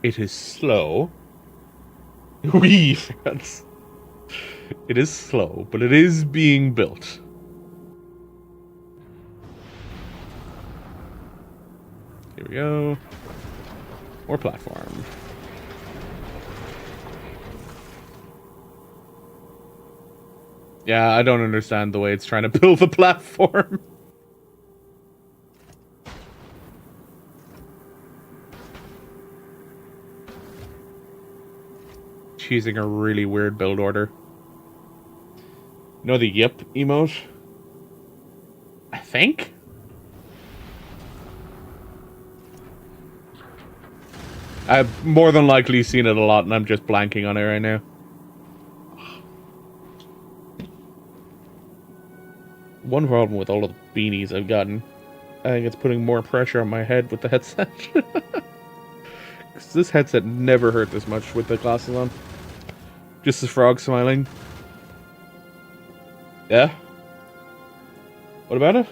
It is slow. Wee, France. It is slow, but it is being built. Here we go. More platform. Yeah, I don't understand the way it's trying to build the platform. It's using a really weird build order. You know the yip emote? I think? I've more than likely seen it a lot and I'm just blanking on it right now. One problem with all of the beanies I've gotten, I think it's putting more pressure on my head with the headset. Because this headset never hurt this much with the glasses on. Just the frog smiling. Yeah? What about it?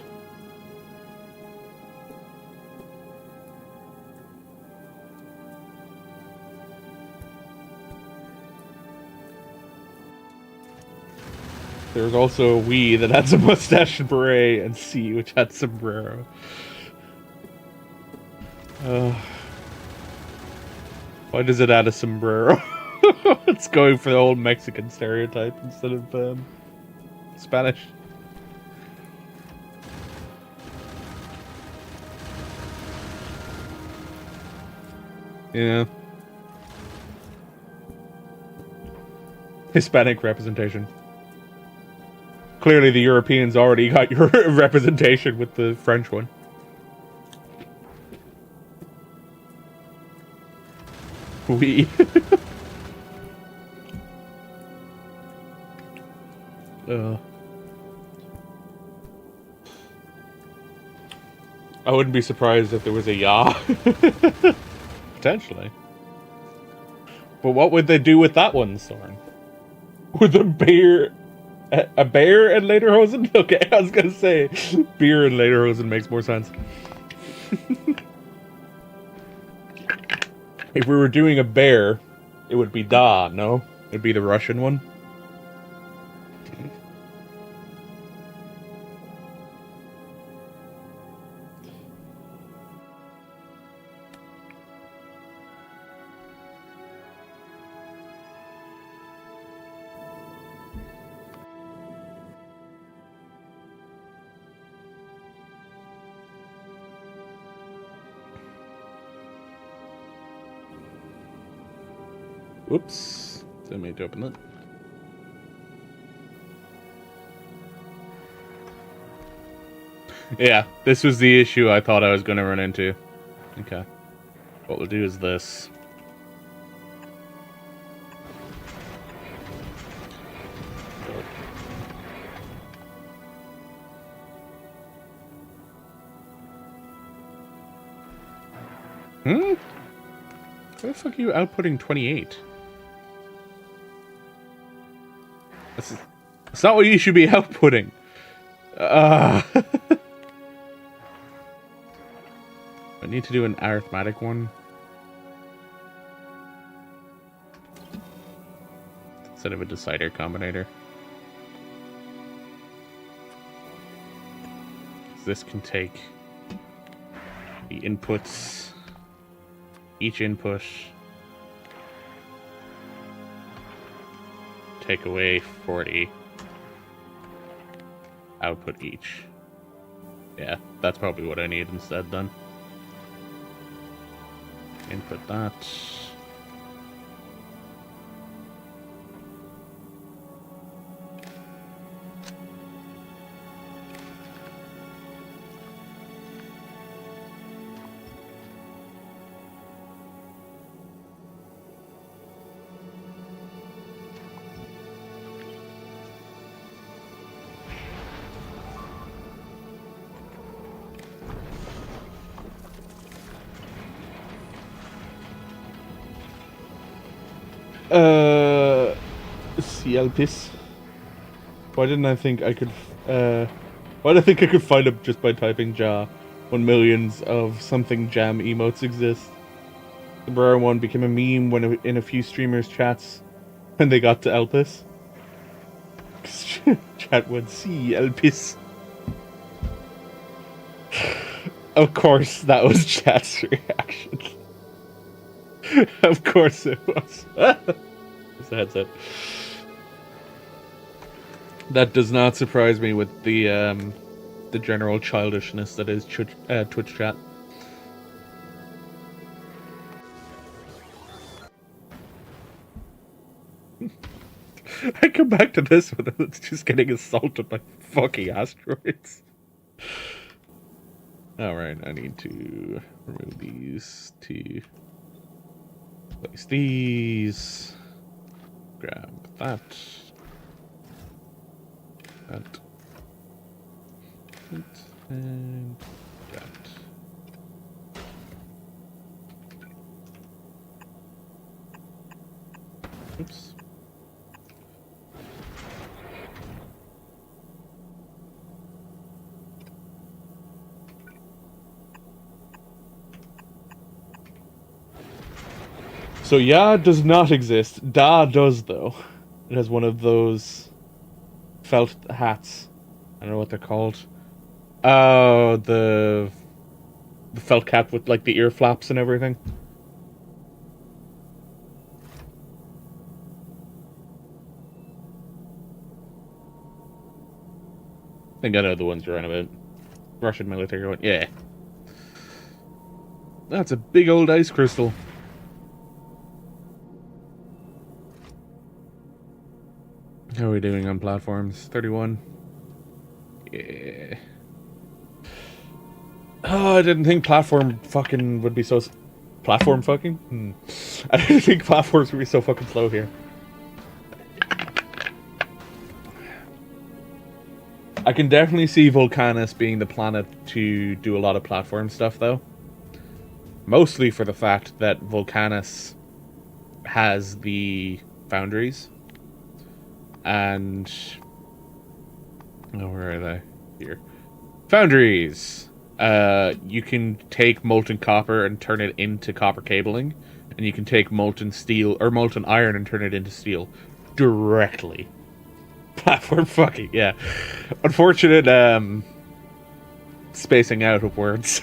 There's also a Wii that has a mustache and beret, and C, which had sombrero. Why does it add a sombrero? It's going for the old Mexican stereotype instead of Spanish. Yeah. Hispanic representation. Clearly the Europeans already got your representation with the French one. Oui. I wouldn't be surprised if there was a ya. Potentially. But what would they do with that one, Soren? With a bear... A bear and Lederhosen? Okay, I was gonna say, beer and Lederhosen makes more sense. If we were doing a bear, it would be Da, no? It'd be the Russian one. Whoops. Didn't mean to open that. Yeah, this was the issue I thought I was going to run into. Okay. What we'll do is this. Hmm? Why the fuck are you outputting 28? That's not what you should be outputting. I need to do an arithmetic one. Instead of a decider combinator. This can take the inputs, each input, take away 40, output each. Yeah, that's probably what I need instead then. Input that. CLPs. Why didn't I think I could? Why did I think I could find it just by typing "ja" when millions of something jam emotes exist? The Burrow one became a meme when in a few streamers' chats when they got to Elpis. Chat would see Elpis. Of course, that was chat's reaction. Of course it was. It's the headset. That does not surprise me with the general childishness that is Twitch chat. I come back to this one and it's just getting assaulted by fucking asteroids. Alright, I need to remove these to place these. Grab that. That. And that. Oops. So yeah does not exist. Da does though. It has one of those felt hats. I don't know what they're called. Oh, the felt cap with like the ear flaps and everything. I think I know the ones you're on about. Russian military one. Yeah. That's a big old ice crystal. How are we doing on platforms? 31. Yeah. Oh, I didn't think platform fucking would be so... Platform fucking? I didn't think platforms would be so fucking slow here. I can definitely see Vulcanus being the planet to do a lot of platform stuff, though. Mostly for the fact that Vulcanus has the foundries. And... Oh, where are they? Here. Foundries! You can take molten copper and turn it into copper cabling. And you can take molten steel, or molten iron and turn it into steel. Directly. Platform fucking, yeah. Unfortunate, spacing out of words.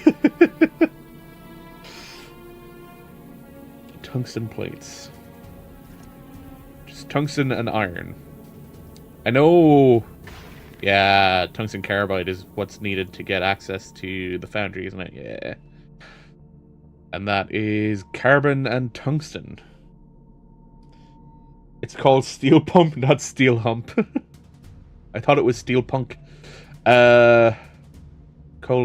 Tungsten plates. Just tungsten and iron. I know... Yeah, tungsten carbide is what's needed to get access to the foundry, isn't it? Yeah. And that is carbon and tungsten. It's called steel pump, not steel hump. I thought it was steel punk. Coal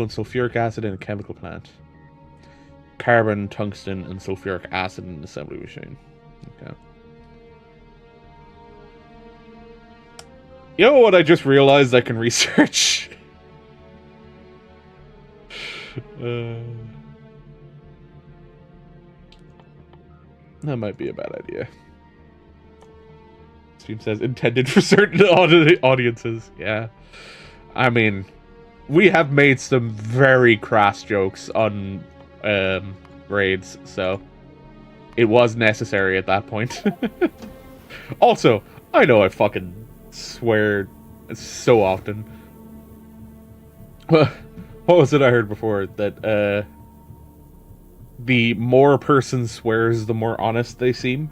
and sulfuric acid in a chemical plant. Carbon, tungsten, and sulfuric acid in an assembly machine. Okay. You know what I just realized I can research? That might be a bad idea. Stream says intended for certain audiences. Yeah. I mean, we have made some very crass jokes on raids, so it was necessary at that point. Also, I know I fucking swear so often. What was it I heard before? That the more a person swears, the more honest they seem.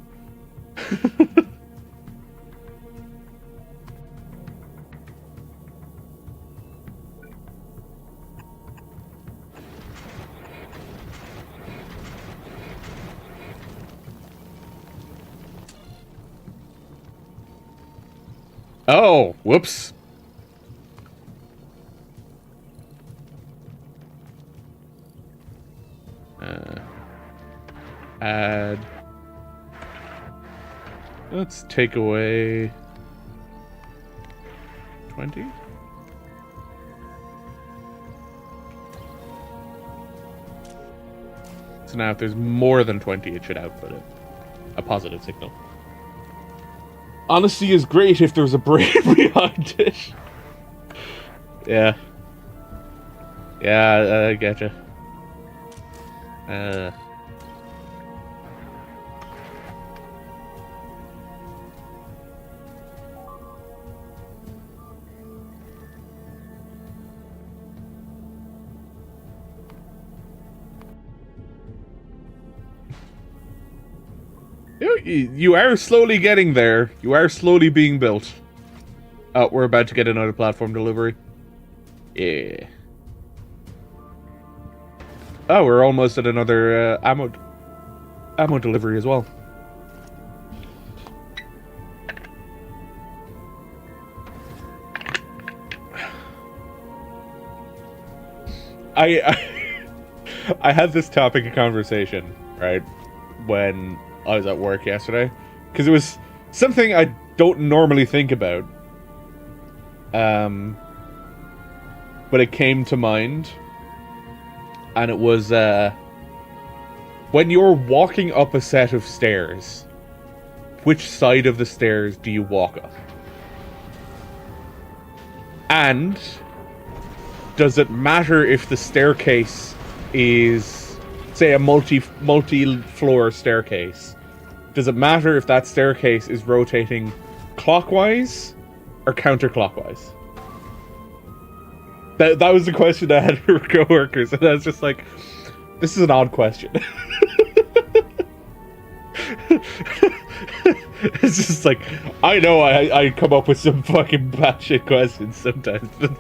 Oh, whoops. Add. Let's take away 20. So now if there's more than 20, it should output it. A positive signal. Honesty is great if there's a brain behind it. Yeah. Yeah, I getcha. You are slowly getting there. You are slowly being built. Oh, we're about to get another platform delivery. Yeah. Oh, we're almost at another ammo delivery as well. I had this topic of conversation, right, when I was at work yesterday, because it was something I don't normally think about. But it came to mind, and it was when you're walking up a set of stairs, which side of the stairs do you walk up? And does it matter if the staircase is, say, a multi-floor staircase? Does it matter if that staircase is rotating clockwise or counterclockwise? That was the question I had for coworkers, and I was just like, this is an odd question. It's just like, I know I come up with some fucking batshit questions sometimes, but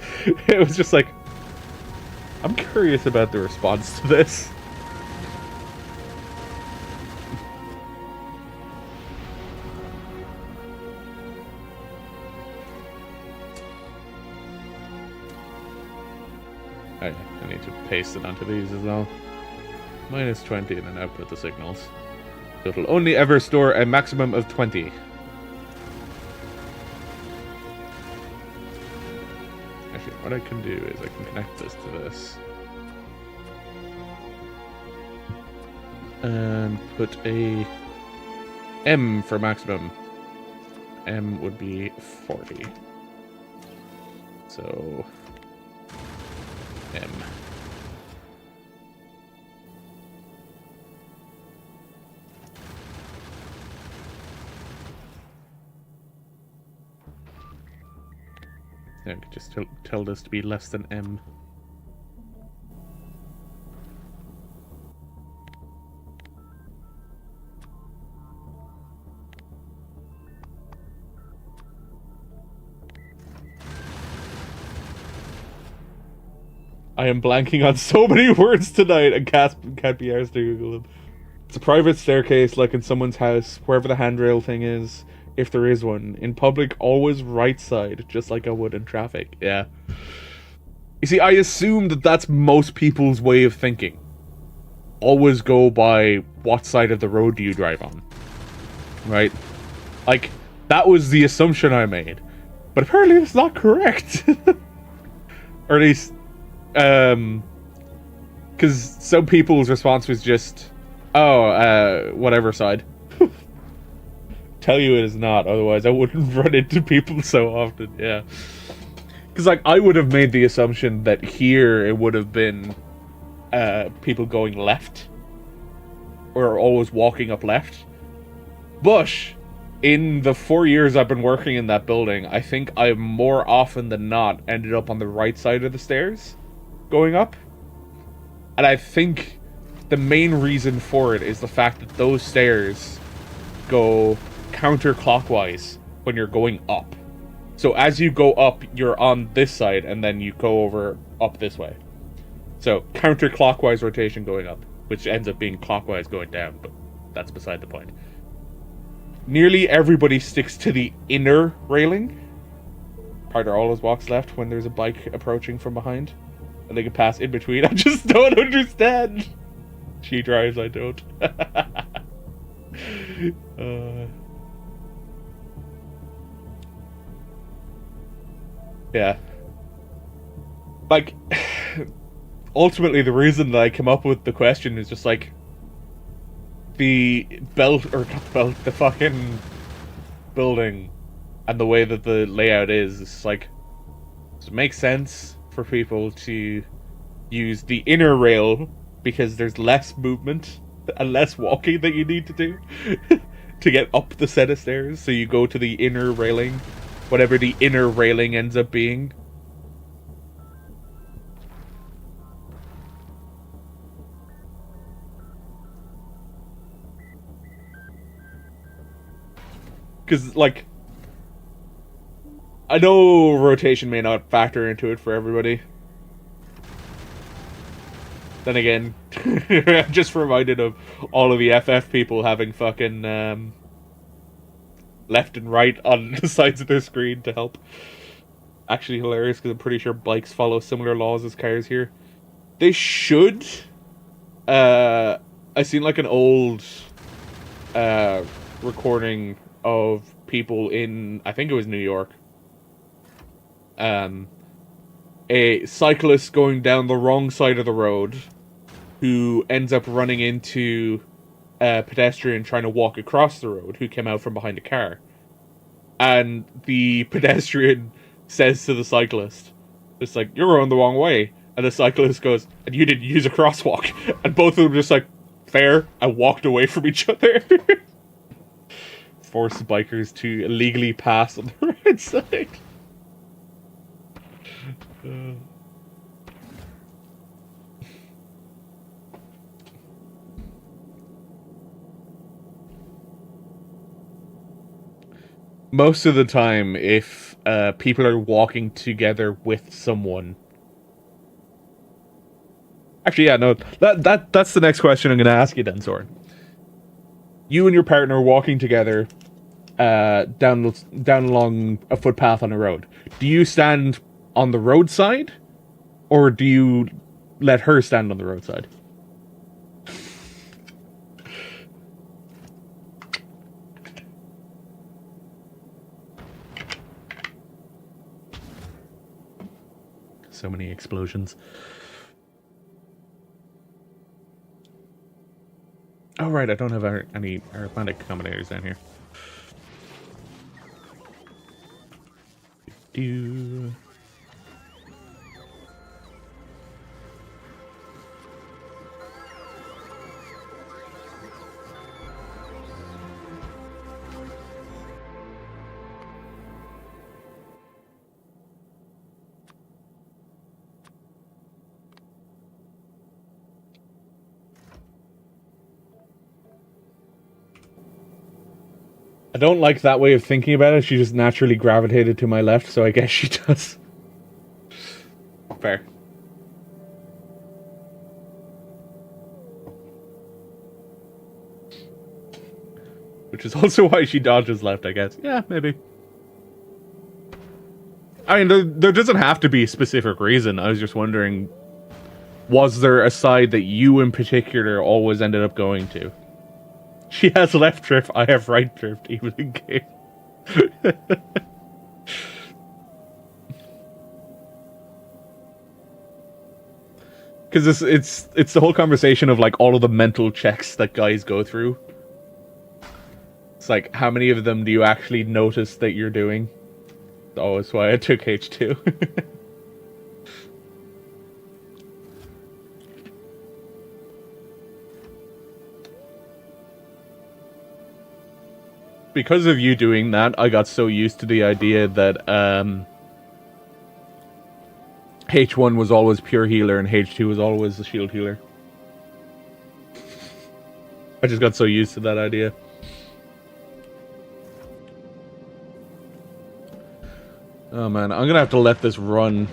it was just like, I'm curious about the response to this. I need to paste it onto these as well. -20 and then output the signals. So it'll only ever store a maximum of 20. Actually, what I can do is I can connect this to this. And put a M for maximum. M would be 40. So M. I could just tell this to be less than M. I am blanking on so many words tonight and can't be arsed to Google them. It's a private staircase, like in someone's house, wherever the handrail thing is, if there is one. In public, always right side, just like I would in traffic. Yeah. You see, I assume that that's most people's way of thinking. Always go by what side of the road do you drive on. Right? Like, that was the assumption I made. But apparently it's not correct. Or at least... because some people's response was just, oh, whatever side. Tell you it is not, otherwise I wouldn't run into people so often, yeah. Because, like, I would have made the assumption that here it would have been people going left. Or always walking up left. But, in the 4 years I've been working in that building, I think I more often than not ended up on the right side of the stairs. Going up. And I think the main reason for it is the fact that those stairs go counterclockwise when you're going up. So as you go up, you're on this side, and then you go over up this way. So counterclockwise rotation going up, which ends up being clockwise going down, but that's beside the point. Nearly everybody sticks to the inner railing. Partner always walks left when there's a bike approaching from behind. And they can pass in between. I just don't understand. She drives, I don't. Yeah. Like, ultimately the reason that I came up with the question is just like, the belt, or not belt, the fucking building And the way that the layout is, it's like, it makes sense for people to use the inner rail because there's less movement and less walking that you need to do to get up the set of stairs. So you go to the inner railing, whatever the inner railing ends up being. Because, like, I know rotation may not factor into it for everybody. Then again, I'm just reminded of all of the FF people having fucking left and right on the sides of their screen to help. Actually hilarious, because I'm pretty sure bikes follow similar laws as cars here. They should. I seen like an old recording of people in, I think it was New York. A cyclist going down the wrong side of the road who ends up running into a pedestrian trying to walk across the road who came out from behind a car. And the pedestrian says to the cyclist, it's like, you're going the wrong way. And the cyclist goes, and you didn't use a crosswalk. And both of them just like, fair, and walked away from each other. Force bikers to illegally pass on the right side. Most of the time, if people are walking together with someone... Actually, yeah, no, that's the next question I'm going to ask you then, Soren. You and your partner walking together down along a footpath on a road. Do you stand on the roadside, or do you let her stand on the roadside? So many explosions. Oh right, I don't have any arithmetic combinators down here. Do. I don't like that way of thinking about it. She just naturally gravitated to my left, so I guess she does. Fair. Which is also why she dodges left, I guess. Yeah, maybe. I mean, there doesn't have to be a specific reason. I was just wondering, was there a side that you in particular always ended up going to? She has left drift, I have right drift, even in game. Because it's the whole conversation of like all of the mental checks that guys go through. It's like, how many of them do you actually notice that you're doing? Oh, that's why I took H2. Because of you doing that, I got so used to the idea that H1 was always pure healer and H2 was always the shield healer. I just got so used to that idea. Oh man, I'm gonna have to let this run.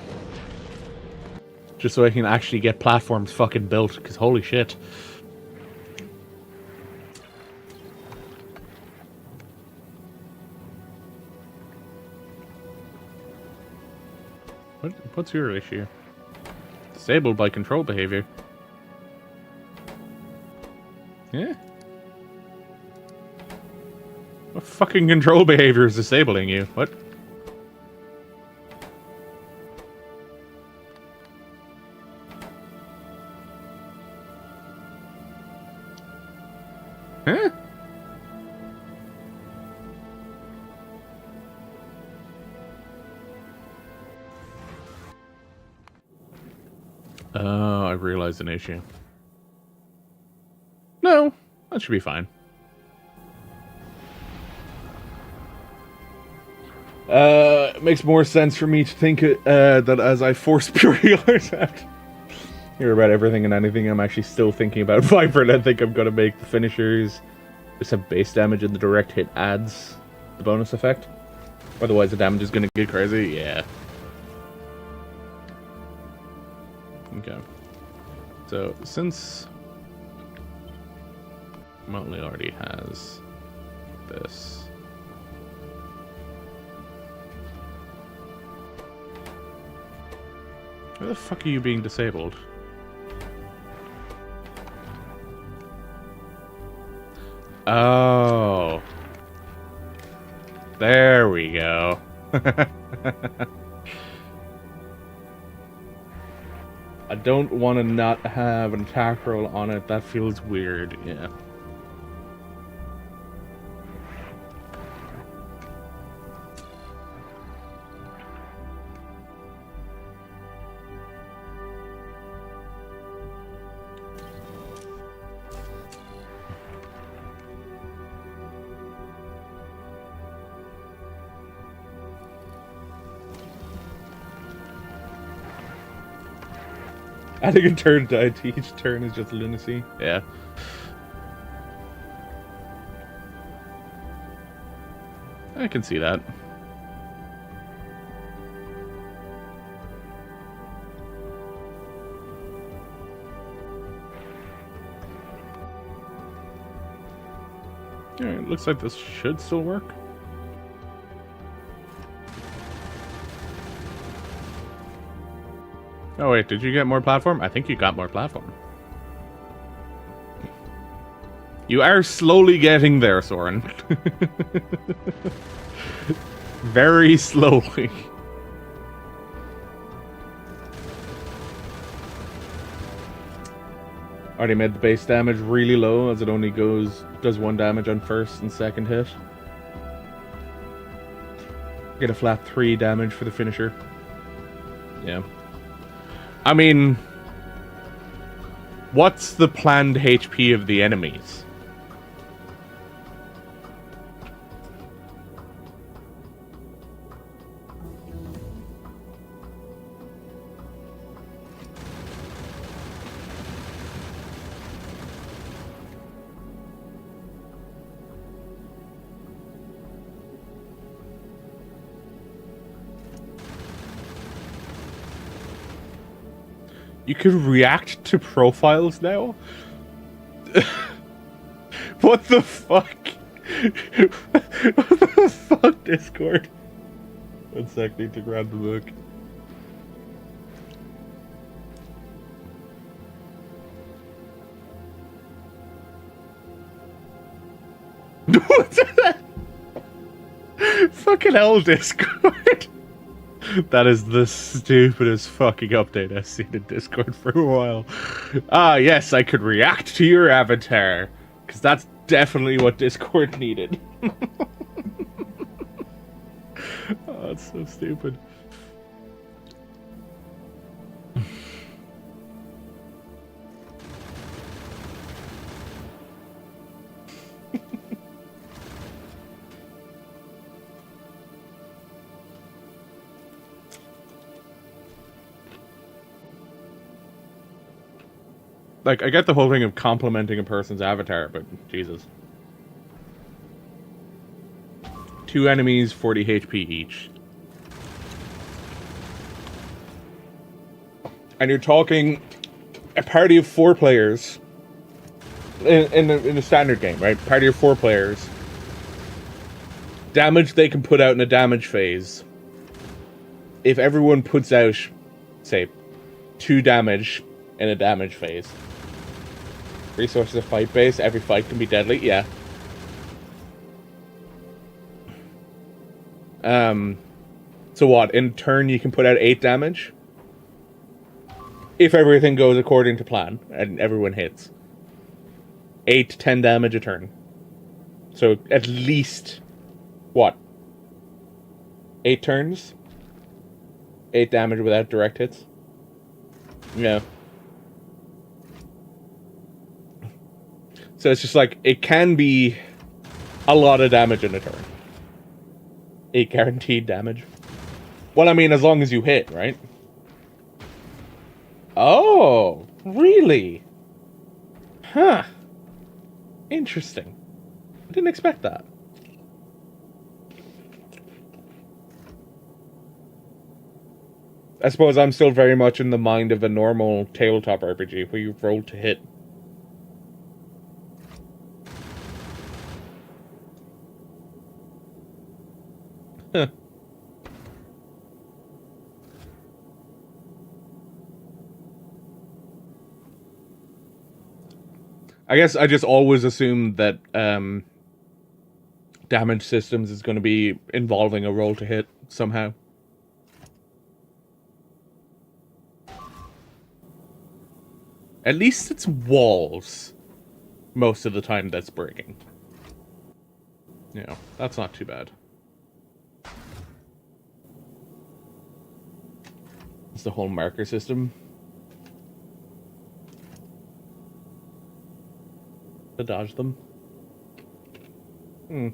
Just so I can actually get platforms fucking built, because holy shit. What's your issue? Disabled by control behavior. Yeah? What fucking control behavior is disabling you? What? Huh? I realized an issue. No, that should be fine. It makes more sense for me to think that as I force pure healers out. Hear about everything and anything, I'm actually still thinking about Vibrant. I think I'm gonna make the finishers just have base damage and the direct hit adds the bonus effect. Otherwise the damage is gonna get crazy, yeah. Okay. So, since Motley already has this. Why the fuck are you being disabled? Oh. There we go. I don't want to not have an attack roll on it. That feels weird, yeah. Adding a turn die to each turn is just lunacy. Yeah. I can see that. Alright, looks like this should still work. Oh wait, did you get more platform? I think you got more platform. You are slowly getting there, Soren. Very slowly. Already made the base damage really low, as it only does 1 damage on first and second hit. Get a flat 3 damage for the finisher. Yeah. I mean, what's the planned HP of the enemies? You can react to profiles now? What the fuck? What the fuck, Discord? 1 sec, need to grab the book. What's that? Fucking hell, Discord. That is the stupidest fucking update I've seen in Discord for a while. Ah, yes, I could react to your avatar. Because that's definitely what Discord needed. Oh, that's so stupid. Like, I get the whole thing of complimenting a person's avatar, but Jesus. 2 enemies, 40 HP each. And you're talking a party of 4 players in a standard game, right? Party of 4 players. Damage they can put out in a damage phase. If everyone puts out, say, 2 damage in a damage phase. Resources of fight base, every fight can be deadly, yeah. So what, in turn you can put out 8 damage? If everything goes according to plan, and everyone hits. 8 to 10 damage a turn. So at least, what? 8 turns? 8 damage without direct hits? Yeah. So it's just like, it can be a lot of damage in a turn. 8 guaranteed damage. Well, I mean, as long as you hit, right? Oh, really? Huh. Interesting. I didn't expect that. I suppose I'm still very much in the mind of a normal tabletop RPG where you roll to hit. Huh. I guess I just always assumed that damage systems is going to be involving a roll to hit somehow. At least it's walls most of the time that's breaking. Yeah, that's not too bad. It's the whole marker system. To dodge them. Hmm.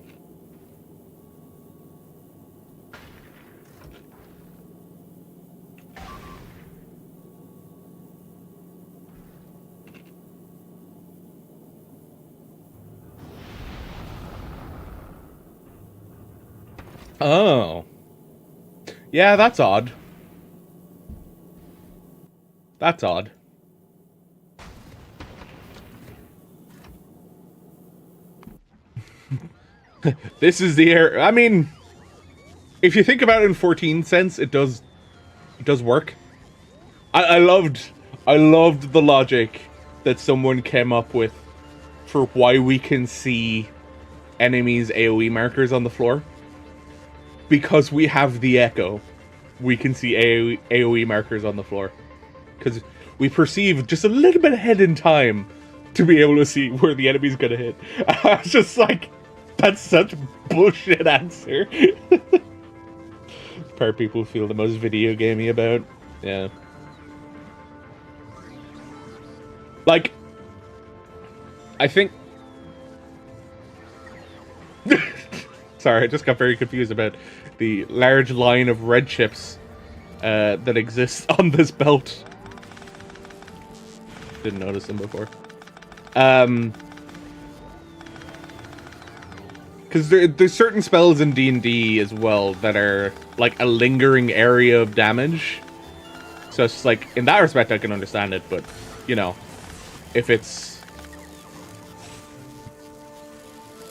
Oh. Yeah, that's odd. That's odd. This is the air. I mean, if you think about it in 14 cents, it does work. I loved the logic that someone came up with for why we can see enemies' AoE markers on the floor. Because we have the echo, we can see AoE markers on the floor. Because we perceive just a little bit ahead in time to be able to see where the enemy's gonna hit. I was just like, that's such a bullshit answer. Part people feel the most video gamey about. Yeah. Like, I think... Sorry, I just got very confused about the large line of red chips that exists on this belt. Didn't notice them before. Because there's certain spells in D&D as well that are like a lingering area of damage. So it's just like, in that respect I can understand it, but, you know, if it's...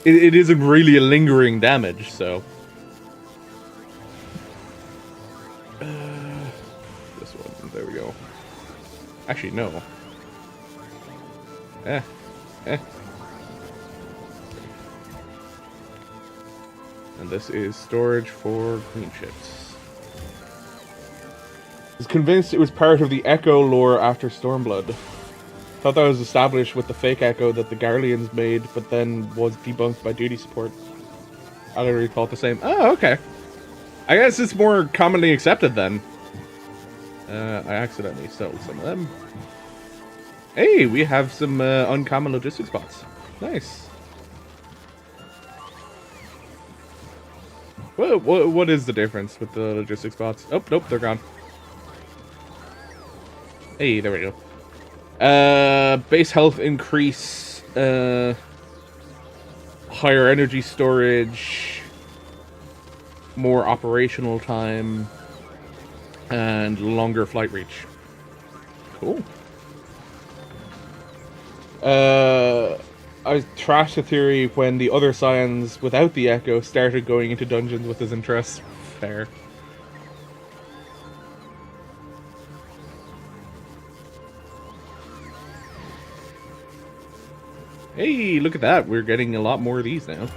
It isn't really a lingering damage, so... This one, there we go. Actually, no. Eh. And this is storage for green chips. I was convinced it was part of the Echo lore after Stormblood. Thought that was established with the fake Echo that the Garleans made, but then was debunked by duty support. I literally thought the same. Oh, okay. I guess it's more commonly accepted then. I accidentally stole some of them. Hey, we have some uncommon logistics bots. Nice. What is the difference with the logistics bots? Oh, nope, they're gone. Hey, there we go. Base health increase, higher energy storage, more operational time, and longer flight reach. Cool. I trashed the theory when the other Scions without the Echo started going into dungeons with his interests. Fair. Hey, look at that. We're getting a lot more of these now.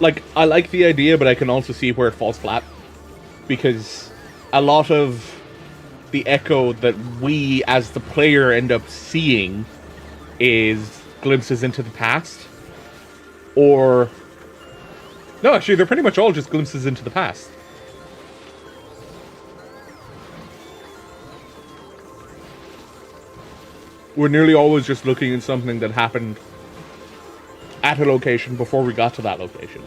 like, I like the idea, but I can also see where it falls flat. Because a lot of the echo that we, as the player, end up seeing is glimpses into the past. Or... No, actually, they're pretty much all just glimpses into the past. We're nearly always just looking at something that happened at a location before we got to that location.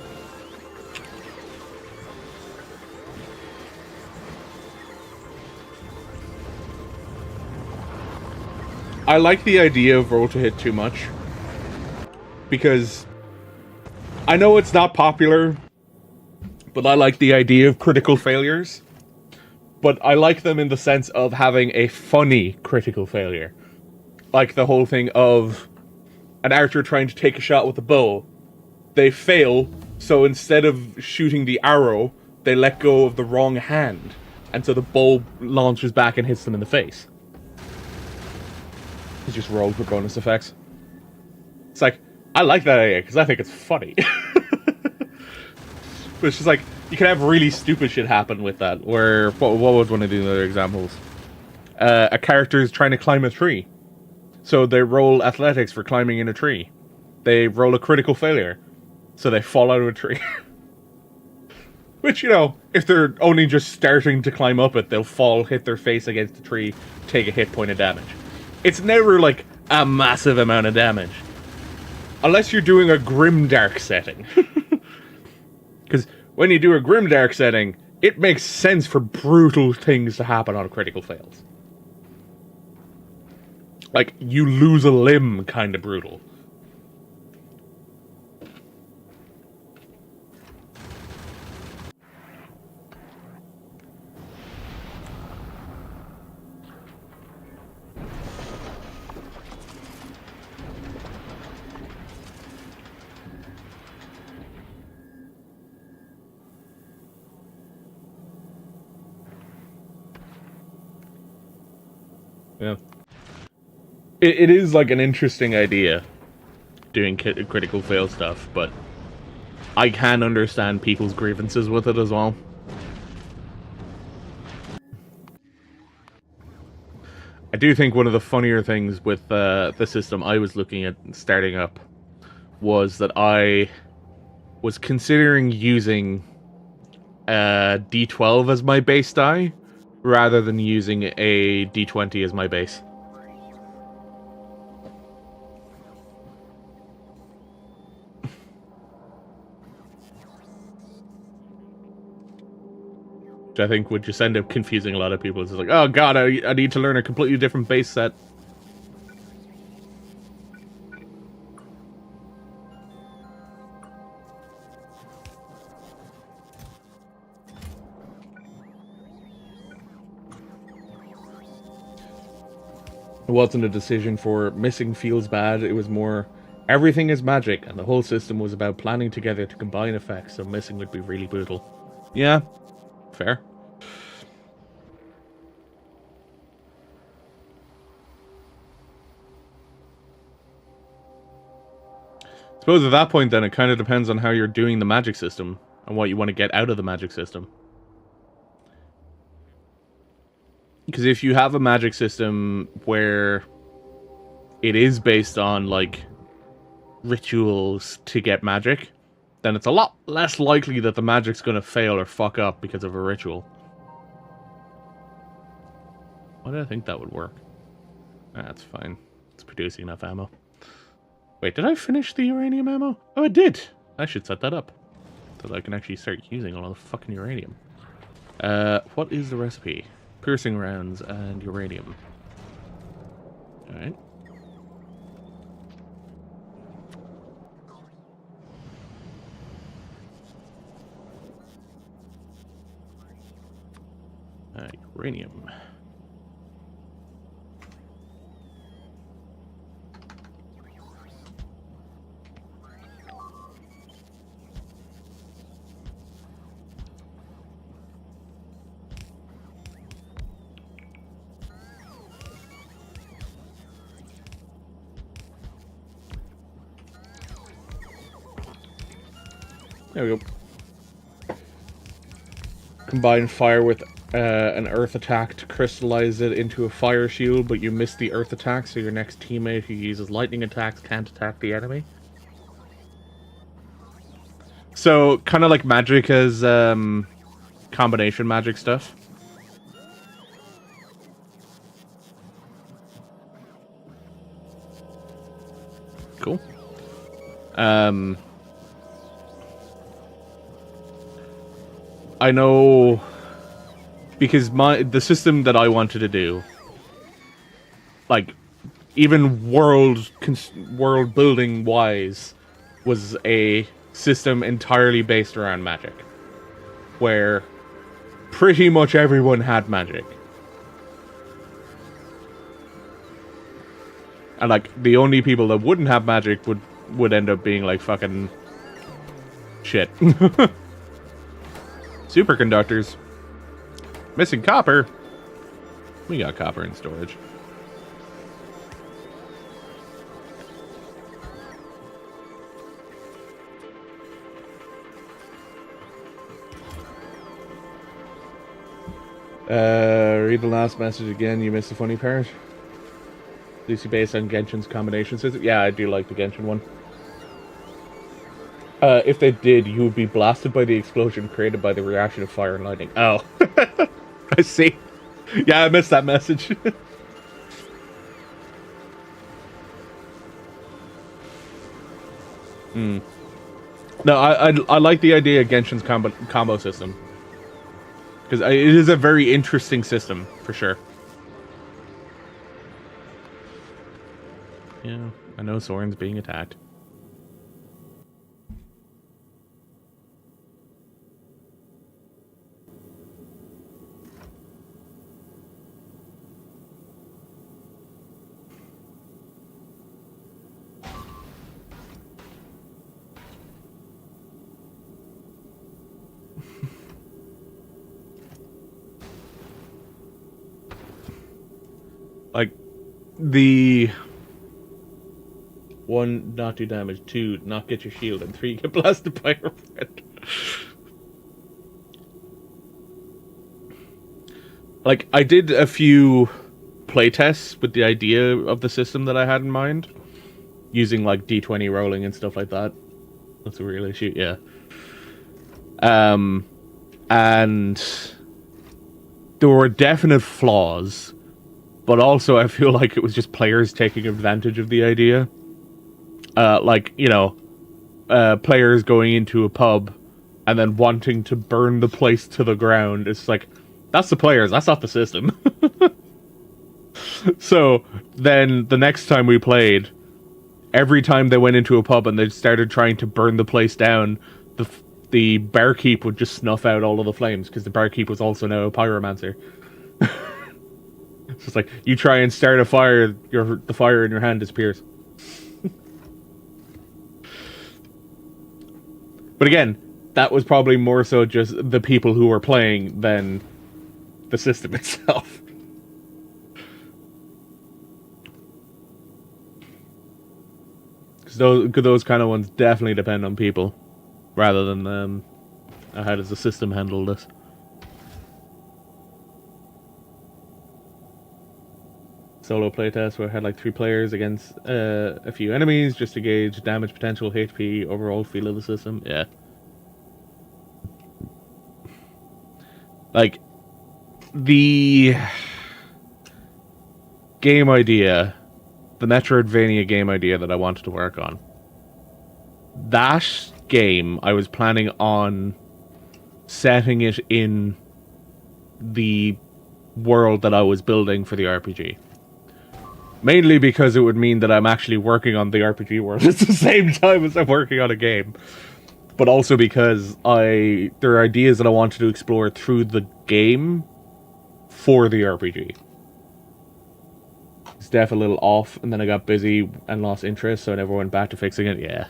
I like the idea of roll to hit too much. Because I know it's not popular, but I like the idea of critical failures. But I like them in the sense of having a funny critical failure. Like the whole thing of an archer trying to take a shot with a bow. They fail, so instead of shooting the arrow, they let go of the wrong hand. And so the bow launches back and hits them in the face. It's just rolled for bonus effects. It's like, I like that idea, because I think it's funny. But it's just like, you can have really stupid shit happen with that, where, what was one of the other examples? A character is trying to climb a tree. So they roll athletics for climbing in a tree. They roll a critical failure. So they fall out of a tree. Which, you know, if they're only just starting to climb up it, they'll fall, hit their face against the tree, take a hit point of damage. It's never, like, a massive amount of damage. Unless you're doing a grimdark setting. Because when you do a grimdark setting, it makes sense for brutal things to happen on critical fails. Like, you lose a limb kind of brutal. Yeah. It is, like, an interesting idea, doing critical fail stuff, but I can understand people's grievances with it as well. I do think one of the funnier things with the system I was looking at starting up was that I was considering using D12 as my base die, rather than using a D20 as my base. Which I think would just end up confusing a lot of people. It's like, oh god, I need to learn a completely different base set. It wasn't a decision for missing feels bad, it was more everything is magic, and the whole system was about planning together to combine effects, so missing would be really brutal. Yeah, fair. I suppose at that point then, it kind of depends on how you're doing the magic system, and what you want to get out of the magic system. Because if you have a magic system where it is based on, like, rituals to get magic, then it's a lot less likely that the magic's going to fail or fuck up because of a ritual. Why do I think that would work? That's fine. It's producing enough ammo. Wait, did I finish the uranium ammo? Oh, I did! I should set that up, so that I can actually start using all the fucking uranium. What is the recipe? Piercing rounds and uranium. Alright. Uranium. There we go. Combine fire with an earth attack to crystallize it into a fire shield, but you miss the earth attack, so your next teammate who uses lightning attacks can't attack the enemy. So, kind of like magic as combination magic stuff. Cool. I know because the system that I wanted to do, like, even world building wise, was a system entirely based around magic, where pretty much everyone had magic. And, like, the only people that wouldn't have magic would end up being, like, fucking shit. Superconductors. Missing copper. We got copper in storage. Read the last message again. You missed the funny part. Lucy based on Genshin's combination system. Yeah, I do like the Genshin one. If they did, you would be blasted by the explosion created by the reaction of fire and lightning. Oh. I see. Yeah, I missed that message. No, I like the idea of Genshin's combo system. Because it is a very interesting system, for sure. Yeah, I know Soren's being attacked. Like, the 1, not do damage, 2, not get your shield, and 3, get blasted by your friend. Like, I did a few playtests with the idea of the system that I had in mind, using, like, D20 rolling and stuff like that. That's a real issue, yeah. And there were definite flaws, but also I feel like it was just players taking advantage of the idea. Like, you know, players going into a pub and then wanting to burn the place to the ground. It's like, that's the players, that's not the system. So, then the next time we played, every time they went into a pub and they started trying to burn the place down, the barkeep would just snuff out all of the flames, because the barkeep was also now a pyromancer. It's just like, you try and start a fire, the fire in your hand disappears. But again, that was probably more so just the people who were playing than the system itself. Because those kind of ones definitely depend on people, rather than how does the system handle this. Solo playtest where I had like 3 players against a few enemies just to gauge damage potential, HP, overall feel of the system. Yeah. Like, the game idea, the Metroidvania game idea that I wanted to work on, that game I was planning on setting it in the world that I was building for the RPG. Mainly because it would mean that I'm actually working on the RPG world at the same time as I'm working on a game. But also because there are ideas that I wanted to explore through the game for the RPG. It's def a little off, and then I got busy and lost interest, so I never went back to fixing it. Yeah.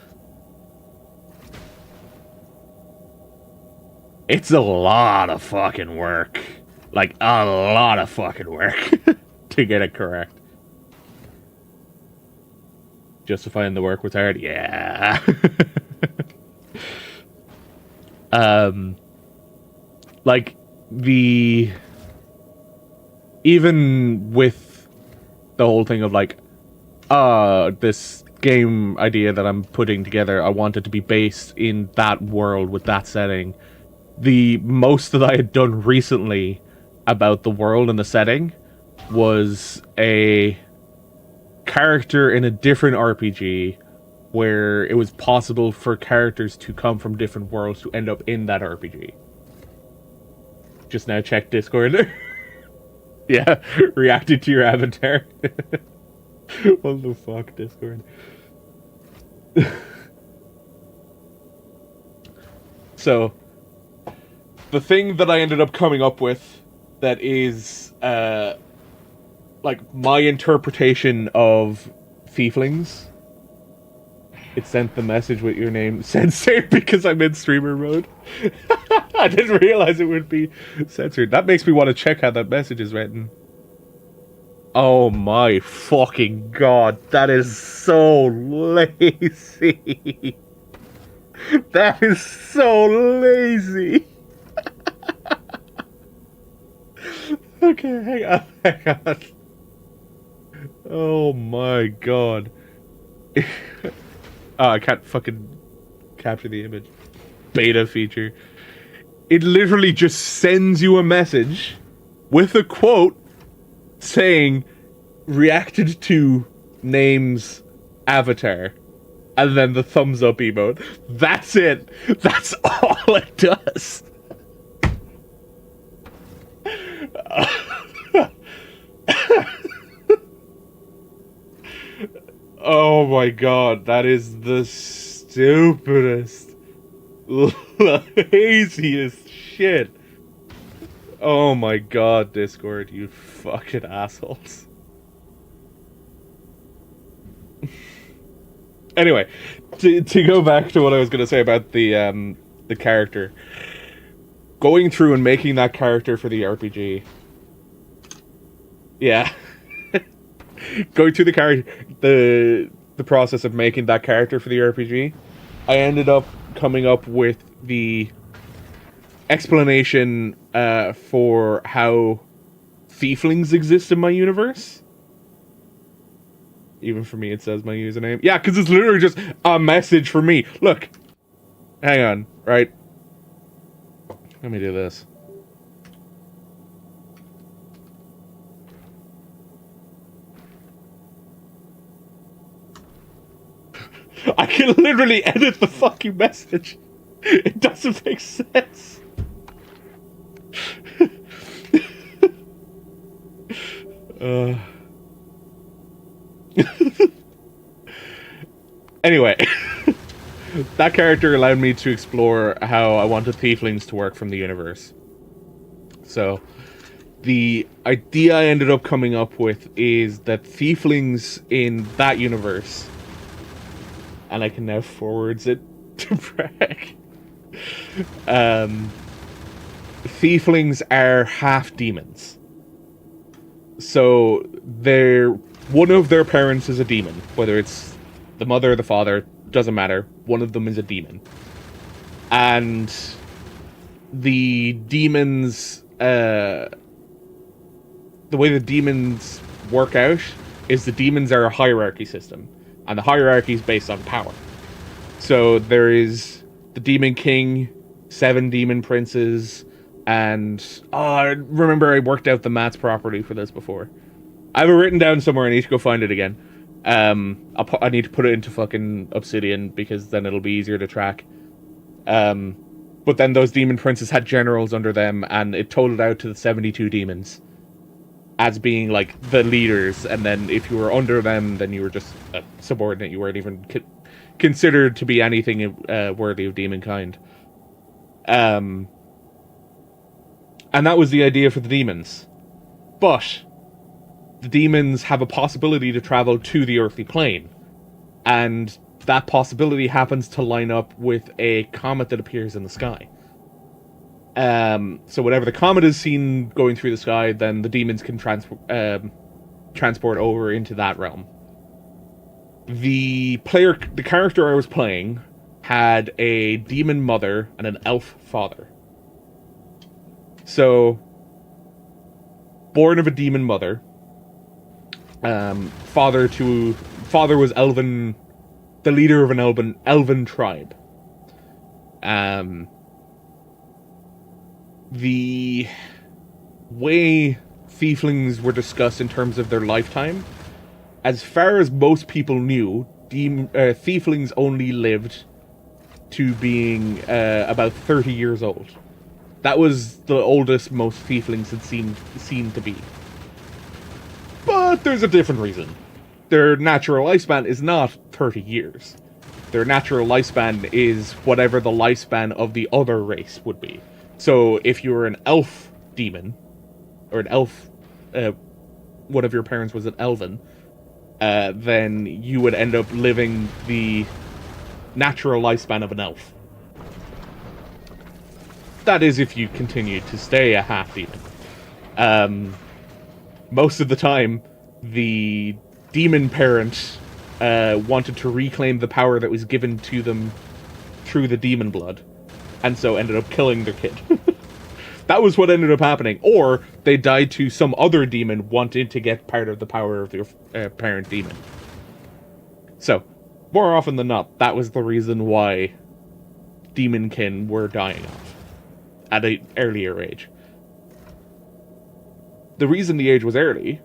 It's a lot of fucking work. Like, a lot of fucking work to get it correct. Justifying the work was hard? Yeah. Like, even with the whole thing of, like, this game idea that I'm putting together, I want it to be based in that world with that setting. The most that I had done recently about the world and the setting was a character in a different RPG where it was possible for characters to come from different worlds to end up in that RPG. Just now check Discord. Yeah, reacted to your avatar. What the fuck, Discord? So, the thing that I ended up coming up with that is, like, my interpretation of Thieflings. It sent the message with your name censored because I'm in streamer mode. I didn't realize it would be censored. That makes me want to check how that message is written. Oh my fucking god, that is so lazy. That is so lazy. Okay, hang on. Oh my god. Oh, I can't fucking capture the image. Beta feature. It literally just sends you a message with a quote saying, reacted to name's avatar. And then the thumbs up emote. That's it. That's all it does. Oh my god, that is the stupidest, laziest shit. Oh my god, Discord, you fucking assholes. Anyway, to go back to what I was going to say about the character. Going through and making that character for the RPG. Yeah. Going through the process of making that character for the RPG, I ended up coming up with the explanation for how Thieflings exist in my universe. Even for me, it says my username. Yeah, because it's literally just a message for me. Look. Hang on, right? Let me do this. I can literally edit the fucking message. It doesn't make sense. Anyway, that character allowed me to explore how I wanted Thieflings to work from the universe. So, the idea I ended up coming up with is that Thieflings in that universe, and I can now forwards it to Bragg. Thieflings are half demons. So one of their parents is a demon, whether it's the mother or the father, doesn't matter. One of them is a demon. And the demons, the way the demons work out is the demons are a hierarchy system. And the hierarchy is based on power. So there is the Demon King, 7 Demon Princes, and... I remember I worked out the maths properly for this before. I have it written down somewhere, I need to go find it again. I need to put it into fucking Obsidian, because then it'll be easier to track. But then those Demon Princes had generals under them, and it totaled out to the 72 demons. As being, like, the leaders, and then if you were under them, then you were just a subordinate. You weren't even considered to be anything worthy of demon kind. And that was the idea for the demons. But the demons have a possibility to travel to the earthly plane. And that possibility happens to line up with a comet that appears in the sky. So whenever the comet is seen going through the sky, then the demons can transport over into that realm. The character I was playing had a demon mother and an elf father. So, born of a demon mother, father was elven, the leader of an elven tribe. The way tieflings were discussed in terms of their lifetime, as far as most people knew, tieflings only lived to being about 30 years old. That was the oldest most tieflings had seen to be. But there's a different reason. Their natural lifespan is not 30 years. Their natural lifespan is whatever the lifespan of the other race would be. So if you were an elf demon, or an elf, one of your parents was an elven, then you would end up living the natural lifespan of an elf. That is if you continue to stay a half-demon. Most of the time, the demon parent wanted to reclaim the power that was given to them through the demon blood, and so ended up killing their kid. That was what ended up happening. Or they died to some other demon wanting to get part of the power of their parent demon. So, more often than not, that was the reason why demonkin were dying off at an earlier age. The reason the age was early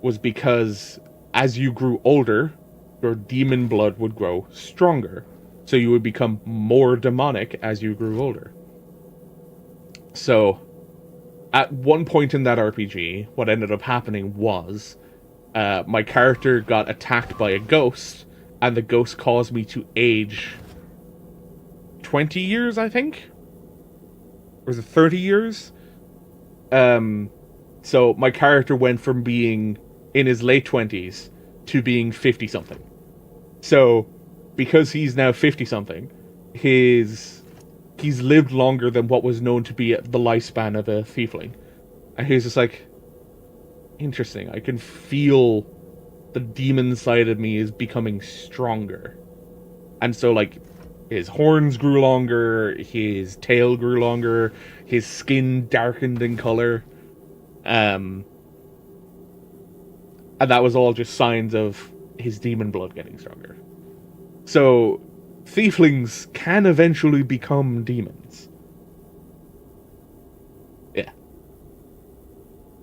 was because as you grew older, your demon blood would grow stronger. So you would become more demonic as you grew older. So, at one point in that RPG, what ended up happening was my character got attacked by a ghost, and the ghost caused me to age 20 years, I think? Or was it 30 years? So my character went from being in his late 20s to being 50-something. So, because he's now 50-something, he's lived longer than what was known to be the lifespan of a tiefling. And he's just like, interesting, I can feel the demon side of me is becoming stronger. And so, like, his horns grew longer, his tail grew longer, his skin darkened in color. And that was all just signs of his demon blood getting stronger. So, tieflings can eventually become demons. Yeah.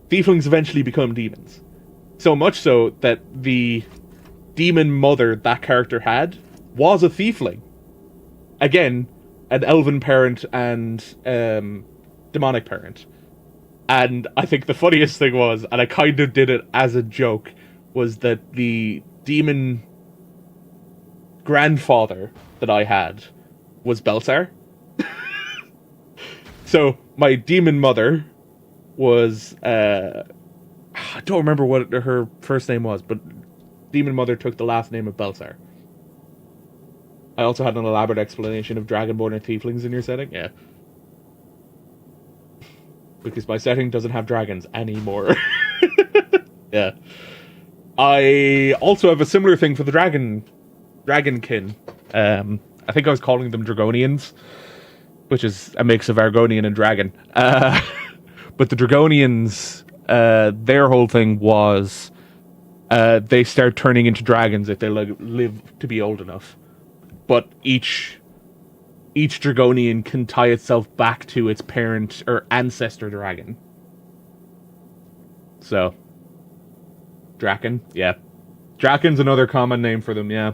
Tieflings eventually become demons. So much so that the demon mother that character had was a tiefling. Again, an elven parent and demonic parent. And I think the funniest thing was, and I kind of did it as a joke, was that the demon grandfather that I had was Belsar. So my demon mother was I don't remember what her first name was, but demon mother took the last name of Belsar. I also had an elaborate explanation of Dragonborn and Tieflings in your setting. Yeah. Because my setting doesn't have dragons anymore. Yeah. I also have a similar thing for the Dragonkin. I think I was calling them Dragonians, which is a mix of Argonian and Dragon. But the Dragonians, their whole thing was they start turning into dragons if they live to be old enough. But each Dragonian can tie itself back to its parent or ancestor dragon. So, Draken, yeah. Draken's another common name for them, yeah.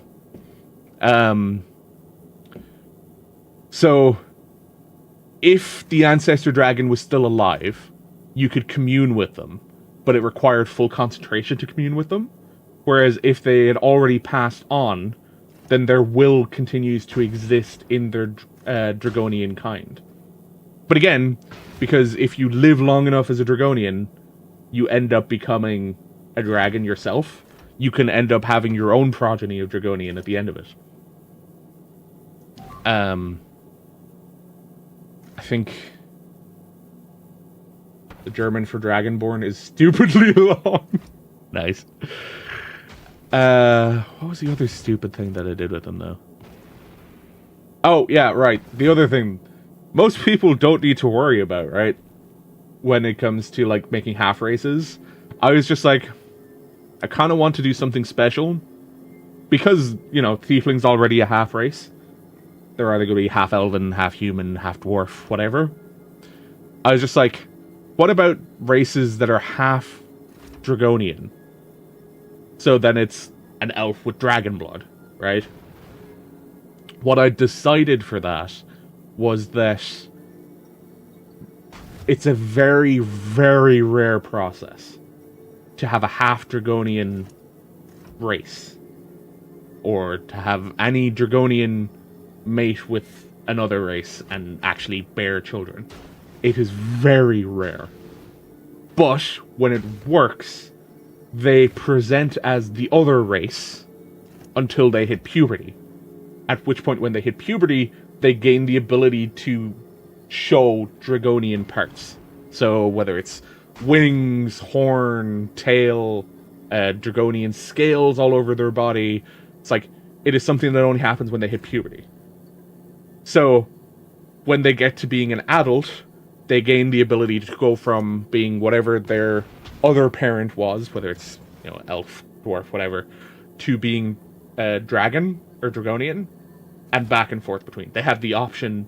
So, if the ancestor dragon was still alive, you could commune with them, but it required full concentration to commune with them. Whereas if they had already passed on, then their will continues to exist in their Dragonian kind. But again, because if you live long enough as a Dragonian, you end up becoming a dragon yourself. You can end up having your own progeny of Dragonian at the end of it. I think the German for Dragonborn is stupidly long. Nice. What was the other stupid thing that I did with them, though? Oh, yeah, right. The other thing, most people don't need to worry about, right? When it comes to, like, making half races. I was just like, I kind of want to do something special. Because, you know, Tiefling's already a half race. They're either going to be half elven, half human, half dwarf, whatever. I was just like, what about races that are half Dragonian? So then it's an elf with dragon blood, right? What I decided for that was that it's a very, very rare process to have a half Dragonian race. Or to have any Dragonian mate with another race and actually bear children. It is very rare. But when it works, they present as the other race until they hit puberty. At which point, when they hit puberty, they gain the ability to show Dragonian parts. So whether it's wings, horn, tail, Dragonian scales all over their body, it's like, it is something that only happens when they hit puberty. So, when they get to being an adult, they gain the ability to go from being whatever their other parent was, whether it's, you know, elf, dwarf, whatever, to being dragon or Dragonian, and back and forth between. They have the option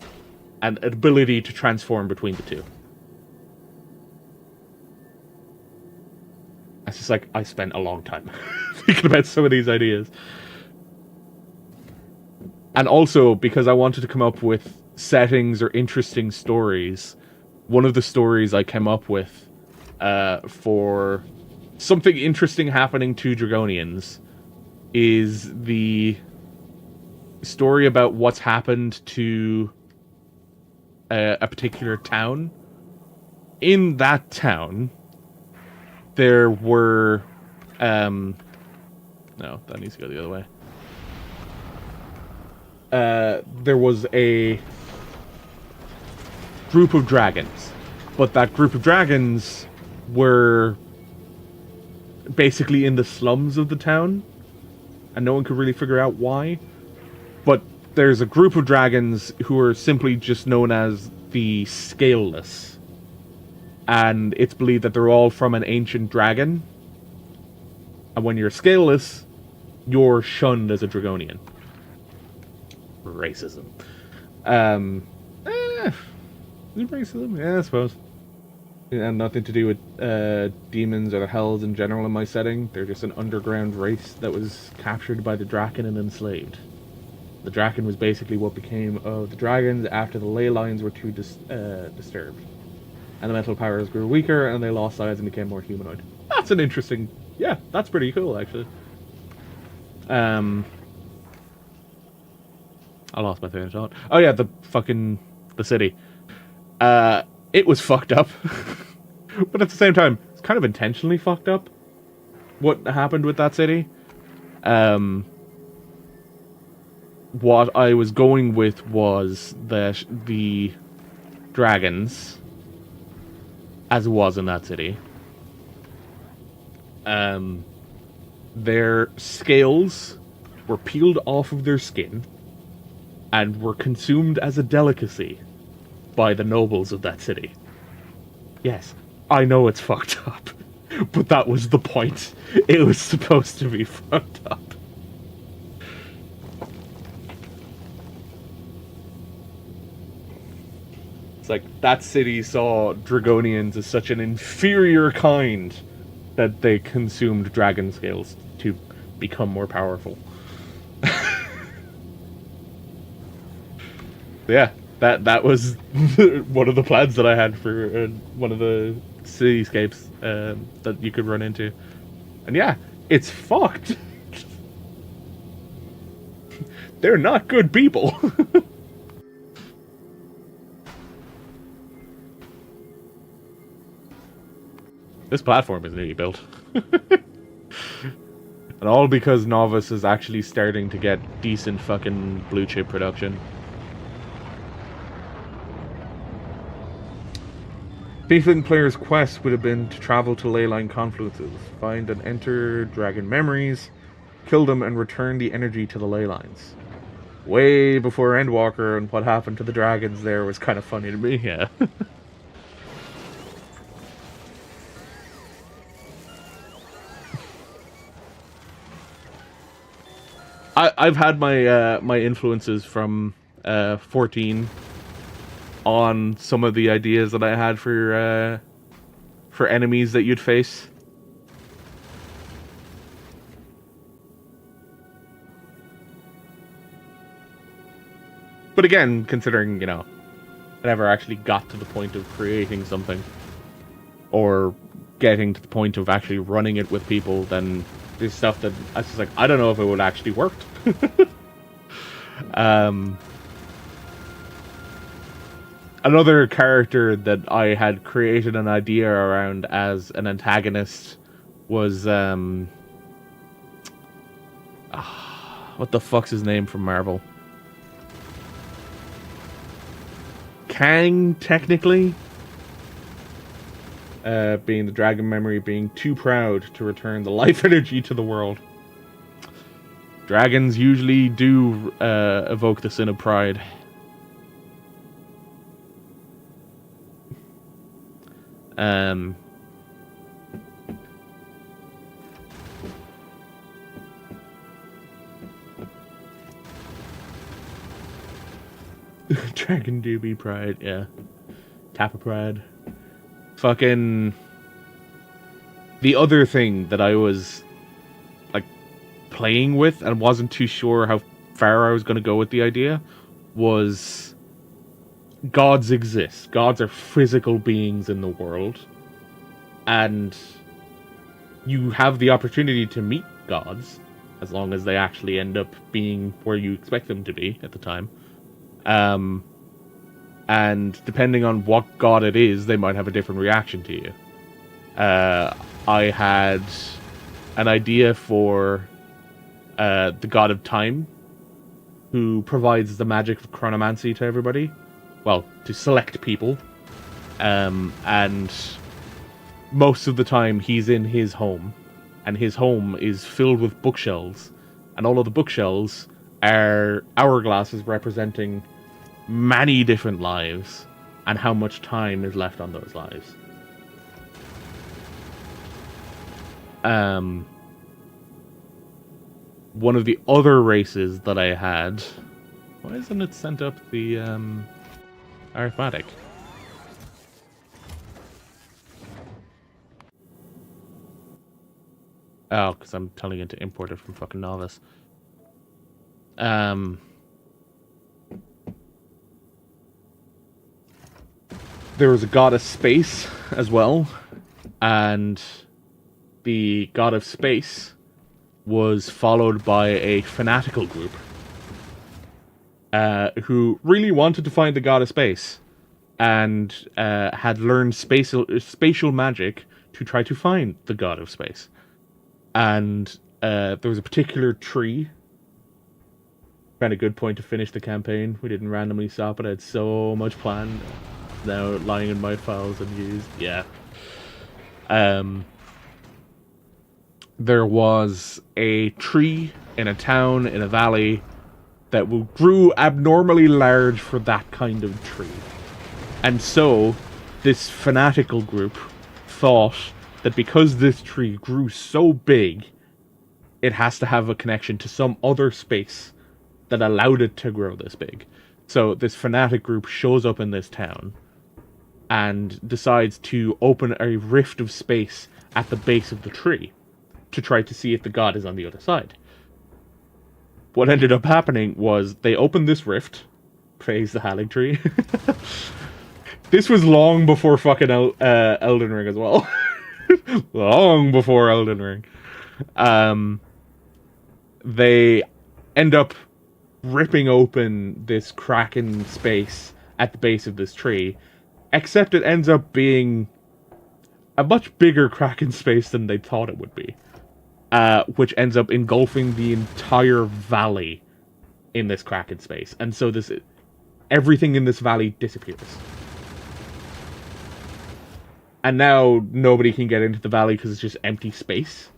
and ability to transform between the two. It's just like, I spent a long time thinking about some of these ideas. And also, because I wanted to come up with settings or interesting stories, one of the stories I came up with for something interesting happening to Dragonians is the story about what's happened to a particular town. In that town, there were... no, that needs to go the other way. There was a group of dragons, but that group of dragons were basically in the slums of the town, and no one could really figure out why. But there's a group of dragons who are simply just known as the Scaleless, and it's believed that they're all from an ancient dragon, and when you're scaleless, you're shunned as a Dragonian. Racism. Is it racism? Yeah, I suppose. And nothing to do with demons or the hells in general in my setting. They're just an underground race that was captured by the Draken and enslaved. The Draken was basically what became of the dragons after the ley lines were too disturbed. And the mental powers grew weaker and they lost size and became more humanoid. That's an interesting... Yeah, that's pretty cool, actually. I lost my train of thought. Oh yeah, the city. It was fucked up. But at the same time, it's kind of intentionally fucked up what happened with that city. What I was going with was that the dragons, as it was in that city, their scales were peeled off of their skin and were consumed as a delicacy by the nobles of that city. Yes, I know it's fucked up, but that was the point. It was supposed to be fucked up. It's like, that city saw Dragonians as such an inferior kind that they consumed dragon scales to become more powerful. Yeah, that was one of the plans that I had for one of the cityscapes that you could run into. And yeah, it's fucked. They're not good people. This platform is nearly built. And all because Nauvis is actually starting to get decent fucking blue chip production. Tiefling player's quest would have been to travel to leyline confluences, find and enter dragon memories, kill them and return the energy to the ley lines. way before Endwalker, and what happened to the dragons there was kind of funny to me, yeah. I've had my my influences from 14 on some of the ideas that I had for enemies that you'd face. But again, considering, you know, I never actually got to the point of creating something or getting to the point of actually running it with people, then there's stuff that I was just like, I don't know if it would actually work. Another character that I had created an idea around as an antagonist was what the fuck's his name from Marvel? Kang, technically. Being the dragon memory, being too proud to return the life energy to the world. Dragons usually do evoke the sin of pride. Dragon do be pride, yeah. Kappa pride. Fucking... The other thing that I was, like, playing with and wasn't too sure how far I was going to go with the idea was... Gods exist. Gods are physical beings in the world. And you have the opportunity to meet gods, as long as they actually end up being where you expect them to be at the time. And depending on what god it is, they might have a different reaction to you. I had an idea for the god of time, who provides the magic of chronomancy to everybody. Well, to select people. And most of the time he's in his home. And his home is filled with bookshelves. And all of the bookshelves are hourglasses representing many different lives and how much time is left on those lives. One of the other races that I had... Why isn't it sent up the arithmetic? Oh, because I'm telling it to import it from fucking Nauvis. There was a god of space as well, and the god of space was followed by a fanatical group who really wanted to find the god of space and had learned spatial magic to try to find the god of space. And there was a particular tree. Found a good point to finish the campaign. We didn't randomly stop it. I had so much planned. Now lying in my files unused. Yeah. There was a tree in a town, in a valley, that grew abnormally large for that kind of tree. And so, this fanatical group thought that because this tree grew so big, it has to have a connection to some other space that allowed it to grow this big. So this fanatic group shows up in this town and decides to open a rift of space at the base of the tree to try to see if the god is on the other side. What ended up happening was they opened this rift. Praise the Halig tree. This was long before fucking Elden Ring as well. Long before Elden Ring. They end up ripping open this crack in space at the base of this tree, except it ends up being a much bigger crack in space than they thought it would be, which ends up engulfing the entire valley in this crack in space. And so everything in this valley disappears. And now nobody can get into the valley because it's just empty space.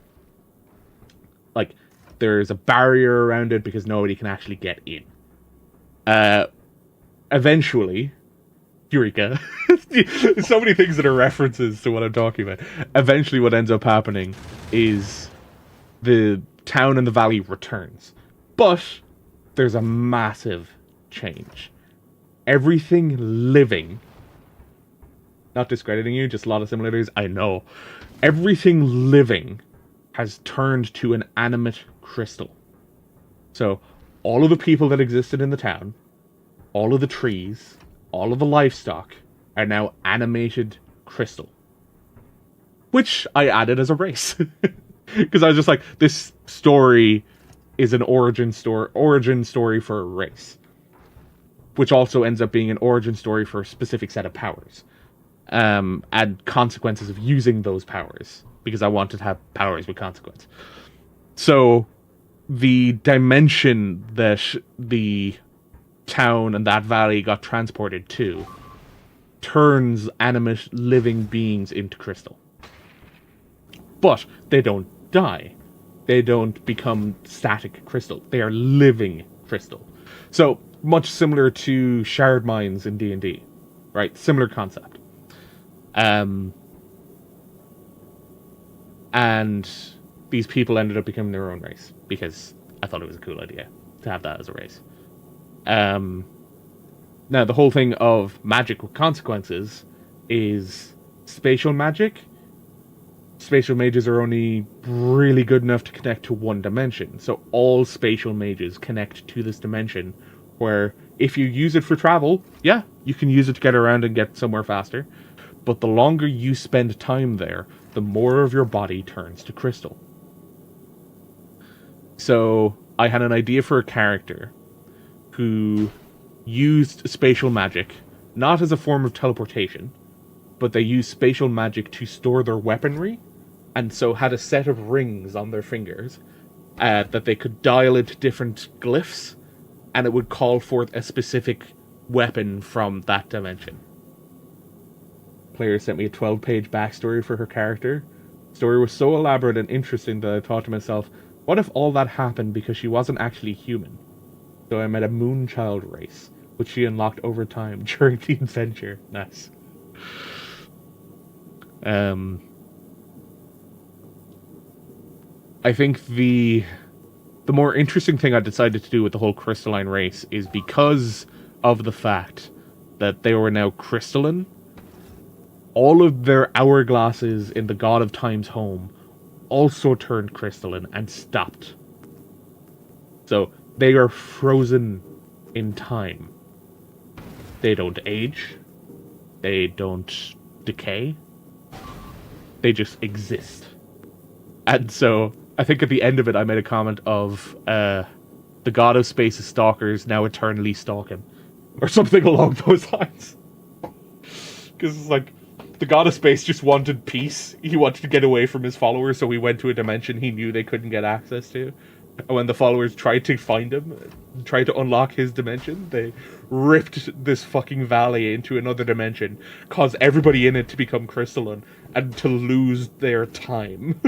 Like, there's a barrier around it because nobody can actually get in. Eventually, Eureka. So many things that are references to what I'm talking about. Eventually, what ends up happening is the town and the valley returns. But there's a massive change. Everything living, not discrediting you, just a lot of similarities, I know. Everything living has turned to an animate crystal. So, all of the people that existed in the town, all of the trees, all of the livestock, are now animated crystal. Which I added as a race. Because I was just like, this story is an origin story for a race. Which also ends up being an origin story for a specific set of powers. And consequences of using those powers. Because I wanted to have powers with consequence. So, the dimension that the town and that valley got transported to turns animate living beings into crystal. But they don't die. They don't become static crystal. They are living crystal. So, much similar to shard mines in D&D. Right? Similar concept. And these people ended up becoming their own race. Because I thought it was a cool idea to have that as a race. Now, the whole thing of magic with consequences is spatial magic. Spatial mages are only really good enough to connect to one dimension. So all spatial mages connect to this dimension where if you use it for travel, yeah, you can use it to get around and get somewhere faster. But the longer you spend time there, the more of your body turns to crystal. So I had an idea for a character who used spatial magic, not as a form of teleportation, but they used spatial magic to store their weaponry, and so had a set of rings on their fingers that they could dial into different glyphs, and it would call forth a specific weapon from that dimension. Player sent me a 12-page backstory for her character. The story was so elaborate and interesting that I thought to myself, what if all that happened because she wasn't actually human? So I met a Moonchild race, which she unlocked over time during the adventure. Nice. I think the more interesting thing I decided to do with the whole crystalline race is because of the fact that they were now crystalline, all of their hourglasses in the God of Time's home also turned crystalline and stopped. So they are frozen in time. They don't age. They don't decay. They just exist. And so, I think at the end of it, I made a comment of, the God of Space's stalkers now eternally stalk him. Or something along those lines. Because it's like, the God of Space just wanted peace. He wanted to get away from his followers, so he went to a dimension he knew they couldn't get access to. And when the followers tried to find him, tried to unlock his dimension, they ripped this fucking valley into another dimension, caused everybody in it to become crystalline, and to lose their time.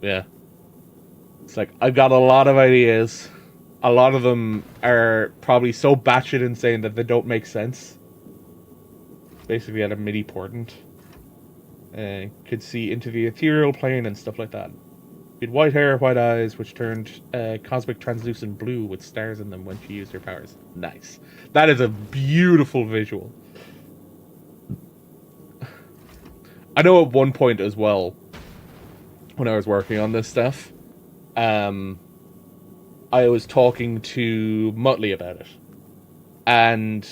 Yeah. It's like, I've got a lot of ideas. A lot of them are probably so batshit insane that they don't make sense. Basically at a MIDI portent. Could see into the ethereal plane and stuff like that. She had white hair, white eyes, which turned cosmic translucent blue with stars in them when she used her powers. Nice. That is a beautiful visual. I know at one point as well, when I was working on this stuff, I was talking to Muttley about it. And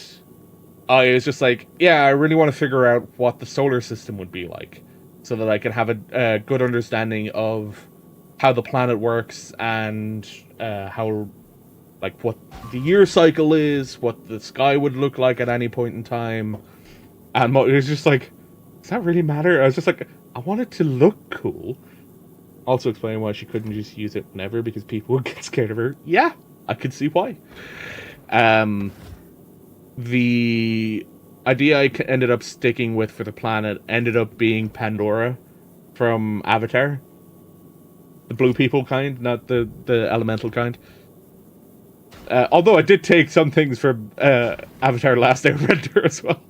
I was just like, yeah, I really want to figure out what the solar system would be like, so that I can have a good understanding of how the planet works and how, like, what the year cycle is, what the sky would look like at any point in time. And it was just like, does that really matter? I was just like, I want it to look cool. Also explaining why she couldn't just use it whenever, because people would get scared of her. Yeah, I could see why. The idea I ended up sticking with for the planet ended up being Pandora from Avatar. The blue people kind, not the elemental kind. Although I did take some things from Avatar: Last Airbender as well.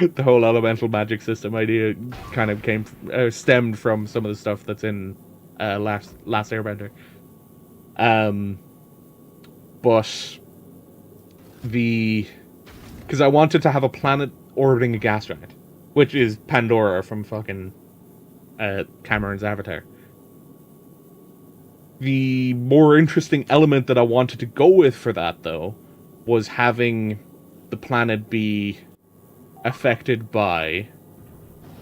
The whole elemental magic system idea kind of stemmed from some of the stuff that's in Last Airbender. But because I wanted to have a planet orbiting a gas giant, which is Pandora from fucking Cameron's Avatar. The more interesting element that I wanted to go with for that, though, was having the planet be affected by,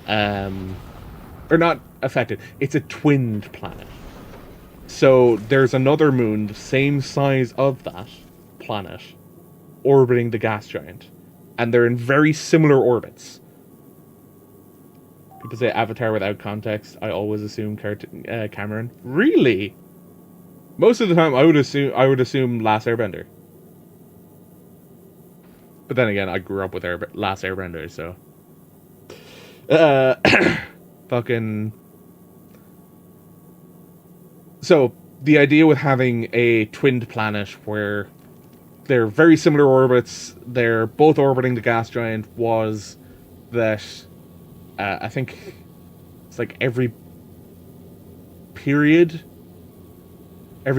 or not affected, it's a twinned planet. So there's another moon the same size of that planet orbiting the gas giant. And they're in very similar orbits. People say Avatar without context. I always assume Cameron. Really? Most of the time, I would assume Last Airbender. But then again, I grew up with Last Airbender, so fucking. So the idea with having a twinned planet where they're very similar orbits, they're both orbiting the gas giant, was that I think it's like every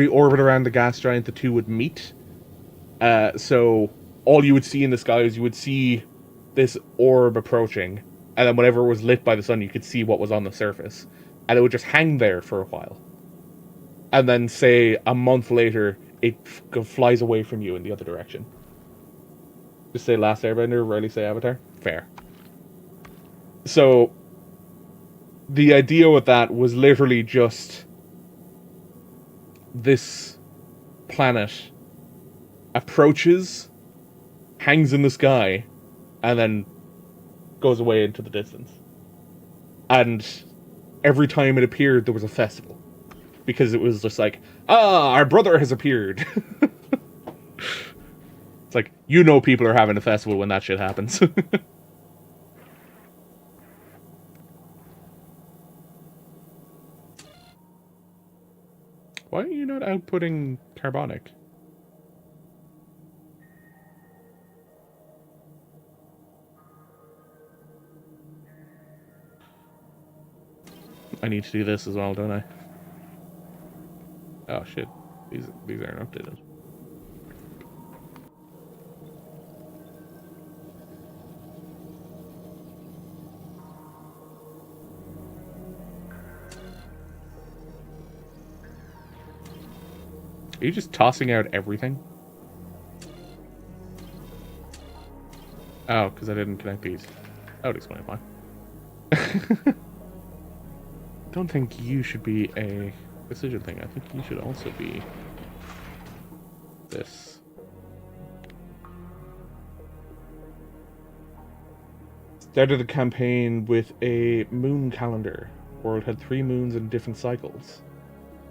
orbit around the gas giant, the two would meet. So all you would see in the sky is you would see this orb approaching, and then whenever it was lit by the sun, you could see what was on the surface, and it would just hang there for a while. And then, say, a month later, it flies away from you in the other direction. Just say Last Airbender, rarely say Avatar. Fair. So, the idea with that was literally just this planet approaches, hangs in the sky, and then goes away into the distance. And every time it appeared, there was a festival. Because it was just like, our brother has appeared. It's like, people are having a festival when that shit happens. Why are you not outputting carbonic? I need to do this as well, don't I? Oh shit, these aren't updated. Are you just tossing out everything? Oh, because I didn't connect these. That would explain why. Don't think you should be a precision thing. I think you should also be this. Started a campaign with a moon calendar. World had 3 moons in different cycles.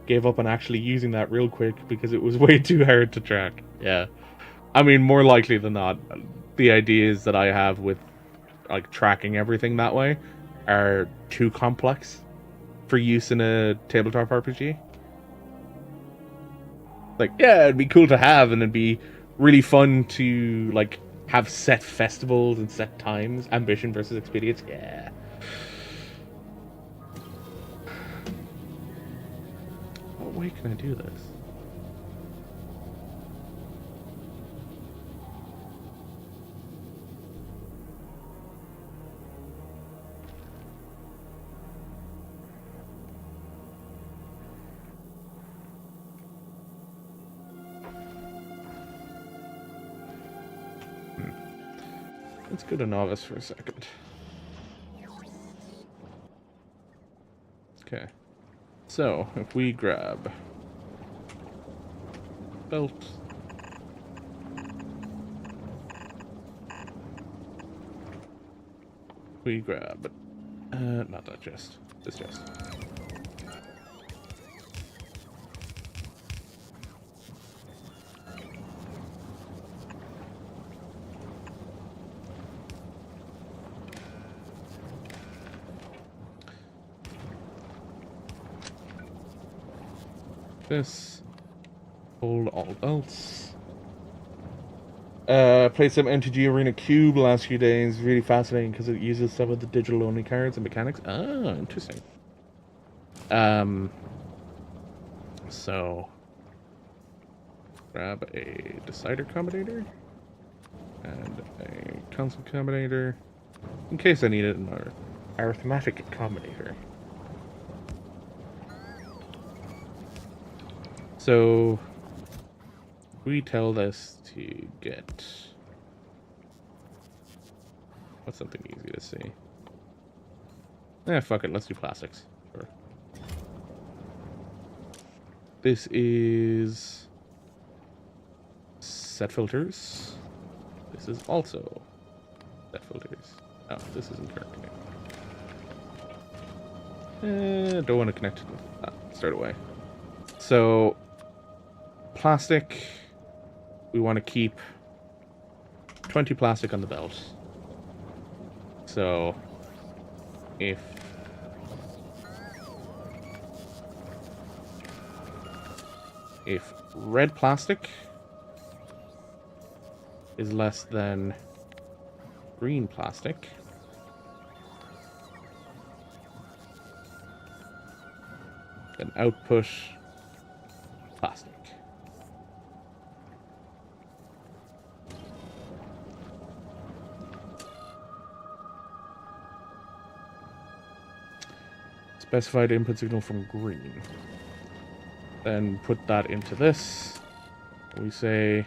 Gave up on actually using that real quick because it was way too hard to track. Yeah. I mean, more likely than not, the ideas that I have with like tracking everything that way are too complex for use in a tabletop RPG. Like, yeah, it'd be cool to have, and it'd be really fun to like have set festivals and set times. Ambition versus experience, yeah. What way can I do this? Let's go to Nauvis for a second. Okay. So, if we grab belt, we grab not that chest, this chest. This. Hold all else. Played some MTG Arena Cube the last few days. Really fascinating because it uses some of the digital only cards and mechanics. Ah, interesting. So grab a decider combinator and a console combinator in case I need it in our arithmetic combinator. So we tell this to get what's something easy to see. Fuck it, let's do plastics. Sure. This is set filters. This is also set filters. Oh, this isn't connecting. Don't want to connect to that. Start away. So, plastic. We want to keep 20 plastic on the belt. So, if red plastic is less than green plastic, then output plastic. Specified input signal from green. Then put that into this. We say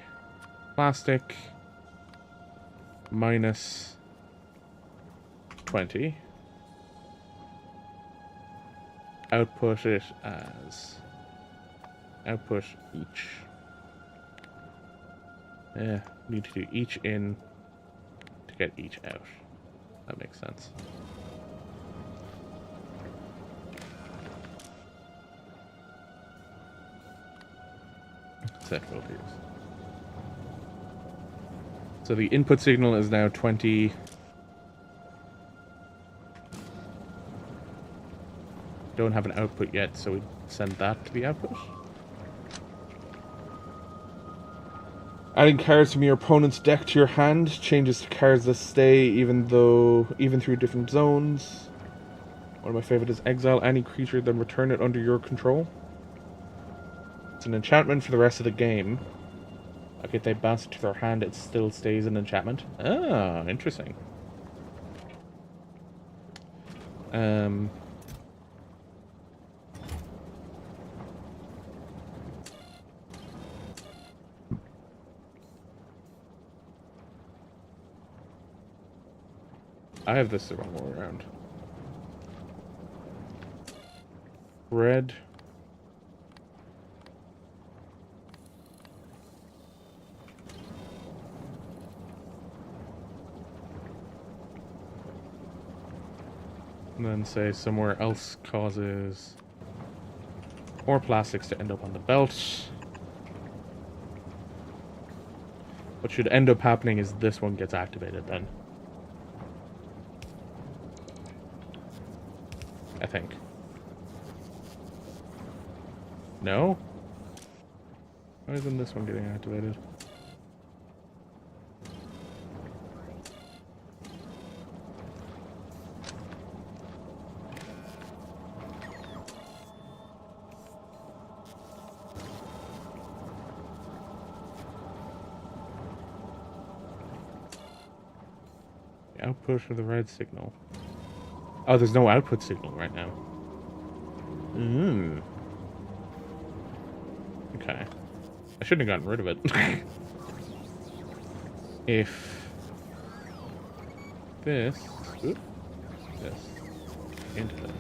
plastic minus 20. Output it as output each. Yeah, need to do each in to get each out. That makes sense. Set filters. So the input signal is now 20. Don't have an output yet, so we send that to the output. Adding cards from your opponent's deck to your hand changes to cards that stay even through different zones. One of my favorite is exile any creature, then return it under your control. It's an enchantment for the rest of the game. Like if they bounce it to their hand, it still stays an enchantment. Ah, interesting. I have this the wrong way around. Red. And then say somewhere else causes more plastics to end up on the belt. What should end up happening is this one gets activated then. I think. No? Why isn't this one getting activated? The output of the red signal. Oh, there's no output signal right now. Okay. I shouldn't have gotten rid of it. If this into this.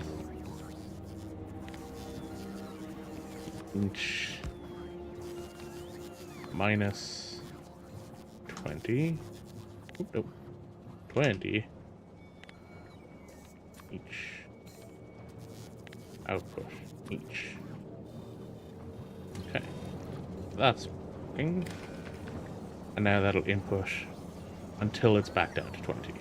Inch minus 20. Oop, nope. 20. Each output each. Okay, that's working. And now that'll input until it's back down to 20.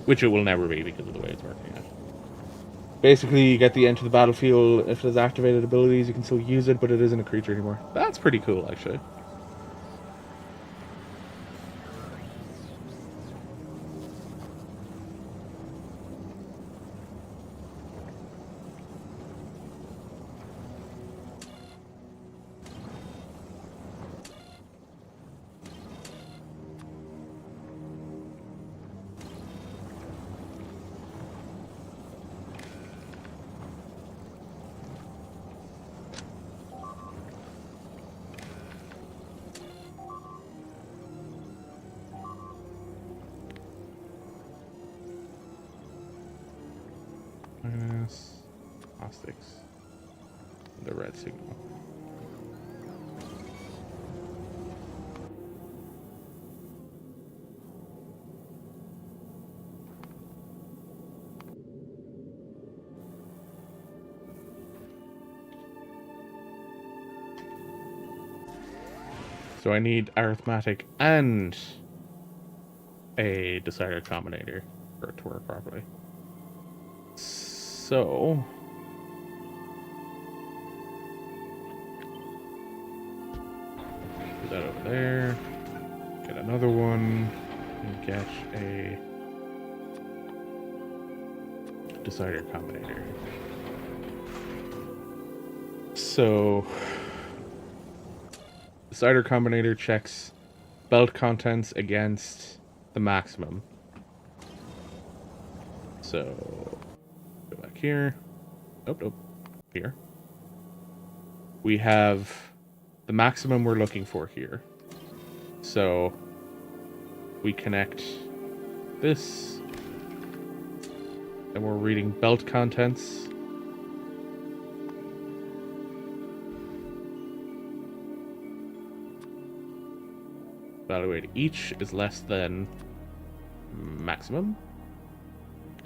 which it will never be because of the way it's working out. Basically, you get the enter the battlefield. If it has activated abilities, you can still use it, but it isn't a creature anymore. That's pretty cool, actually. Minus plastics. The red signal. So I need arithmetic and a decider combinator for it to work properly. So put that over there. Get another one and get a decider combinator. So decider combinator checks belt contents against the maximum. So go back here. Nope. Here. We have the maximum we're looking for here. So we connect this. And we're reading belt contents. Evaluate each is less than maximum.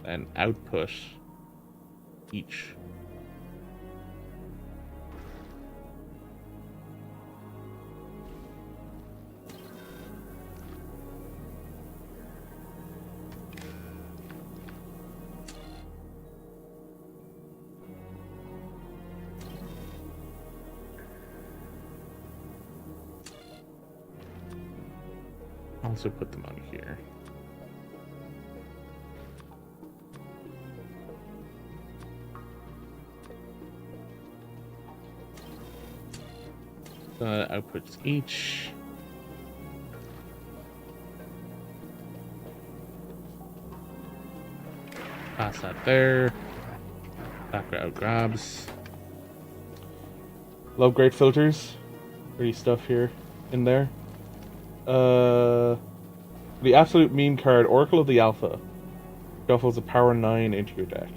And output each. Also put them on here. Outputs each. Pass that there. Background grabs. Love great filters. Pretty stuff here in there. The absolute meme card, Oracle of the Alpha, shuffles a power 9 into your deck,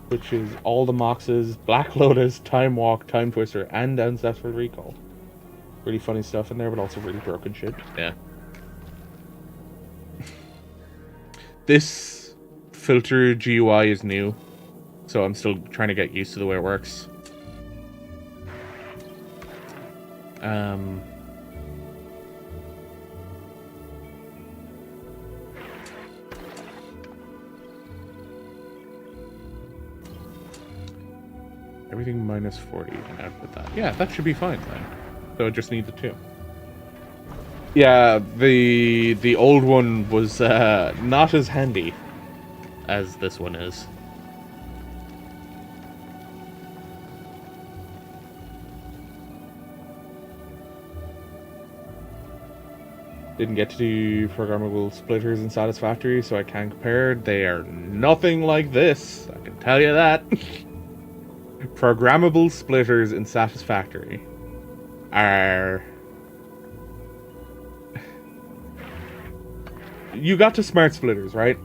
which is all the Moxes, Black Lotus, Time Walk, Time Twister, and Ancestral Recall. Really funny stuff in there, but also really broken shit. Yeah. This filter GUI is new, so I'm still trying to get used to the way it works. Everything minus 40 and output that. Yeah, that should be fine then. So it just needs a 2. Yeah, the old one was not as handy as this one is. Didn't get to do programmable splitters in Satisfactory, so I can't compare. They are nothing like this, I can tell you that. Programmable splitters in Satisfactory are... You got to smart splitters, right?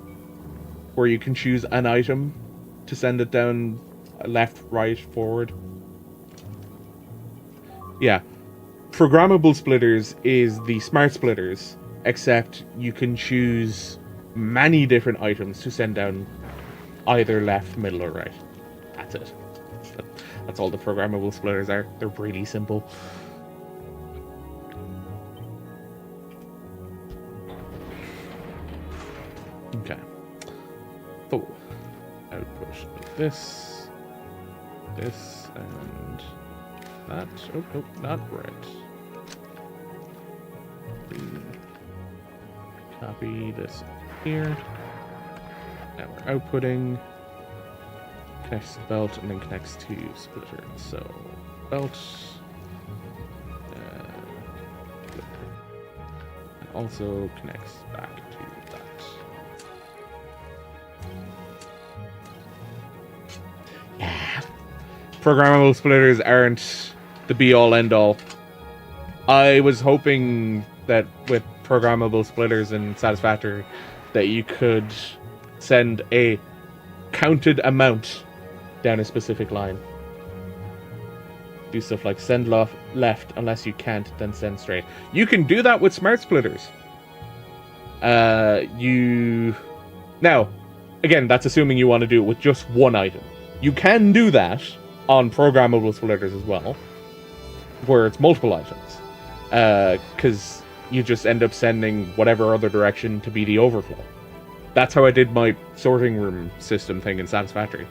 Where you can choose an item to send it down left, right, forward. Yeah. Programmable splitters is the smart splitters, except you can choose many different items to send down either left, middle, or right. That's it. That's all the programmable splitters are. They're really simple. Okay. So, output of this, and that. Oh, nope, not red. Copy this here. Now we're outputting. Connects to belt and then connects to splitter. So belt. And also connects back to that. Yeah. Programmable splitters aren't the be-all end-all. I was hoping that with programmable splitters in Satisfactory that you could send a counted amount down a specific line. Do stuff like send left unless you can't, then send straight. You can do that with smart splitters. Now, again, that's assuming you want to do it with just one item. You can do that on programmable splitters as well, where it's multiple items. Because you just end up sending whatever other direction to be the overflow. That's how I did my sorting room system thing in Satisfactory.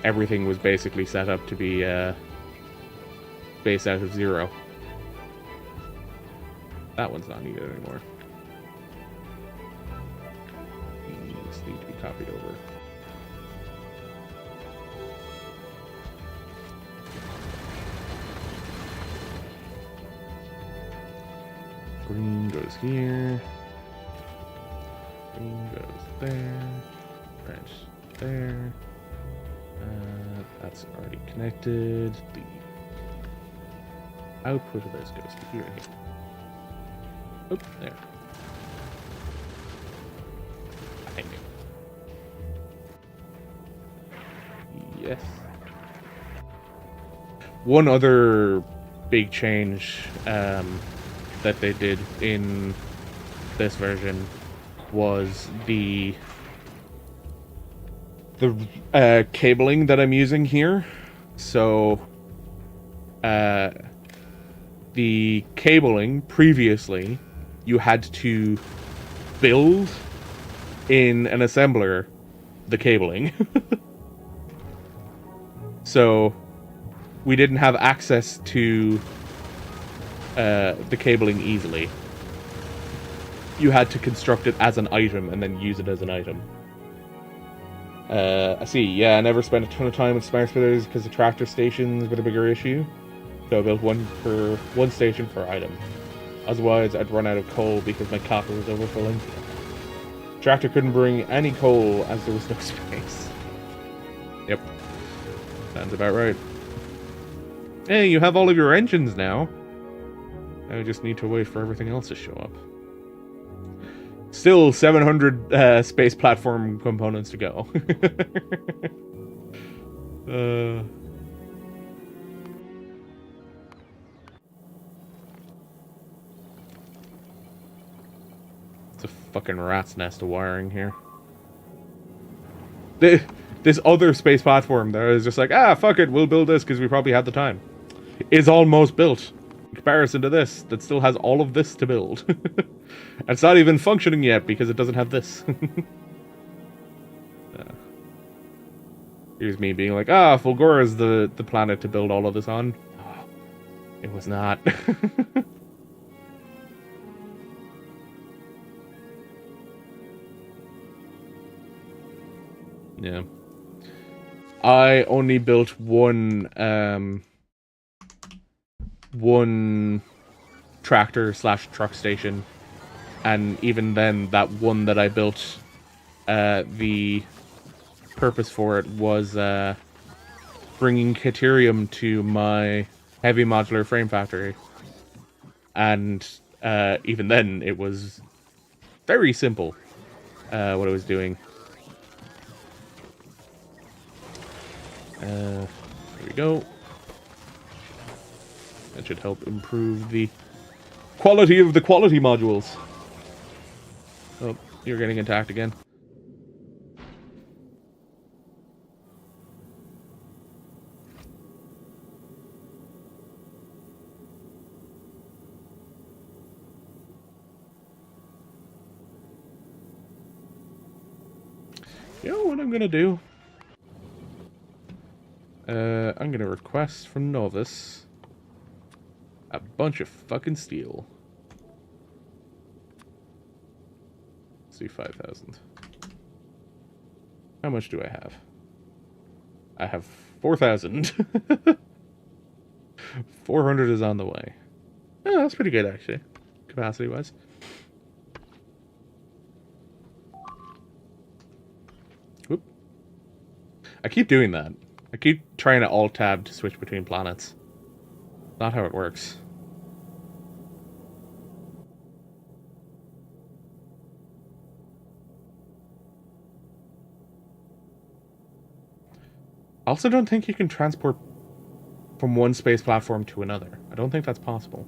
Everything was basically set up to be based out of 0. That one's not needed anymore. These need to be copied over. Green goes here. Green goes there. Red there. That's already connected. The output of this goes to here. Oh, there. Thank you. Yes. One other big change that they did in this version was the cabling that I'm using here. So the cabling previously you had to build in an assembler the cabling. So we didn't have access to the cabling easily. You had to construct it as an item and then use it as an item. I see. Yeah, I never spent a ton of time with smart splitters because the tractor stations were the bigger issue. So I built one station per item. Otherwise, I'd run out of coal because my copper was overfilling. Tractor couldn't bring any coal as there was no space. Yep. Sounds about right. Hey, you have all of your engines now. I just need to wait for everything else to show up. Still 700 space platform components to go. It's a fucking rat's nest of wiring here. This other space platform that is just like, fuck it, we'll build this because we probably have the time, is almost built. In comparison to this, that still has all of this to build. It's not even functioning yet because it doesn't have this. Here's me being like, Fulgora is the planet to build all of this on. Oh, it was not. Yeah. I only built one tractor/truck station, and even then, that one that I built, the purpose for it was bringing Caterium to my heavy modular frame factory, and even then, it was very simple what I was doing. There we go. That should help improve the quality of the quality modules. Oh, you're getting attacked again. You know what I'm gonna do? I'm gonna request from Nauvis a bunch of fucking steel. Let's see, 5,000. How much do I have? I have 4,000. 400 is on the way. Oh, that's pretty good, actually, capacity-wise. Whoop. I keep doing that. I keep trying to alt-tab to switch between planets. Not how it works. I also don't think you can transport from one space platform to another. I don't think that's possible.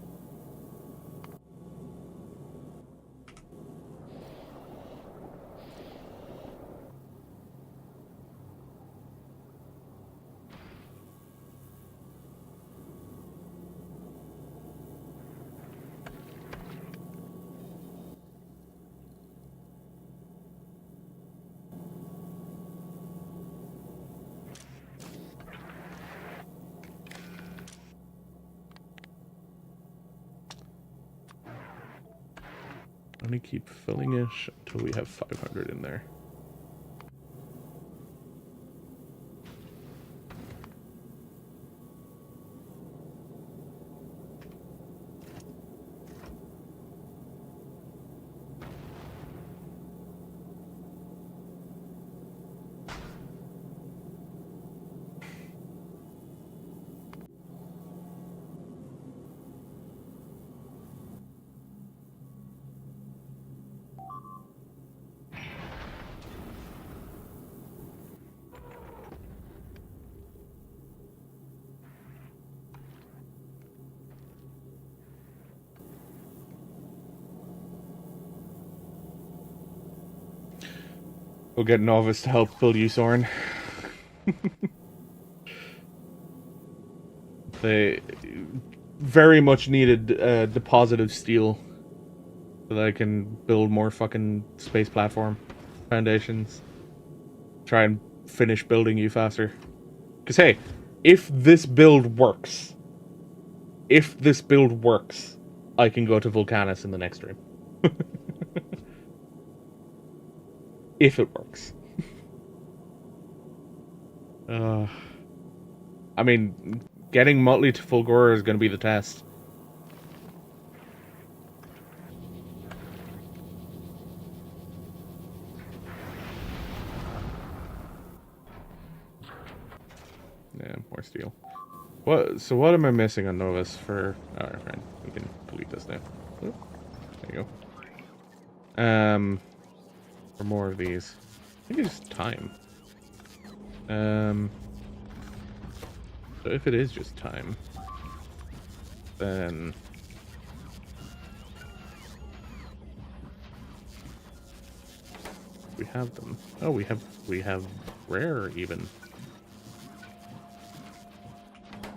Let me keep filling it until we have 500 in there. We'll get Nauvis to help build you, Soren. They very much needed a deposit of steel so that I can build more fucking space platform foundations. Try and finish building you faster. Because, hey, if this build works, I can go to Vulcanus in the next stream. If it works. I mean, getting Motley to Fulgora is going to be the test. Yeah, more steel. What? So what am I missing on Nauvis for... Alright, fine. We can delete this now. Oop, there you go. For more of these. I think it's time. So if it is just time, then... we have them. Oh, we have rare even.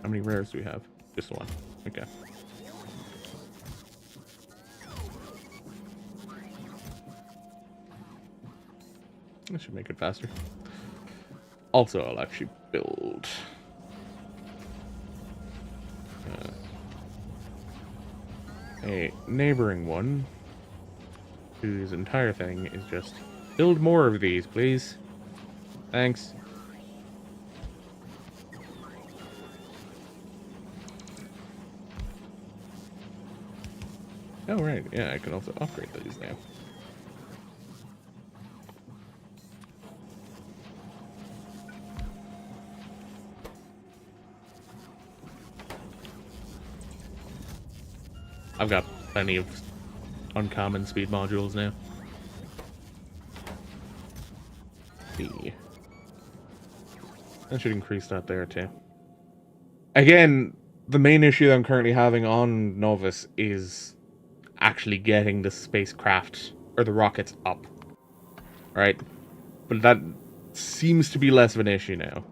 How many rares do we have? Just one. Okay. That should make it faster. Also, I'll actually build a neighboring one whose entire thing is just build more of these, please. Thanks. Oh, right. Yeah, I can also upgrade these now. I've got plenty of uncommon speed modules now. See. That should increase that there too. Again, the main issue that I'm currently having on Nauvis is actually getting the spacecraft or the rockets up. Right? But that seems to be less of an issue now.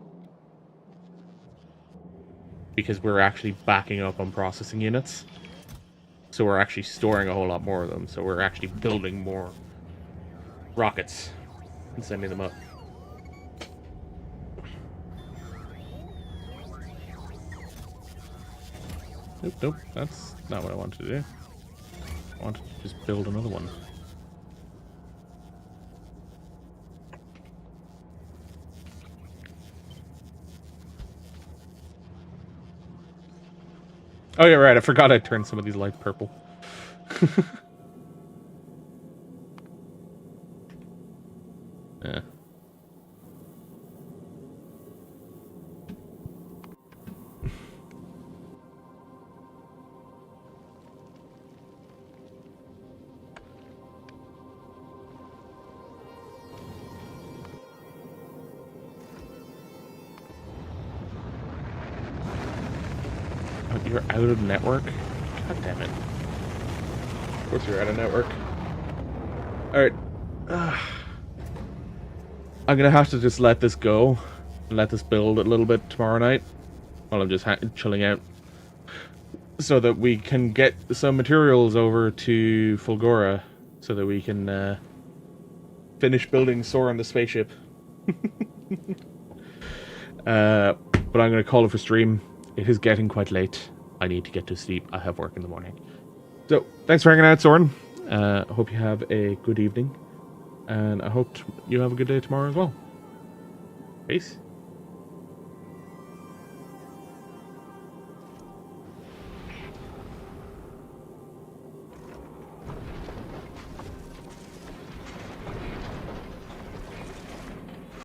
Because we're actually backing up on processing units. So we're actually storing a whole lot more of them. So we're actually building more rockets and sending them up. Nope. That's not what I wanted to do. I wanted to just build another one. Oh yeah, right. I forgot I turned some of these lights purple. Yeah. Oh, you're out of network? God damn it. Of course you're out of network. Alright. I'm gonna have to just let this go. And let this build a little bit tomorrow night. While I'm just chilling out. So that we can get some materials over to Fulgora. So that we can finish building Soren the spaceship. But I'm gonna call it for stream. It is getting quite late. I need to get to sleep. I have work in the morning. So, thanks for hanging out, Soren. Hope you have a good evening. And I hope you have a good day tomorrow as well. Peace.